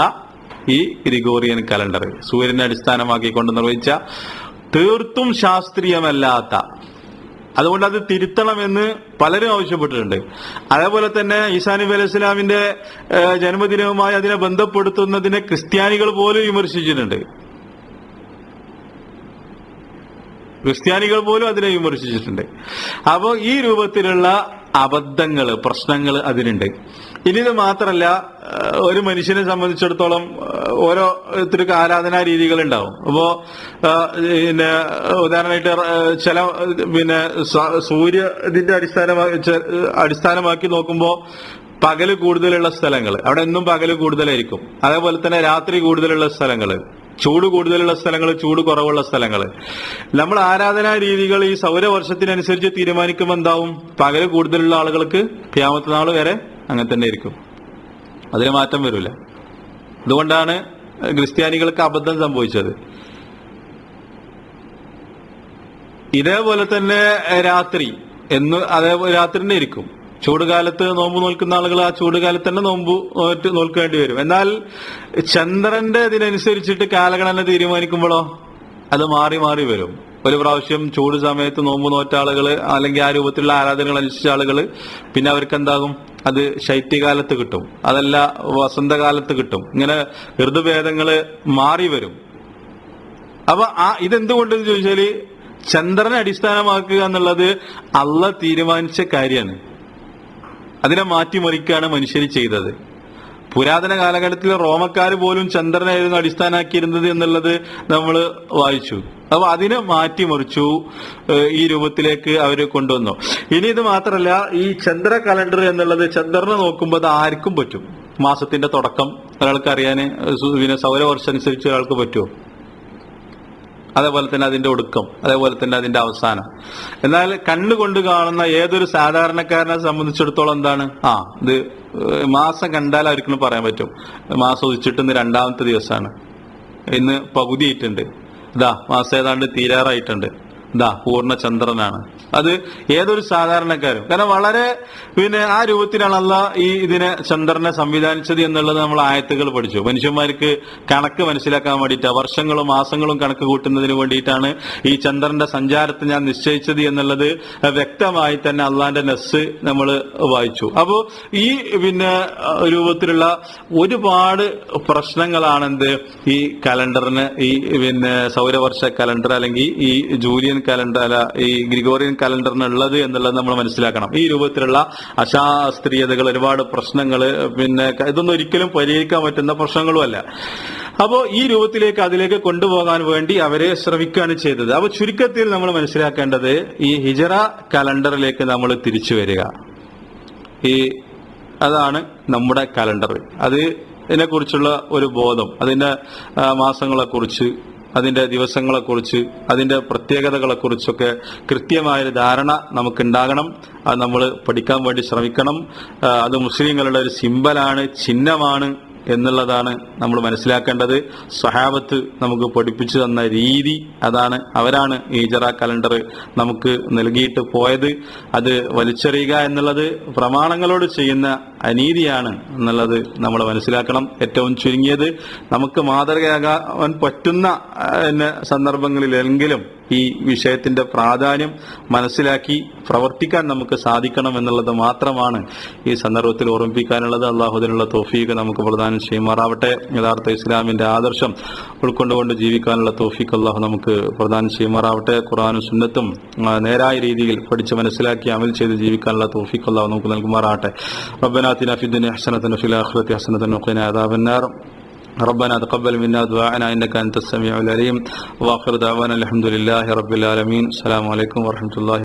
ഈ ഗ്രിഗോറിയൻ കലണ്ടർ. സൂര്യനെ അടിസ്ഥാനമാക്കിക്കൊണ്ട് നിർവഹിച്ച തീർത്തും ശാസ്ത്രീയമല്ലാത്ത, അതുകൊണ്ട് അത് തിരുത്തണമെന്ന് പലരും ആവശ്യപ്പെട്ടിട്ടുണ്ട്. അതേപോലെ തന്നെ ഈസാ നബി അലൈഹി ഇസ്ലാമിന്റെ ജന്മദിനവുമായി അതിനെ ബന്ധപ്പെടുത്തുന്നതിനെ ക്രിസ്ത്യാനികൾ പോലും വിമർശിച്ചിട്ടുണ്ട്. അതിനെ വിമർശിച്ചിട്ടുണ്ട്. അപ്പോൾ ഈ രൂപത്തിലുള്ള അബദ്ധങ്ങള്, പ്രശ്നങ്ങൾ അതിനുണ്ട്. ഇനി ഇത് മാത്രല്ല, ഒരു മനുഷ്യനെ സംബന്ധിച്ചിടത്തോളം ഓരോരുത്തർക്ക് ആരാധനാ രീതികൾ ഉണ്ടാവും. അപ്പോ പിന്നെ ഉദാഹരണമായിട്ട് ചില സൂര്യ ഇതിന്റെ അടിസ്ഥാനമാക്കി നോക്കുമ്പോൾ പകല് കൂടുതലുള്ള സ്ഥലങ്ങൾ, അവിടെ എന്നും പകല് കൂടുതലായിരിക്കും. അതേപോലെ തന്നെ രാത്രി കൂടുതലുള്ള സ്ഥലങ്ങൾ, ചൂട് കൂടുതലുള്ള സ്ഥലങ്ങൾ, ചൂട് കുറവുള്ള സ്ഥലങ്ങൾ. നമ്മൾ ആരാധനാ രീതികൾ ഈ സൗരവർഷത്തിനനുസരിച്ച് തീരുമാനിക്കുമ്പോൾ എന്താവും? പകല് കൂടുതലുള്ള ആളുകൾക്ക് ഖിയാമത്ത് നാൾ വരെ അങ്ങനെ തന്നെ ഇരിക്കും, അതിന് മാറ്റം വരില്ല. അതുകൊണ്ടാണ് ക്രിസ്ത്യാനികൾക്ക് അബദ്ധം സംഭവിച്ചത്. ഇതേപോലെ തന്നെ രാത്രി അതേപോലെ രാത്രി തന്നെ ഇരിക്കും. ചൂടുകാലത്ത് നോമ്പ് നോൽക്കുന്ന ആളുകൾ ആ ചൂടുകാലത്ത് തന്നെ നോമ്പ് നോൽക്കേണ്ടി വരും. എന്നാൽ ചന്ദ്രന്റെ ഇതിനനുസരിച്ചിട്ട് കാലഗണന തീരുമാനിക്കുമ്പോഴോ അത് മാറി മാറി വരും. ഒരു പ്രാവശ്യം ചൂട് സമയത്ത് നോമ്പ് നോറ്റ ആളുകള്, അല്ലെങ്കിൽ ആ രൂപത്തിലുള്ള ആരാധനകൾ അനുഷ്ഠിച്ച ആളുകള്, പിന്നെ അവർക്ക് എന്താകും? അത് ശൈത്യകാലത്ത് കിട്ടും, അതല്ല വസന്തകാലത്ത് കിട്ടും. ഇങ്ങനെ ഋതുഭേദങ്ങള് മാറി വരും. അപ്പൊ ഇതെന്തുകൊണ്ടെന്ന് ചോദിച്ചാല് ചന്ദ്രനെ അടിസ്ഥാനമാക്കുക എന്നുള്ളത് അള്ളാഹ് തീരുമാനിച്ച കാര്യമാണ്. അതിനെ മാറ്റിമറിക്കുകയാണ് മനുഷ്യർ ചെയ്തത്. പുരാതന കാലഘട്ടത്തിൽ റോമക്കാർ പോലും ചന്ദ്രനായിരുന്നു അടിസ്ഥാനമാക്കിയിരുന്നത് എന്നുള്ളത് നമ്മൾ വായിച്ചു. അപ്പൊ അതിനെ മാറ്റിമറിച്ചു, ഈ രൂപത്തിലേക്ക് അവർ കൊണ്ടുവന്നു. ഇനി ഇത് മാത്രമല്ല, ഈ ചന്ദ്ര കലണ്ടർ എന്നുള്ളത് ചന്ദ്രനെ നോക്കുമ്പോൾ അത് ആർക്കും പറ്റും. മാസത്തിന്റെ തുടക്കം ഒരാൾക്ക് അറിയാൻ സൗരവർഷം അനുസരിച്ച് ഒരാൾക്ക് പറ്റുമോ? അതേപോലെ തന്നെ അതിന്റെ ഒടുക്കം, അതേപോലെ തന്നെ അതിന്റെ അവസാനം. എന്നാൽ കണ്ണുകൊണ്ട് കാണുന്ന ഏതൊരു സാധാരണക്കാരനെ സംബന്ധിച്ചിടത്തോളം എന്താണ്? ഇത് മാസം കണ്ടാൽ അവർക്കും പറയാൻ പറ്റും, മാസം ഉദിച്ചിട്ട് ഇന്ന് 2ാമത്തെ ദിവസമാണ്, ഇന്ന് പകുതിയായിട്ടുണ്ട്, മാസം ഏതാണ്ട് തീരാറായിട്ടുണ്ട്, പൂർണ്ണ ചന്ദ്രനാണ്. അത് ഏതൊരു സാധാരണക്കാരും, കാരണം വളരെ ആ രൂപത്തിലാണ് അള്ളാഹ് ഇതിനെ ചന്ദ്രനെ സംവിധാനിച്ചത് എന്നുള്ളത് നമ്മൾ ആയത്തുകൾ പഠിച്ചു. മനുഷ്യന്മാർക്ക് കണക്ക് മനസ്സിലാക്കാൻ വേണ്ടിയിട്ട്, വർഷങ്ങളും മാസങ്ങളും കണക്ക് കൂട്ടുന്നതിന് വേണ്ടിയിട്ടാണ് ഈ ചന്ദ്രന്റെ സഞ്ചാരത്തെ ഞാൻ നിശ്ചയിച്ചത് എന്നുള്ളത് വ്യക്തമായി തന്നെ അള്ളാന്റെ നസ്സ് നമ്മൾ വായിച്ചു. അപ്പോ ഈ രൂപത്തിലുള്ള ഒരുപാട് പ്രശ്നങ്ങളാണെന്ത് ഈ കലണ്ടറിന്, ഈ സൗരവർഷ കലണ്ടർ അല്ലെങ്കിൽ ഈ ജൂലിയൻ കലണ്ടർ അല്ല ഈ ഗ്രിഗോറിയൻ കലണ്ടറിനുള്ളത് എന്നുള്ളത് നമ്മൾ മനസ്സിലാക്കണം. ഈ രൂപത്തിലുള്ള അശാസ്ത്രീയതകൾ, ഒരുപാട് പ്രശ്നങ്ങൾ, ഇതൊന്നും ഒരിക്കലും പരിഹരിക്കാൻ പറ്റുന്ന പ്രശ്നങ്ങളുമല്ല. അപ്പോൾ ഈ രൂപത്തിലേക്ക് അതിലേക്ക് കൊണ്ടുപോകാൻ വേണ്ടി അവരെ ശ്രമിക്കുകയാണ് ചെയ്തത്. അപ്പൊ ചുരുക്കത്തിൽ നമ്മൾ മനസ്സിലാക്കേണ്ടത്, ഈ ഹിജറ കലണ്ടറിലേക്ക് നമ്മൾ തിരിച്ചു വരിക, അതാണ് നമ്മുടെ കലണ്ടർ. അതിനെ കുറിച്ചുള്ള ഒരു ബോധം, അതിന്റെ മാസങ്ങളെ കുറിച്ച്, അതിന്റെ ദിവസങ്ങളെക്കുറിച്ച്, അതിന്റെ പ്രത്യേകതകളെക്കുറിച്ചൊക്കെ കൃത്യമായൊരു ധാരണ നമുക്കുണ്ടാകണം. അത് നമ്മൾ പഠിക്കാൻ വേണ്ടി ശ്രമിക്കണം. അത് മുസ്ലിങ്ങളുടെ ഒരു സിംബലാണ്, ചിഹ്നമാണ് എന്നുള്ളതാണ് നമ്മൾ മനസ്സിലാക്കേണ്ടത്. സ്വഹാബത്ത് നമുക്ക് പഠിപ്പിച്ചു തന്ന രീതി അതാണ്. അവരാണ് ഈ ഹിജറ കലണ്ടർ നമുക്ക് നൽകിയിട്ട് പോയത്. അത് വലിച്ചെറിയുക എന്നുള്ളത് പ്രമാണങ്ങളോട് ചെയ്യുന്ന അനീതിയാണ് എന്നുള്ളത് നമ്മൾ മനസ്സിലാക്കണം. ഏറ്റവും ചുരുങ്ങിയത് നമുക്ക് മാതൃകയാകാൻ പറ്റുന്ന സന്ദർഭങ്ങളിലെങ്കിലും ഈ വിഷയത്തിന്റെ പ്രാധാന്യം മനസ്സിലാക്കി പ്രവർത്തിക്കാൻ നമുക്ക് സാധിക്കണം എന്നുള്ളത് മാത്രമാണ് ഈ സന്ദർഭത്തിൽ ഓർമ്മിപ്പിക്കാനുള്ളത്. അള്ളാഹുദിനുള്ള തൗഫീഖ് നമുക്ക് പ്രദാനം ചെയ്യുമാറാവട്ടെ. യഥാർത്ഥ ഇസ്ലാമിന്റെ ആദർശം ഉൾക്കൊണ്ടുകൊണ്ട് ജീവിക്കാനുള്ള തൗഫീഖ് അള്ളാഹു നമുക്ക് പ്രദാനം ചെയ്യുമാറാവട്ടെ. ഖുർആനും സുന്നത്തും നേരായ രീതിയിൽ പഠിച്ച് മനസ്സിലാക്കി അമൽ ചെയ്ത് ജീവിക്കാനുള്ള തൗഫീഖ് അള്ളാഹു നമുക്ക് നൽകുമാറാവട്ടെ. റബ്ബനാ ആതിനാ ഫിദ്ദുനിയ ഹസനതൻ വഫിൽ ആഖിറതി ഹസനതൻ വഖിനാ അദാബന്നാർ. ربنا تقبل منا دعاءنا إنك أنت السميع العليم. وآخر دعوانا الحمد لله رب العالمين. السلام عليكم ورحمة الله.